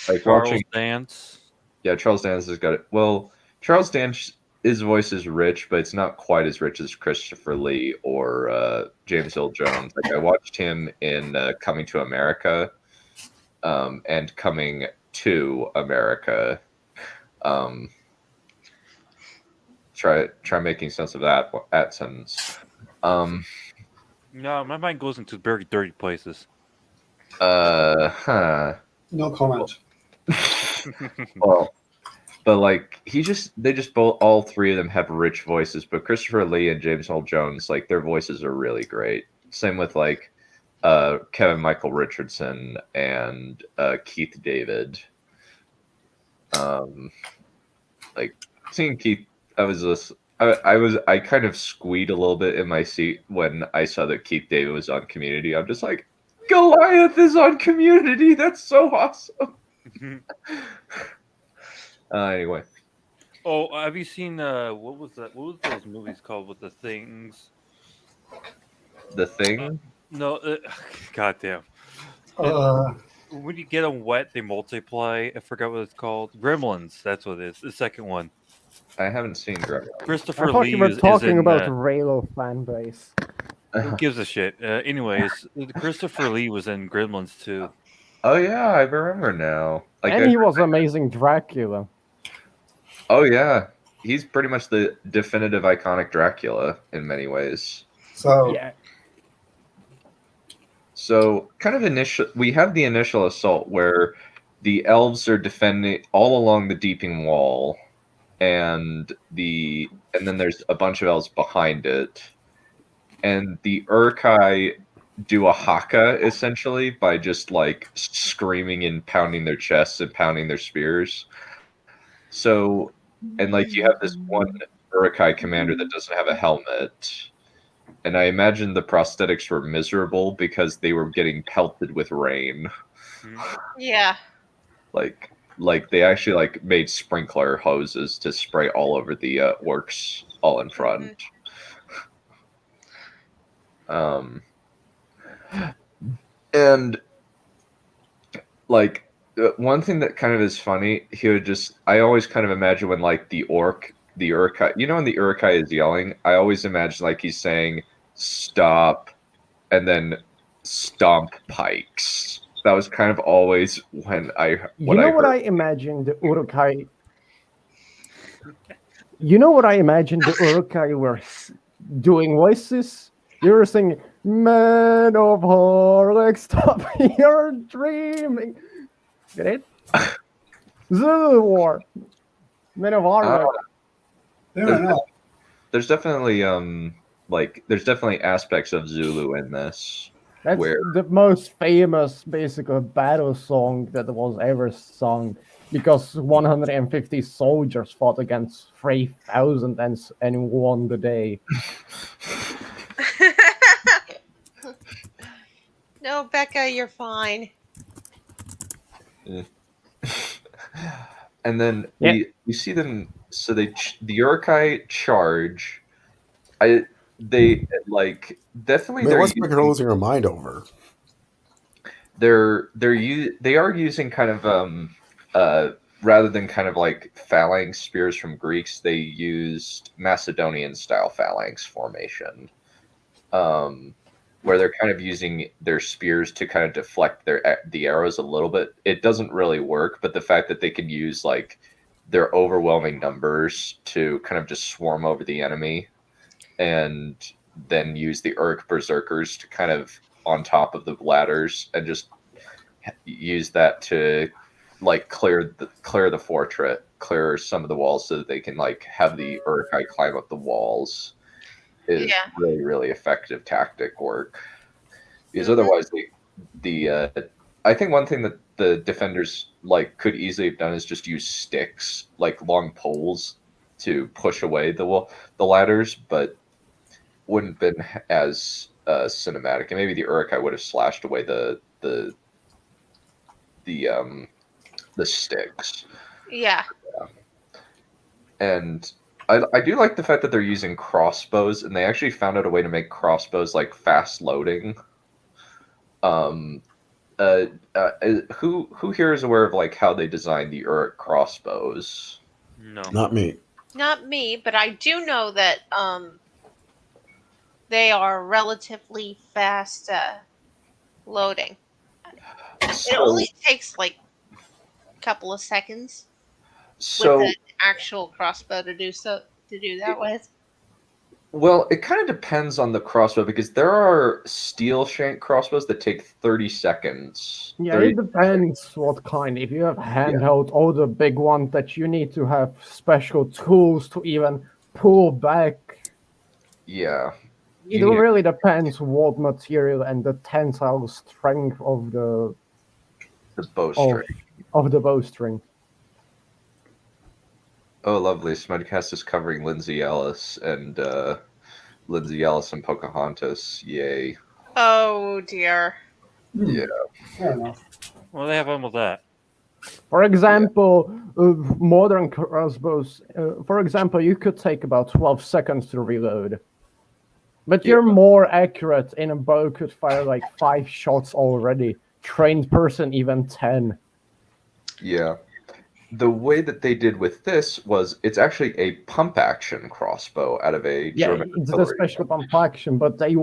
Like Charles Dance. Yeah, Charles Dance has got it. Well, Charles Dance, his voice is rich, but it's not quite as rich as Christopher Lee or James Earl Jones. Like I watched him in Coming to America, and Coming to America. Try making sense of that sentence. No, my mind goes into very dirty places. Huh. No comment. Well, but like they just both, all three of them have rich voices, but Christopher Lee and James Earl Jones, like their voices are really great. Same with like Kevin Michael Richardson and Keith David. Like seeing Keith, I kind of squeed a little bit in my seat when I saw that Keith David was on Community. I'm just like, Goliath is on Community. That's so awesome. Anyway. Oh, have you seen what was that? What was those movies called with the things? The Thing? No, goddamn. When you get them wet, they multiply. I forgot what it's called. Gremlins. That's what it is. The second one. I haven't seen Gremlins. Christopher I thought Lee you were is talking in, about Raylo fan base. Who gives a shit? Anyways, Christopher Lee was in Gremlins too. Oh yeah, I remember now. Like, And he was amazing Dracula. Oh yeah, he's pretty much the definitive iconic Dracula in many ways. So yeah. So kind of we have the initial assault where the elves are defending all along the Deeping Wall, and then there's a bunch of elves behind it, and the Urkai do a haka essentially by just like screaming and pounding their chests and pounding their spears. So, and like you have this one Urkai commander that doesn't have a helmet. And I imagine the prosthetics were miserable because they were getting pelted with rain. Yeah. Like they actually like made sprinkler hoses to spray all over the orcs all in front. And like one thing that kind of is funny, I always kind of imagine when like the Urkai, you know, when the Urkai is yelling, I always imagine like he's saying stop and then stomp pikes. That was kind of always when I what I imagined the Urkai. You know what I imagined the Urkai were doing voices? They were singing, "Man of Horlick, stop your dreaming." Get it? Zulu War. Men of Horlick. There's definitely there's definitely aspects of Zulu in this. That's the most famous, basically, battle song that was ever sung, because 150 soldiers fought against 3,000 and won the day. No, Becca, you're fine. And then we see them. So the Urkai charge. They like definitely. Man, what's Becca losing her mind over? They are using kind of rather than kind of like phalanx spears from Greeks, they used Macedonian style phalanx formation, where they're kind of using their spears to kind of deflect the arrows a little bit. It doesn't really work, but the fact that they can use like their overwhelming numbers to kind of just swarm over the enemy, and then use the Urk berserkers to kind of on top of the ladders and just use that to like clear the fortress, clear some of the walls so that they can like have the Urkai climb up the walls is really, really effective tactic work. Because otherwise I think one thing that the defenders like could easily have done is just use sticks, like long poles, to push away the ladders, but wouldn't have been as cinematic. And maybe the Urkai would have slashed away the sticks. Yeah. And I do like the fact that they're using crossbows, and they actually found out a way to make crossbows like fast loading. Who here is aware of like how they designed the Uruk crossbows? No, not me. Not me, but I do know that they are relatively fast loading. It only takes like couple of seconds So, with an actual crossbow to do that with. well, it kind of depends on the crossbow because there are steel shank crossbows that take 30 seconds. Yeah, 30 it depends what kind. If you have handheld or the big one that you need to have special tools to even pull back. Yeah. It really depends what material and the tensile strength of the bowstring. Of the bowstring. Oh, lovely. Smudcast is covering Lindsay Ellis and Pocahontas. Yay. Oh dear. Yeah. Fair enough. What do they have on with that? For example, modern crossbows, for example, you could take about 12 seconds to reload. But you're more accurate in a bow could fire like 5 shots already. Trained person even 10. Yeah. The way that they did with this was it's actually a pump action crossbow out of a German it's the artillery. special pump action, but they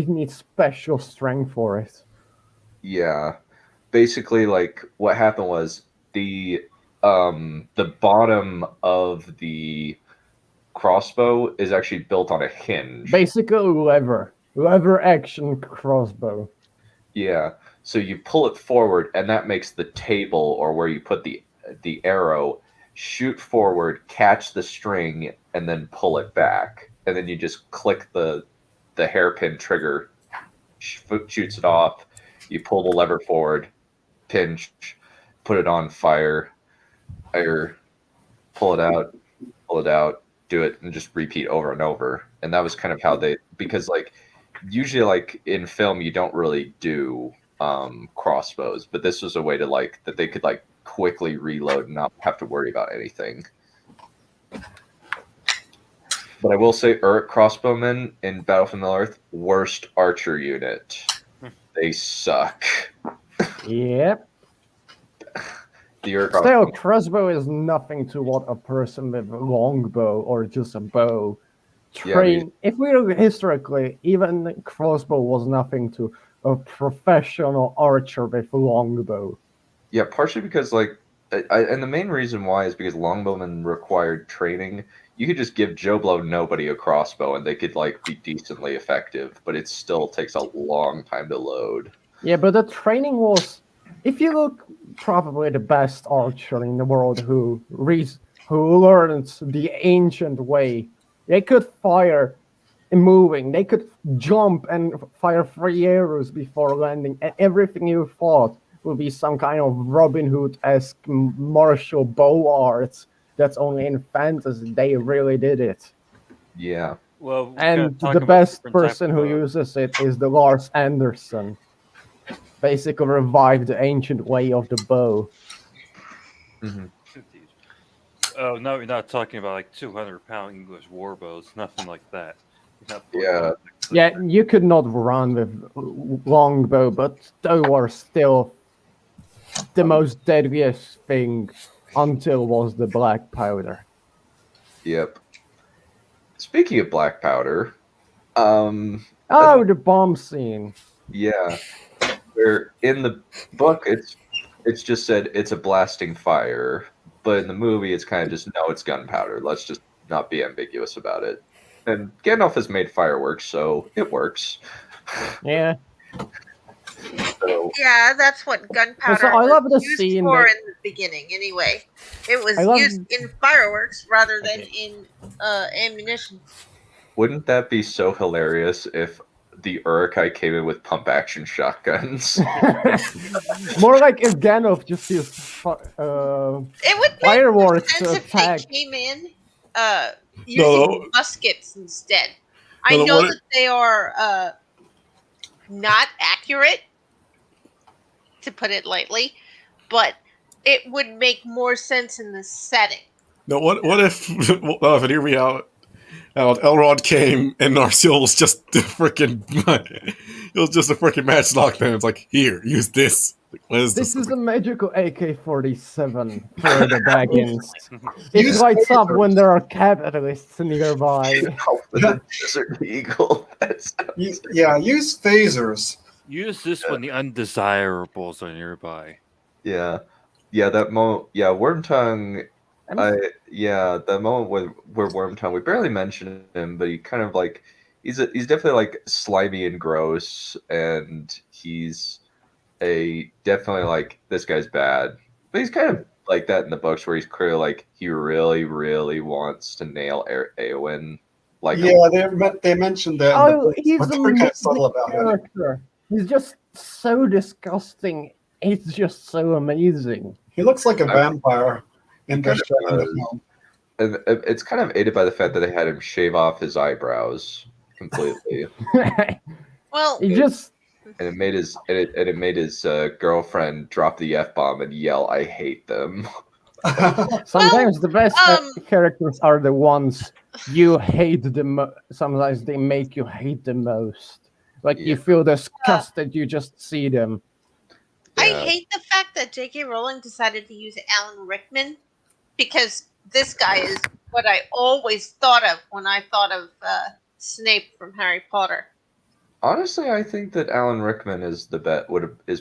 need special strength for it. Yeah. Basically, like what happened was the bottom of the crossbow is actually built on a hinge. Basically lever action crossbow. Yeah. So you pull it forward, and that makes the table or where you put the arrow shoot forward, catch the string, and then pull it back. And then you just click the hairpin trigger, shoots it off. You pull the lever forward, pinch, put it on fire, pull it out, do it, and just repeat over and over. And that was kind of how because like usually like in film you don't really do crossbows, but this was a way to like that they could like quickly reload and not have to worry about anything. But I will say Uruk crossbowmen in Battle for Middle Earth, worst archer unit. They suck. Yep. The Uruk Still, crossbow is nothing to what a person with a longbow or just a bow train. If we look historically, even crossbow was nothing to a professional archer with a longbow. Yeah, partially because like, and the main reason why is because longbowmen required training. You could just give Joe Blow nobody a crossbow and they could like be decently effective, but it still takes a long time to load. Yeah, but the training was, if you look, probably the best archer in the world who learned the ancient way. They could fire moving. They could jump and fire 3 arrows before landing, and everything you thought will be some kind of Robin Hood-esque martial bow arts that's only in fantasy. They really did it. Yeah. Well, and the best person who uses it is the Lars Anderson. Basically revived the ancient way of the bow. Mm-hmm. Oh, no, you're not talking about like 200-pound English war bows, nothing like that. Yeah. Yeah, you could not run with longbow, but those were still the most deadliest thing until was the black powder. Yep. Speaking of black powder, the bomb scene. Yeah. Where in the book it's just said it's a blasting fire, but in the movie it's kind of just no, it's gunpowder. Let's just not be ambiguous about it. And Gandalf has made fireworks, so it works. Yeah. So, yeah, that's what gunpowder So I love the was used scene for that- in the beginning. Anyway, it was I love- used in fireworks rather than in ammunition. wouldn't that be so hilarious if the Uruk-hai came in with pump action shotguns? More like if Gandalf just used It would make fireworks more to sense if attack. they came in using muskets instead. I know that they are not accurate, to put it lightly, but it would make more sense in the setting. No, what if hear me out? Elrond came and Narsil was just a freaking matchlock. Then it's like, here, use this. Like, what is This this? is a magical AK-47 for the Baggins. It lights up when there are capitalists nearby. Desert Eagle. Yeah, use phasers. Use this when the undesirables are nearby. Yeah. yeah, that moment. Yeah, Wormtongue. I'm The moment where Wormtongue. We barely mention him, but he kind of like he's definitely like slimy and gross, and he's definitely like this guy's bad, but he's kind of like that in the books where he's clearly like he really really wants to nail Eowyn. Like they mentioned that. In the Oh, books, he's but a they're kind of amazing subtle about it. character. He's just so disgusting. It's just so amazing. He looks like a vampire in the does. film. And it's kind of aided by the fact that they had him shave off his eyebrows completely. Well, He just And it made his girlfriend drop the F-bomb and yell, "I hate them." sometimes the best characters are the ones you hate the most. Sometimes they make you hate the most. Like you feel disgusted, you just see them. I hate the fact that J.K. Rowling decided to use Alan Rickman, because this guy is what I always thought of when I thought of Snape from Harry Potter. Honestly, I think that Alan Rickman is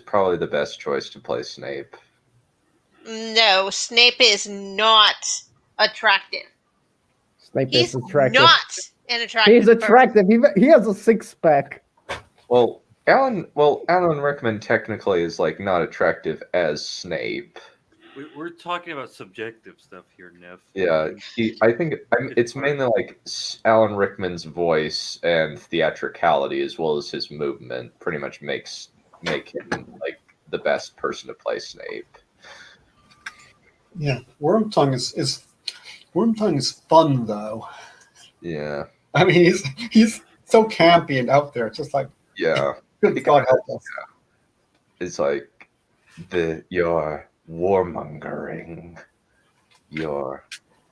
probably the best choice to play Snape. No, Snape is not attractive. Snape is attractive. Not an attractive. He's attractive. He has a six-pack. Well, Alan Rickman technically is like not attractive as Snape. We're talking about subjective stuff here, Neph. Yeah, it's mainly like Alan Rickman's voice and theatricality, as well as his movement, pretty much make him like the best person to play Snape. Yeah, Wormtongue is fun though. Yeah, I mean he's so campy and out there. It's just like good God help us. It's like your warmongering.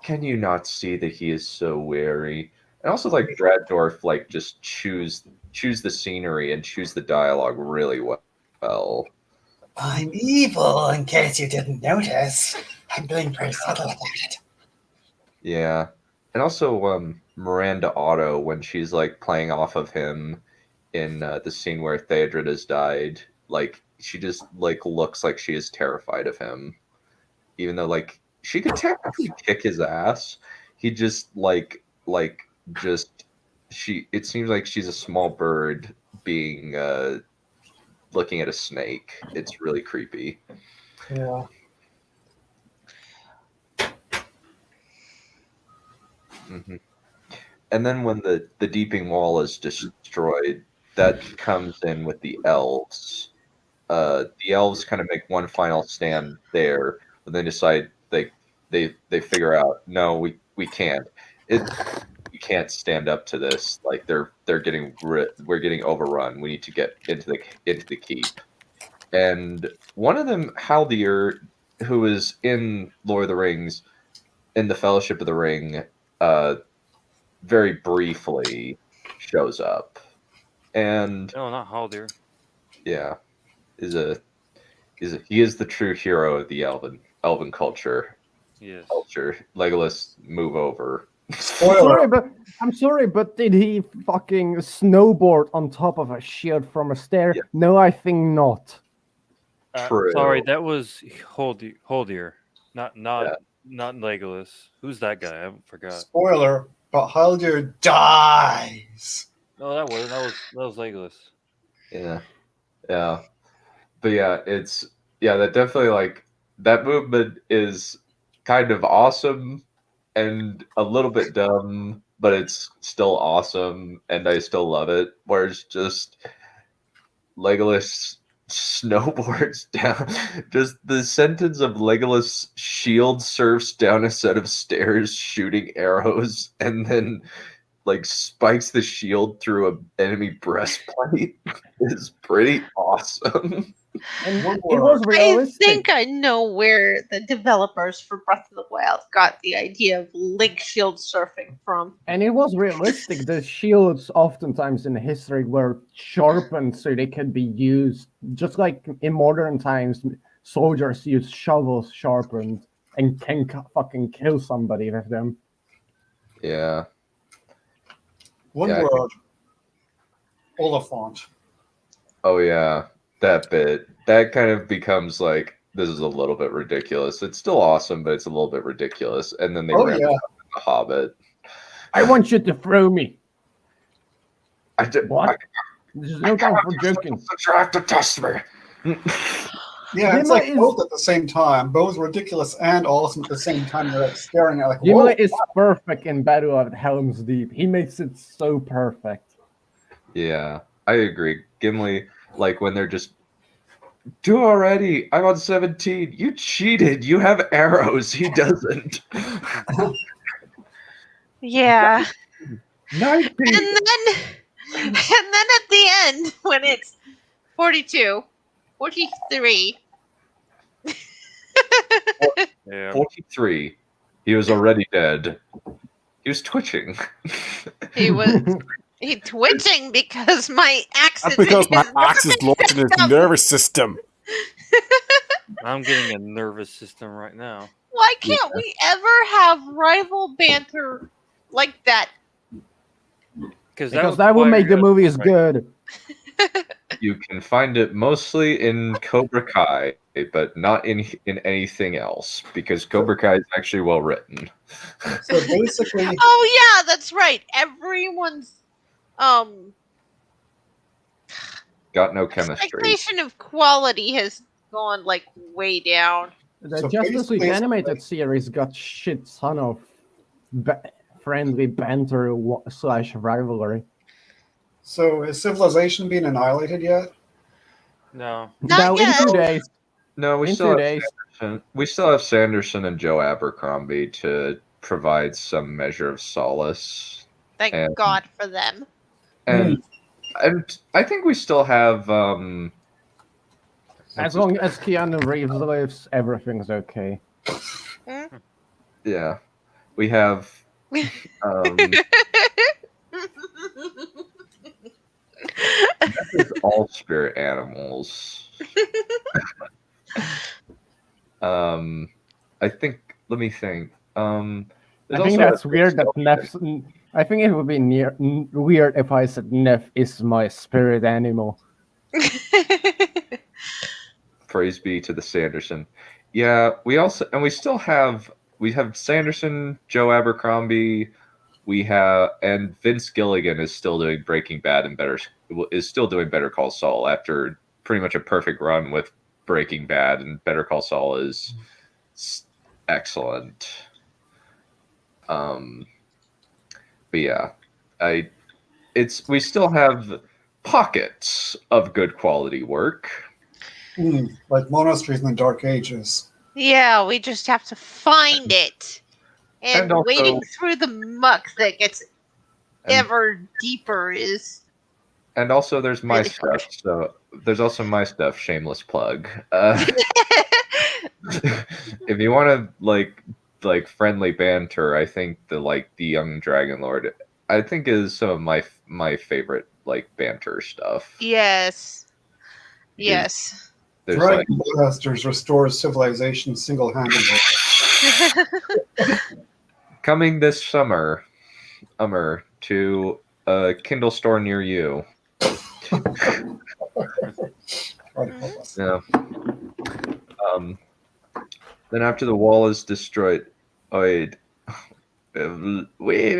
Can you not see that he is so wary? And also like Draddorf like just choose the scenery and choose the dialogue really well. I'm evil, in case you didn't notice. I'm being very subtle about it. Yeah. And also Miranda Otto, when she's like playing off of him in the scene where Theodred has died, like she just like looks like she is terrified of him. Even though like she could technically kick his ass. He just it seems like she's a small bird being looking at a snake. It's really creepy. Yeah. Mm-hmm. And then when the Deeping Wall is destroyed, that comes in with the elves. The elves kind of make one final stand there, but then decide they figure out, no, we can't. We can't stand up to this. Like we're getting overrun. We need to get into the keep. And one of them, Haldir, who is in Lord of the Rings, in the Fellowship of the Ring, very briefly shows up. And no, not Haldir. Yeah, he is the true hero of the elven culture. Yes. Legolas, move over. I'm sorry, but did he fucking snowboard on top of a shield from a stair? Yeah. No, I think not. Sorry, that was Haldir, not Legolas. Who's that guy? I forgot. Spoiler, but Haldir dies. No, that was Legolas. Yeah. But yeah, that definitely like that movement is kind of awesome and a little bit dumb, but it's still awesome and I still love it. Where it's just Legolas snowboards down, just the sentence of Legolas shield surfs down a set of stairs shooting arrows and then like spikes the shield through an enemy breastplate is pretty awesome. And it was realistic. I think I know where the developers for Breath of the Wild got the idea of link shield surfing from. And it was realistic. The shields oftentimes in history were sharpened so they could be used, just like in modern times, soldiers use shovels sharpened and can fucking kill somebody with them. Yeah. One word. Oliphant. Oh yeah. That bit, that kind of becomes like this is a little bit ridiculous. It's still awesome, but it's a little bit ridiculous. And then they Oh, ramp yeah. it up in The Hobbit. I want you to throw me. I did What? There's no time for joking. You have to test me. Yeah, it's Gimli like is- both at the same time, both ridiculous and awesome at the same time. You're like staring at like, Gimli whoa. is perfect in Battle of Helm's Deep. He makes it so perfect. Yeah, I agree. Gimli, like when they're just do already. I'm on 17. You cheated. You have arrows. He doesn't. Yeah. 19. And then at the end, when it's 42, 43. Yeah. 43. He was already dead. He was twitching. He was twitching because my axe That's is because in my his axe is lodged in his system. nervous system. I'm getting a nervous system right now. Why can't we ever have rival banter like that? Because that would make the movies good. You can find it mostly in Cobra Kai, but not in anything else because Cobra Kai is actually well written. So basically, Oh yeah, that's right. Everyone's Got no chemistry. expectation of quality has gone like way down. The So Justice League basically- animated series got shit ton of friendly banter / rivalry. so has civilization been annihilated yet? No. Now in yet. 2 days. No, we In still 2 have days. Sanderson. We still have Sanderson and Joe Abercrombie to provide some measure of solace, Thank And- God for them. and I think we still have. As long as Keanu Reeves lives, everything's okay. Yeah, we have. This is all spirit animals. I think. Let me think. I there's think also that's a- weird that Neph's. I think it would be weird if I said Neph is my spirit animal. Praise be to the Sanderson. Yeah, we still have Sanderson, Joe Abercrombie, and Vince Gilligan is still doing Breaking Bad and still doing Better Call Saul after pretty much a perfect run with Breaking Bad, and Better Call Saul is excellent. But yeah, we still have pockets of good quality work. Like monasteries in the Dark Ages. Yeah, we just have to find it. And, And also- wading through the muck that gets ever deeper is. And also, there's my Really stuff. So there's also my stuff. Shameless plug. If you want to like friendly banter, I think the Young Dragonlord, I think is some of my favorite banter stuff. Yes. Yes. There's Dragon Blasters restores civilization single-handedly. coming this summer, to a Kindle store near you. Yeah. Then after the wall is destroyed, we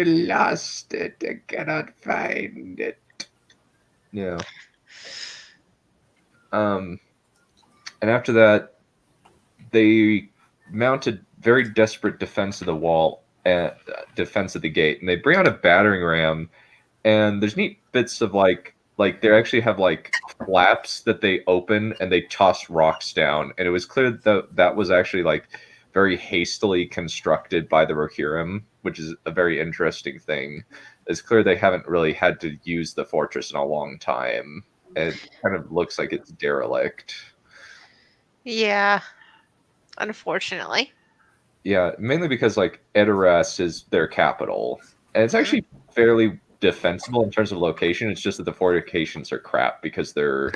lost it. I cannot find it. Yeah. And after that, they mounted very desperate defense of the wall and defense of the gate, and they bring out a battering ram. And there's neat bits of like they actually have flaps that they open and they toss rocks down. And it was clear that was actually very hastily constructed by the Rohirrim, which is a very interesting thing. It's clear they haven't really had to use the fortress in a long time. It kind of looks like it's derelict. Yeah. Unfortunately. Yeah, mainly because Edoras is their capital. And it's actually fairly defensible in terms of location. It's just that the fortifications are crap because they're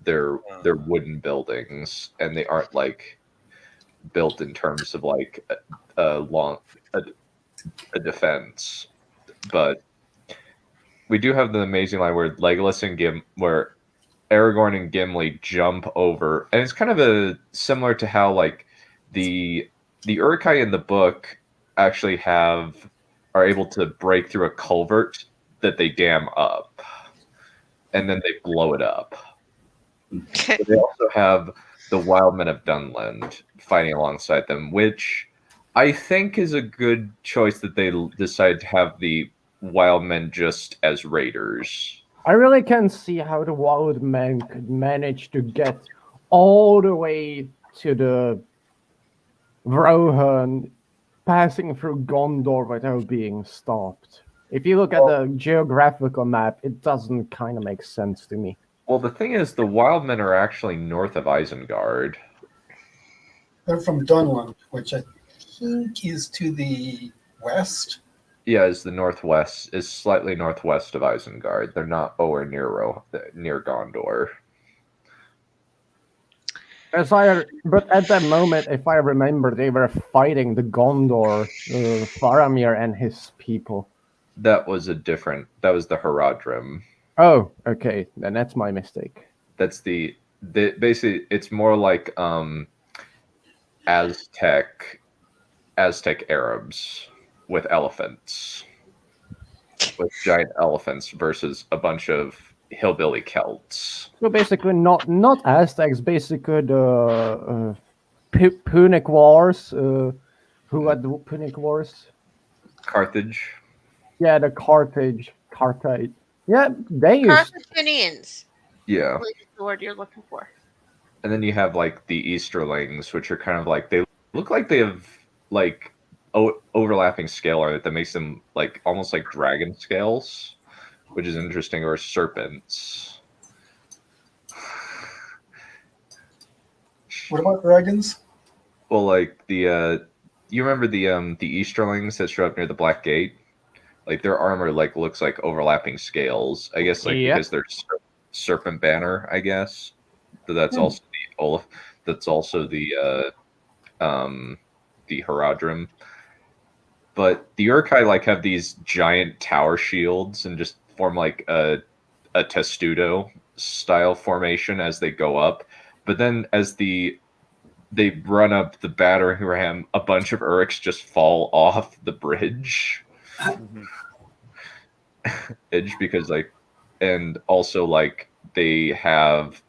wooden buildings and they aren't built in terms of a defense. But we do have the amazing line where Legolas and Aragorn and Gimli jump over, and it's kind of similar to how like the Uruk-hai in the book actually are able to break through a culvert that they dam up, and then they blow it up. But they also have the Wild Men of Dunland fighting alongside them, which I think is a good choice that they decided to have the Wild Men just as raiders. I really can't see how the Wild Men could manage to get all the way to the Rohan, passing through Gondor without being stopped. If you look at the geographical map, it doesn't kind of make sense to me. Well, the thing is, the Wild Men are actually north of Isengard. They're from Dunland, which I think is to the west. Yeah, is the northwest, is slightly northwest of Isengard. They're not nowhere near Gondor. But at that moment, if I remember, they were fighting the Gondor, Faramir and his people. That was that was the Haradrim. Oh, okay, then that's my mistake. That's basically, it's more like Aztec Arabs with elephants, with giant elephants versus a bunch of hillbilly Celts. So basically, not Aztecs. Basically, the Punic Wars. Who had the Punic Wars? Carthage. Yeah, the Carthage. Yeah, they used. Carthaginians. Yeah. Is the word you're looking for. And then you have like the Easterlings, which are kind of like, they look like they have like overlapping scale art that makes them like almost like dragon scales, which is interesting, or serpents. What about dragons? Well, like you remember the Easterlings that show up near the Black Gate? Like their armor like looks like overlapping scales. I guess like because they're serpent banner, I guess. So that's also the Haradrim. But the Uruk-hai like have these giant tower shields and just form like a testudo style formation as they go up. But then as they run up the battering ram, a bunch of Uruks just fall off the bridge. Edge because like, and also like they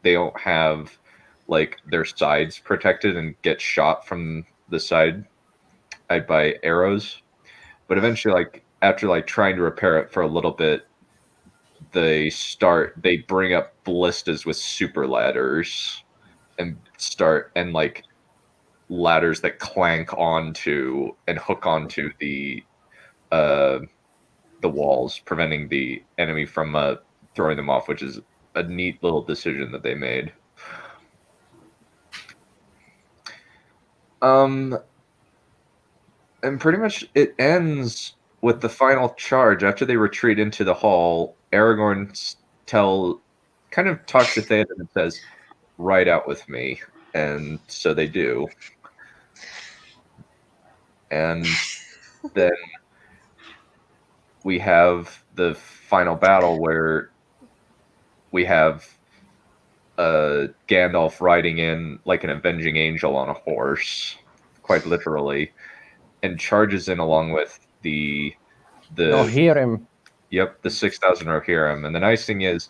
don't have like their sides protected and get shot from the side by arrows. But eventually, like after like trying to repair it for a little bit, they bring up ballistas with super ladders and like ladders that clank onto and hook onto the walls, preventing the enemy from throwing them off, which is a neat little decision that they made. And pretty much it ends with the final charge. After they retreat into the hall, Aragorn kind of talks to Theoden and says, "Ride out with me." And so they do. And then we have the final battle where we have Gandalf riding in like an avenging angel on a horse, quite literally, and charges in along with the Rohirrim. Yep, the 6,000 Rohirrim. And the nice thing is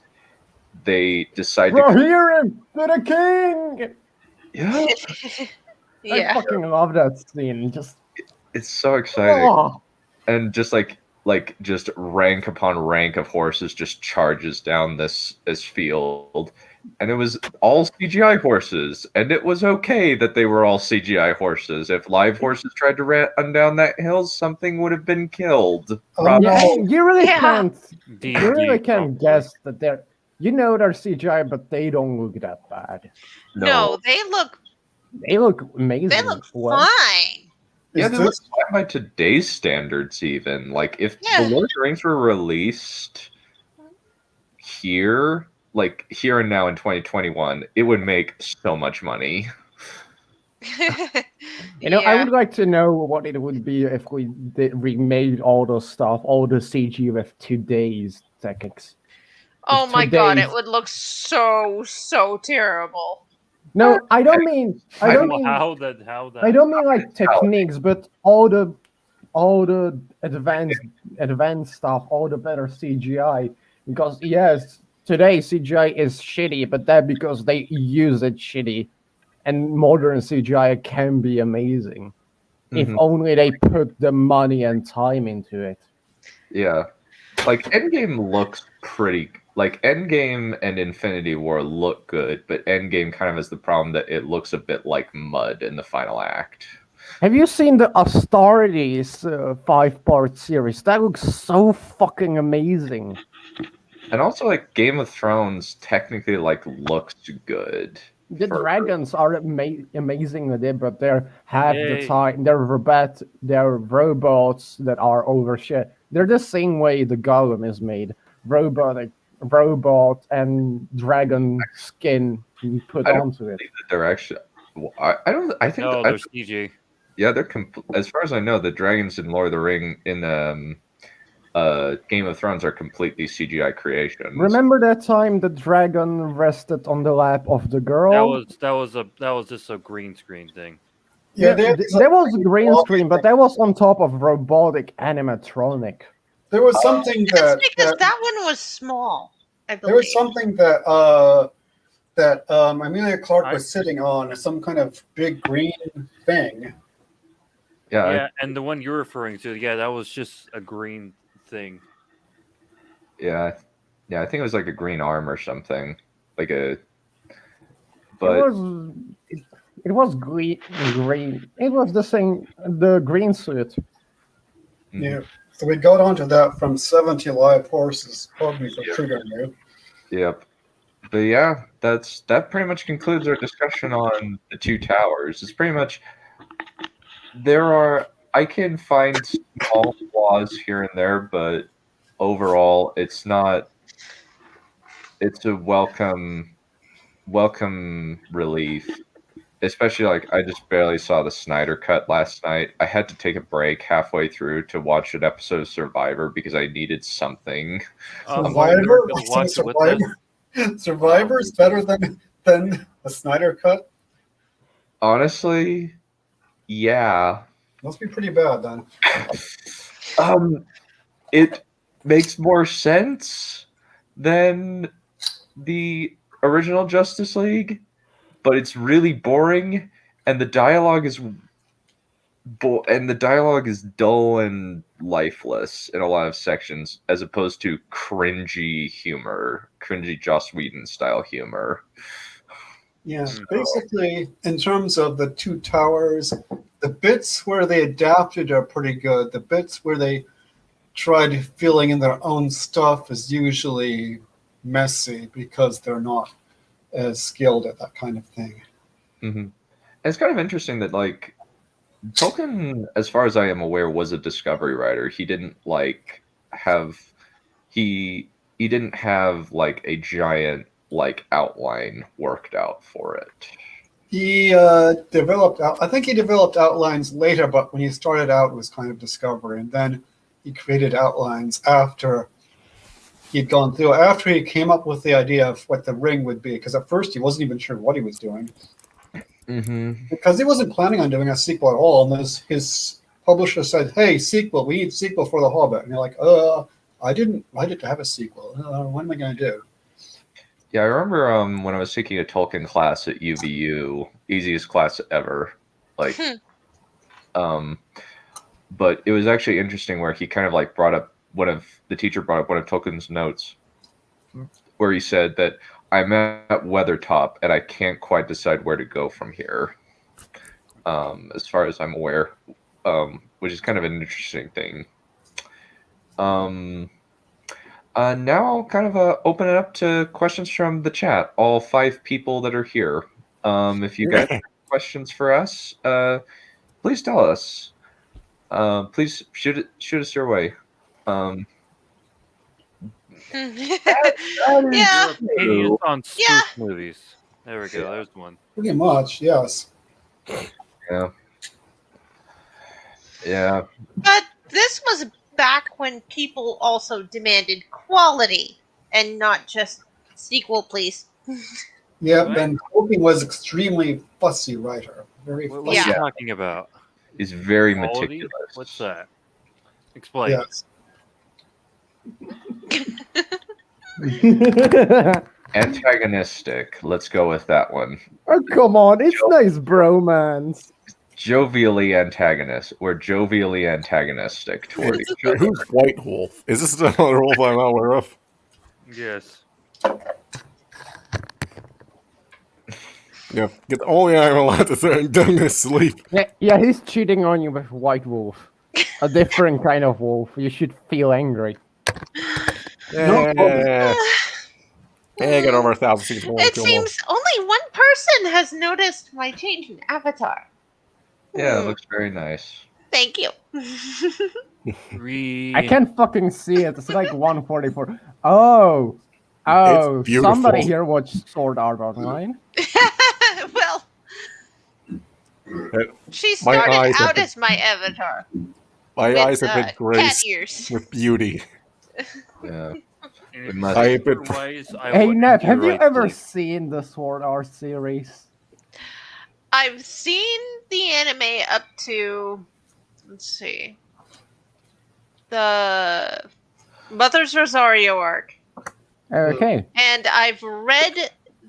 they decide Rohirrim to the king. Yeah. Yeah. I fucking love that scene. It's so exciting. Oh. And just just rank upon rank of horses just charges down this field. And it was all CGI horses. And it was okay that they were all CGI horses. If live horses tried to run down that hill, something would have been killed. Yeah, you really can't guess that they're CGI, but they don't look that bad. No, they look amazing. They look fine. Yeah, they look fine by today's standards even. Like if the Lord of the Rings were released here and now in 2021, it would make so much money. I would like to know what it would be if we remade all the stuff, all the CG with today's techniques. Oh my god, it today's. would look so terrible. No, I don't mean. I don't mean. How that? I don't mean like techniques, but all the advanced stuff, all the better CGI. Because yes, today CGI is shitty, but that because they use it shitty, and modern CGI can be amazing if Mhm. only they put the money and time into it. Yeah. Like Endgame looks pretty like Endgame and Infinity War look good, but Endgame kind of has the problem that it looks a bit like mud in the final act. Have you seen the Astartes 5-part series? That looks so fucking amazing. And also like Game of Thrones technically like looks good. The dragons are amazingly there, but they're half the Yay. time they're robots that are overshit. They're the same way the Gollum is made. Robot and dragon skin put I don't onto it. believe that they're actually I don't I think No, I- they're CG. yeah, they're as far as I know, the dragons in Lord of the Ring in Game of Thrones are completely CGI creations. Remember that time the dragon rested on the lap of the girl? That was just a green screen thing. Yeah, there there was a green screen, but that was on top of robotic animatronic. There was something That's because that one was small, I believe. there was something that Amelia Clark was sitting on, some kind of big green thing. Yeah, and the one you're referring to, yeah, that was just a green thing. Yeah, I think it was like a green arm or something, like a. But It was green. It was the green suit. Yeah. So we got onto that from 70 live horses. Pardon me for triggering you. Yep. But yeah, that pretty much concludes our discussion on the two towers. It's pretty much I can find small flaws here and there, but overall it's a welcome relief. Especially like I just barely saw the Snyder cut last night. I had to take a break halfway through to watch an episode of Survivor because I needed something. Survivor? Survivor is better than a Snyder cut? Honestly, yeah. Must be pretty bad then. It makes more sense than the original Justice League, but it's really boring, and the dialogue is dull and lifeless in a lot of sections, as opposed to cringy Joss Whedon style humor. Yeah, basically, in terms of the two towers, the bits where they adapted are pretty good. The bits where they tried filling in their own stuff is usually messy because they're not as skilled at that kind of thing. Mm-hmm. It's kind of interesting that like Tolkien, as far as I am aware, was a discovery writer. He didn't didn't have like a giant like outline worked out for it. He developed outlines later, but when he started out, it was kind of discovery, and then he created outlines after he'd gone through. After he came up with the idea of what the ring would be, because at first he wasn't even sure what he was doing. Mm-hmm. Because he wasn't planning on doing a sequel at all, and his publisher said, "Hey, sequel! We need a sequel for The Hobbit." And you're like, I didn't write it to have a sequel. What am I going to do?" Yeah, I remember when I was taking a Tolkien class at UVU, easiest class ever. Like, but it was actually interesting where he kind of like the teacher brought up one of Tolkien's notes, where he said that I'm at Weathertop and I can't quite decide where to go from here. As far as I'm aware, which is kind of an interesting thing. Now I'll kind of open it up to questions from the chat. All 5 people that are here. If you guys have questions for us, please tell us. Please shoot us your way. Yeah. Opinions on spoof movies. There we go. There's one. Pretty much, yes. Yeah. But this was back when people also demanded quality. and not just sequel, please. Yeah, What? Ben Tolkien was extremely fussy writer. Very What fussy. are you Yeah. talking about? He's very Quality? meticulous. What's that? Explain. Yes. Antagonistic. Let's go with that one. Oh, come on, it's nice bromance. Jovially antagonist. We're jovially antagonistic toward each other. Who's White Wolf? Is this another wolf I'm not aware of? Yes. Yeah, get only I'm allowed to say I'm done to sleep. Yeah, he's cheating on you with White Wolf. A different kind of wolf. You should feel angry. Yeah, get over 1,000 seconds more. It seems only one person has noticed my change in avatar. Yeah, it looks very nice. Thank you. I can't fucking see it. It's like 144. Oh, It's beautiful. somebody here watched Sword Art Online. Well, she My started eyes have out been- as my avatar. My with, eyes have been cat graced ears. with beauty. Yeah. I've been- Hey, Neph, have you ever seen the Sword Art series? I've seen the anime up to, let's see, the Mother's Rosario arc. Okay. And I've read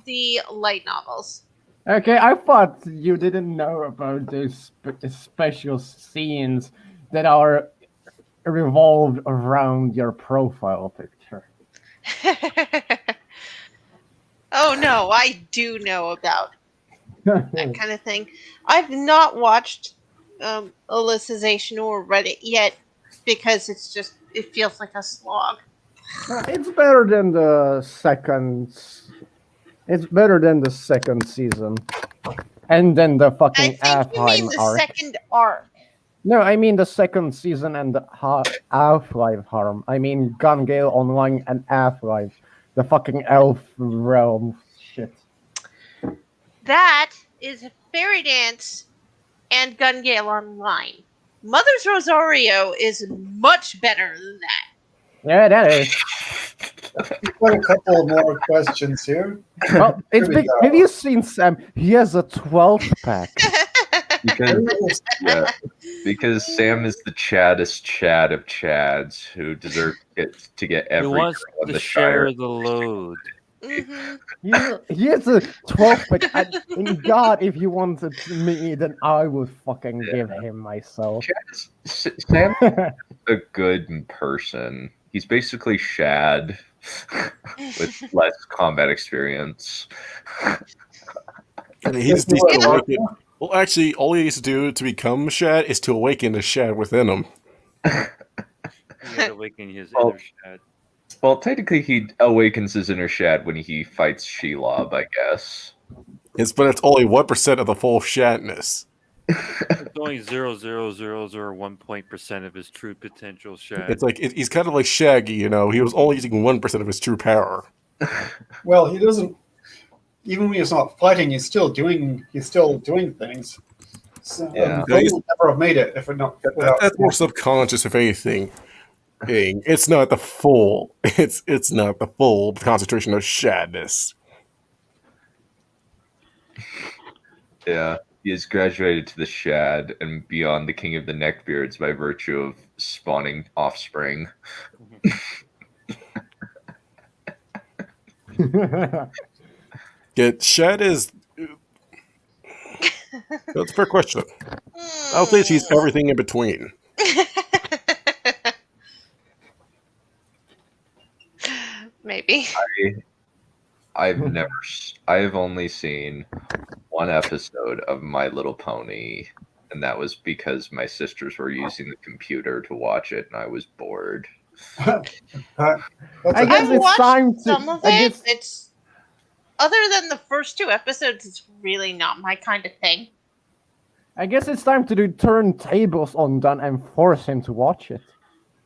the light novels. Okay, I thought you didn't know about those special scenes that are revolved around your profile picture. Oh no, I do know about that kind of thing. I've not watched Alicization or read it yet because it feels like a slog. It's better than the second. It's better than the second season, and then the I fucking think you mean Half-Life the arc. second arc. No, I mean the second season and the Half-Life harm. I mean Gun-Gale Online and Half-Life, the fucking Elf realm shit. That is Fairy Dance and Gun Gale Online. Mother's Rosario is much better than that. Yeah, that is. We've got a couple more questions here. Well, it's Here we big. go. Have you seen Sam? He has a 12 pack. Because Sam is the chaddest Chad of Chads who deserves to get He every wants girl in to the Shire. share the load. He has a 12 pack. And God, if you wanted me, then I would fucking give him myself. Sam a good person. He's basically Shad with less combat experience. And he just needs to awaken. Well, actually, all he needs to do to become Shad is to awaken the Shad within him. He had awakened his inner Shad. Well, technically, he awakens his inner Shad when he fights Shelob, I guess. Yes, but it's only 1% of the full Shadness. It's only 0.001% of his true potential Shad. It's like he's kind of like Shaggy, you know. He was only using 1% of his true power. Well, he doesn't. Even when he's not fighting, he's still doing things. So, Yeah. Frodo would never have made it if it not. That's more subconscious, if anything. It's not the full. It's not the full concentration of Shadness. Yeah, he has graduated to the Shad and beyond the King of the Neckbeards by virtue of spawning offspring. Shad is. That's a fair question. I'll say she's everything in between. Maybe. I've only seen one episode of My Little Pony, and that was because my sisters were using the computer to watch it, and I was bored. I guess I've it's watched time to. some of I it. guess, It's other than the first 2 episodes, it's really not my kind of thing. I guess it's time to do turntables on Dan and force him to watch it.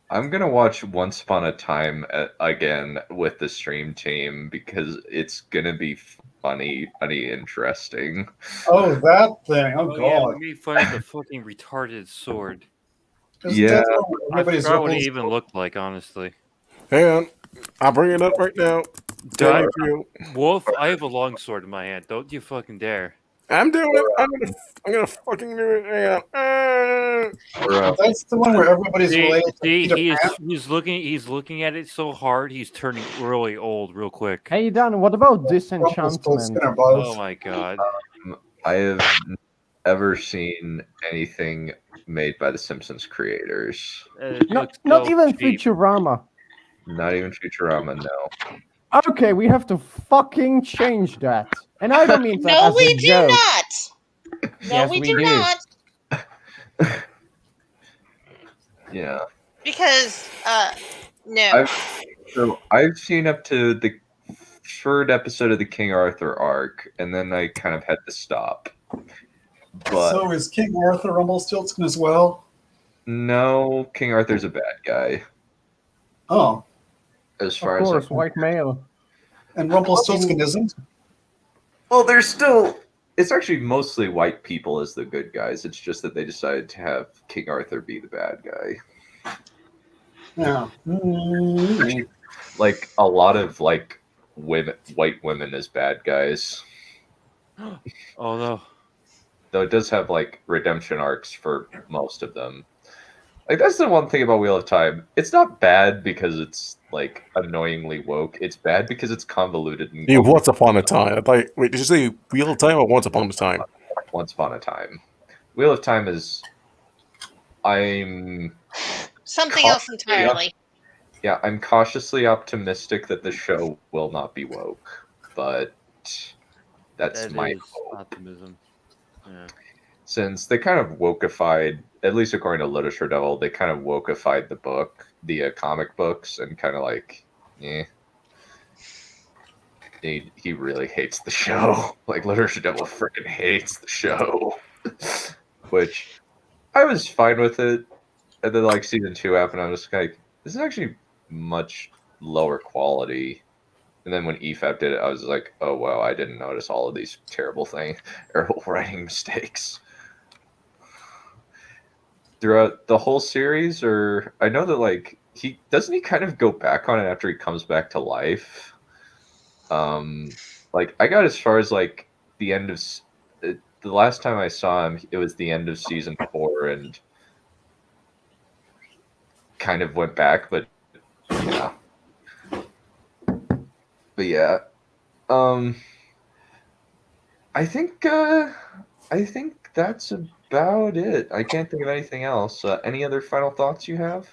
I'm gonna watch Once Upon a Time again with the stream team because it's gonna be funny, interesting. Oh, that thing! Oh, Yeah, God! let me find the fucking retarded sword. Isn't Yeah. that what I everybody's forgot what it rules- even looked like, honestly. Hang on. I'll bring it up right now. Dad, Thank you. Wolf, I have a longsword in my hand. Don't you fucking dare. I'm doing it. I'm gonna fucking do it. Hang on. That's the one where everybody's See, related to Peter he is, Pan. he's looking at it so hard, he's turning really old real quick. Hey Dan, what about Rumpelstiltskin disenchantment? are both. Oh my god. I have never seen anything made by the Simpsons creators. It Not, looks not so even cheap. Futurama. Not even Futurama, no. Okay, we have to fucking change that. And I don't mean that No, as we a do joke. not. No, Yes, we we do do. not. Yeah. Because, no. I've seen up to the third episode of the King Arthur arc, and then I kind of had to stop. But So is King Arthur Rumpelstiltskin as well? no, King Arthur's a bad guy. Oh, As far Of as course, white male. and Rumpelstiltskin isn't? well, there's still. It's actually mostly white people as the good guys. It's just that they decided to have King Arthur be the bad guy. Yeah. Like a lot of like white women as bad guys. Oh no. Though it does have like redemption arcs for most of them. Like that's the one thing about Wheel of Time. It's not bad because it's like annoyingly woke. It's bad because it's convoluted. And Yeah, Once Upon a Time. Like, wait, did you say Wheel of Time or Once Upon a Time? Once Upon a Time. Wheel of Time is. I'm. Something else entirely. Yeah, I'm cautiously optimistic that the show will not be woke, but that's That my is hope. optimism. Yeah. Since they kind of wokeified, at least according to Literature Devil, they kind of wokeified the book, the comic books, and kind of like, he really hates the show. Like Literature Devil freaking hates the show, which I was fine with it. And then like season 2 happened, I was just like, this is actually much lower quality. And then when EFAP did it, I was like, oh wow, I didn't notice all of these terrible writing mistakes throughout the whole series. Or I know that like he kind of go back on it after he comes back to life. Like I got as far as like the end of the last time I saw him, it was the end of season 4, and kind of went back, but yeah. But yeah, I think that's about it. I can't think of anything else. Any other final thoughts you have?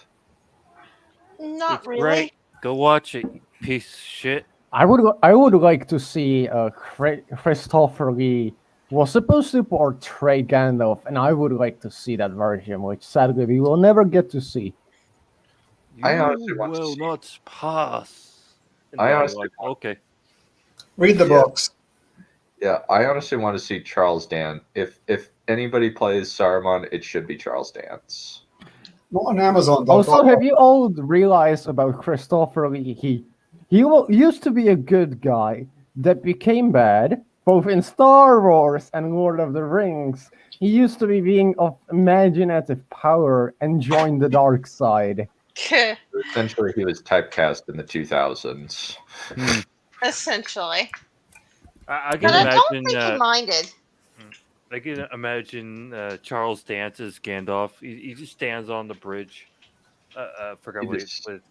Not It's really. great. Go watch it, you piece of shit. I would like to see Christopher Lee was supposed to portray Gandalf, and I would like to see that version, which sadly we will never get to see. I honestly want to will see- not pass. I honestly okay. Read the books. Yeah, I honestly want to see Charles Dance. If anybody plays Saruman, it should be Charles Dance. Not on Amazon. Also, have you all realized about Christopher Lee? He used to be a good guy that became bad, both in Star Wars and Lord of the Rings. He used to be being of imaginative power and joined the dark side. Essentially, he was typecast in the 2000s. Essentially. I can But I don't imagine. think he minded. I can imagine Charles Dance as Gandalf. He just stands on the bridge. I forgot what just- with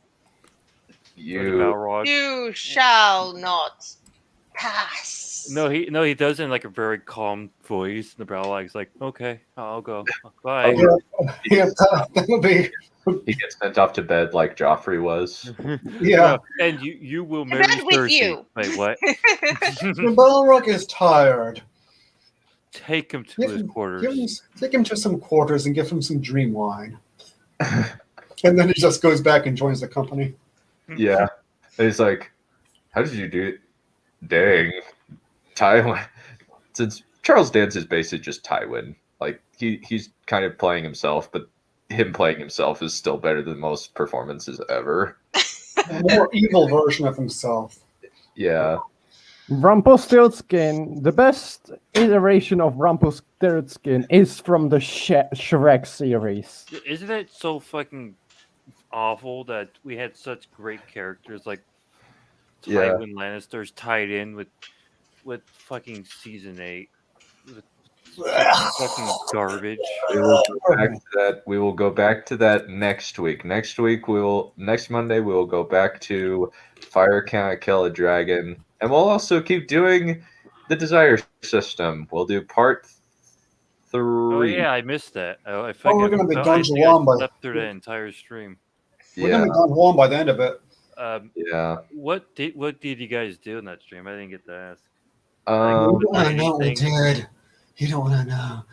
the You, Balrog. You shall not pass. No, he does it in like a very calm voice. And the Balrog's like, "Okay, I'll go. Bye." Yeah, that'll be. he gets sent off to bed like Joffrey was. Yeah. And you will To marry bed with Cersei. you. Wait, what? The Balrog is tired. Take him to his quarters. Take him to some quarters and give him some dream wine. And then he just goes back and joins the company. Yeah. And he's like, how did you do it? Dang. Tywin. Since Charles Dance is basically just Tywin. Like, he's kind of playing himself, but him playing himself is still better than most performances ever. A more evil version of himself. Yeah. Rumpelstiltskin, the best iteration of Rumpelstiltskin is from the Shrek series. Isn't it so fucking awful that we had such great characters like Yeah. Tywin Lannister's tied in with fucking season 8 with such fucking garbage. We will go back to that next week. Next Monday we will go back to Fire Can't Kill a Dragon, and we'll also keep doing the Desire System. We'll do part 3. Oh yeah, I missed that. I we're gonna be done I think Juwan by- slept through that entire stream. We're gonna be done Juwan by the end of it. Yeah. What did you guys do in that stream? I didn't get to ask. You don't want to know what we did. You don't want to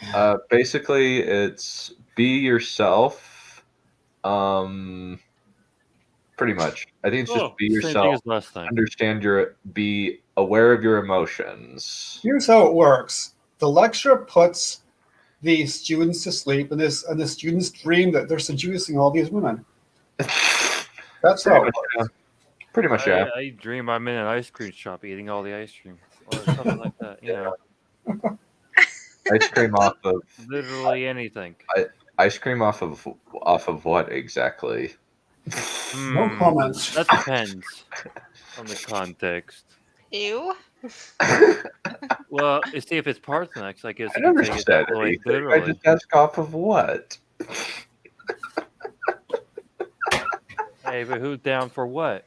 know. Basically, it's be yourself. Pretty much. I think it's just be same thing yourself. as last time. Be aware of your emotions. Here's how it works. The lecturer puts the students to sleep, and the students dream that they're seducing all these women. That's how it works. Pretty much, yeah. I dream I'm in an ice cream shop eating all the ice cream or something like that. You know, Ice cream off of literally anything. Ice cream off of what exactly? No comments. That depends on the context. Ew. Well, you see, if it's Parthenax, I guess I you can never take it said that way, anything. I literally. just asked off of what? Hey, but who's down for what?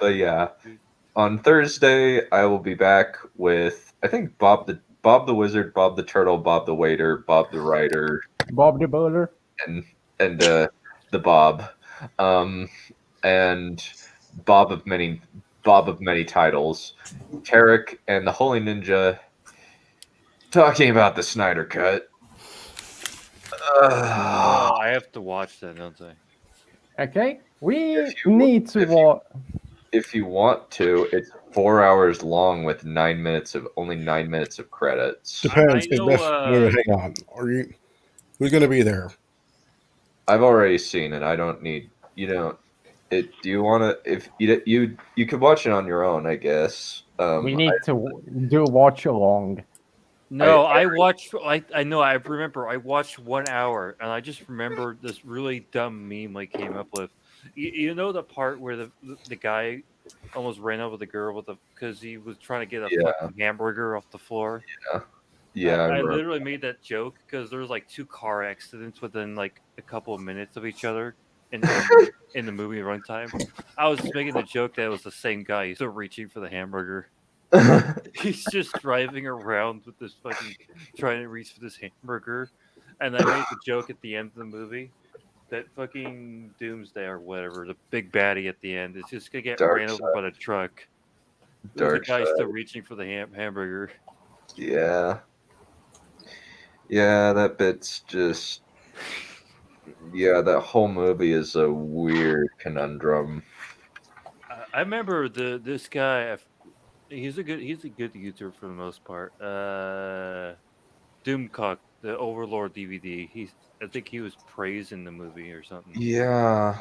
But yeah, on Thursday I will be back with I think Bob the Wizard, Bob the Turtle, Bob the Waiter, Bob the Writer, Bob the Bowler, and the Bob, and Bob of many titles, Tarek and the Holy Ninja, talking about the Snyder Cut. Oh, I have to watch that, don't I? Okay, we need to watch. If you want to, it's 4 hours long with only 9 minutes of credits. Depends. I know, Hang on. Who's going to be there? I've already seen it. I don't need. You don't. Do you want to? If you could watch it on your own, I guess. We need to do watch along. No, I watched. I know. I remember. I watched 1 hour, and I just remember this really dumb meme I came up with. You know the part where the guy almost ran over the girl because he was trying to get a fucking hamburger off the floor. Yeah. I literally made that joke because there was like 2 car accidents within like a couple of minutes of each other in the movie runtime. I was just making the joke that it was the same guy. He's still reaching for the hamburger. He's just driving around with this fucking trying to reach for this hamburger, and I made the joke at the end of the movie that fucking Doomsday or whatever, the big baddie at the end, is just gonna get ran over by the truck. The guy's still reaching for the hamburger. Yeah. Yeah, that bit's just. Yeah, that whole movie is a weird conundrum. I remember this guy. He's a good YouTuber for the most part. Doomcock, the Overlord DVD. I think he was praised in the movie or something. Yeah.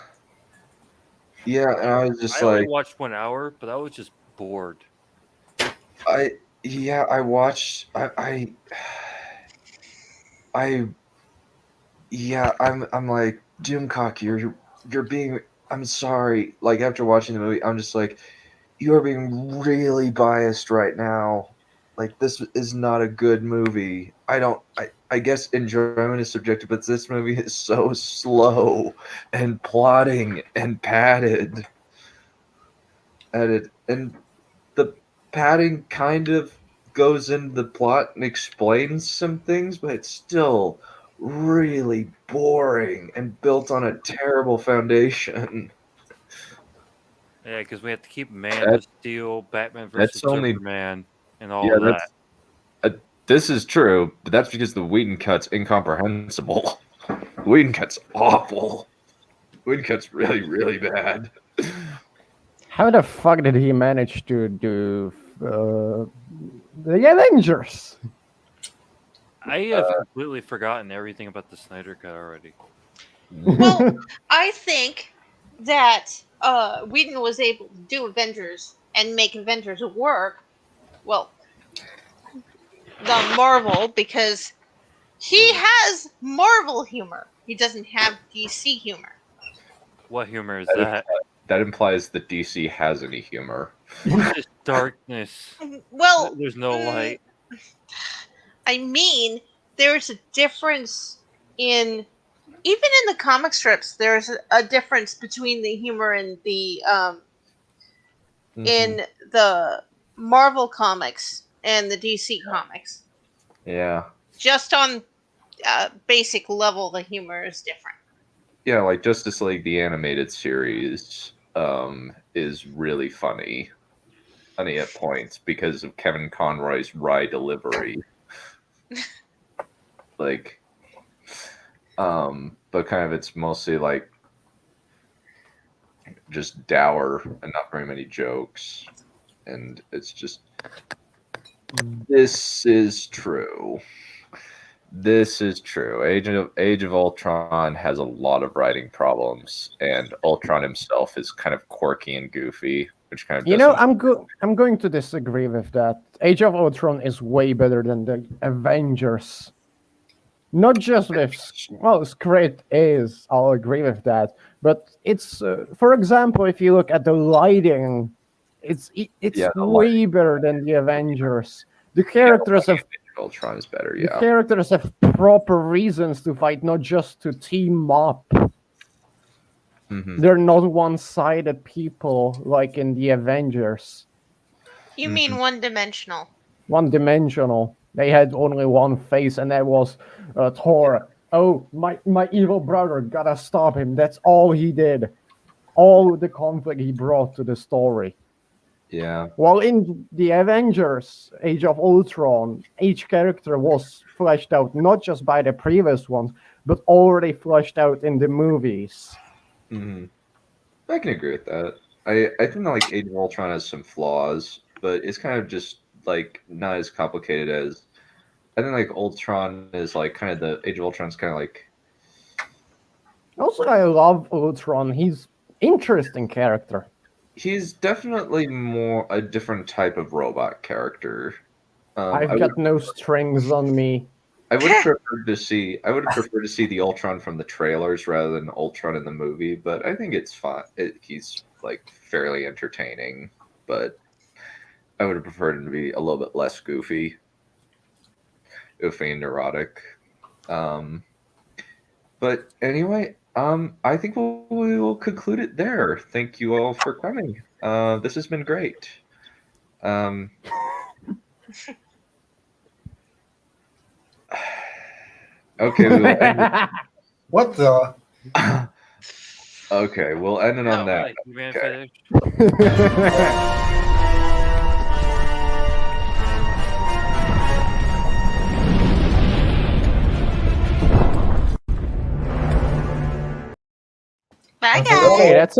Yeah, and I was just I only watched 1 hour, but I was just bored. I'm like, Doomcock, you're being. I'm sorry. Like after watching the movie, I'm just like, you are being really biased right now. Like this is not a good movie. I guess enjoyment is subjective, but this movie is so slow and plotting and padded. And the padding kind of goes into the plot and explains some things, but it's still really boring and built on a terrible foundation. Yeah, because we have to keep Man of Steel, Batman versus Superman, and all that. This is true, but that's because the Whedon cut's incomprehensible. Whedon cut's awful. Whedon cut's really, really bad. How the fuck did he manage to do the Avengers? I have completely forgotten everything about the Snyder Cut already. Well, I think that Whedon was able to do Avengers and make Avengers work. Well, the Marvel, because He has Marvel humor. He doesn't have DC humor. What humor is That, that? that implies that DC has any humor. It's just darkness. Well, There's no light. I mean, there's a difference in even in the comic strips. There's a difference between the humor and the in the Marvel comics and the DC comics. Yeah. Just on basic level, the humor is different. Yeah, like Justice League, the animated series, is really funny at points because of Kevin Conroy's wry delivery. Like, but kind of it's mostly like just dour and not very many jokes, and it's just this is true. This is true. Age of Ultron has a lot of writing problems, and Ultron himself is kind of quirky and goofy, which kind of I'm going to disagree with that. Age of Ultron is way better than the Avengers. Not just with script is, I'll agree with that, but it's for example, if you look at the lighting, it's way better than the Avengers. The characters have Ultron is better. The characters have proper reasons to fight, not just to team up. They're not one-sided people like in the Avengers. You mean one-dimensional? One-dimensional. They had only one face, and that was Thor. Oh, my evil brother, gotta stop him. That's all he did. All the conflict he brought to the story. Yeah. While in the Avengers, Age of Ultron, each character was fleshed out not just by the previous ones, but already fleshed out in the movies. I can agree with that. I think like Age of Ultron has some flaws, but it's kind of just like not as complicated as I think like Ultron is like kind of the Age of Ultron's kind of like. Also, I love Ultron. He's interesting character. He's definitely more a different type of robot character. I've got no strings on me. I would have preferred to see the Ultron from the trailers rather than Ultron in the movie, but I think it's fine. He's like fairly entertaining, but I would have preferred him to be a little bit less goofy and neurotic. But anyway, I think we will conclude it there. Thank you all for coming. This has been great. Okay, we will end it. What the? Okay, we'll end it on that. Right, you ran finish. Bye, guys. Okay, that's it.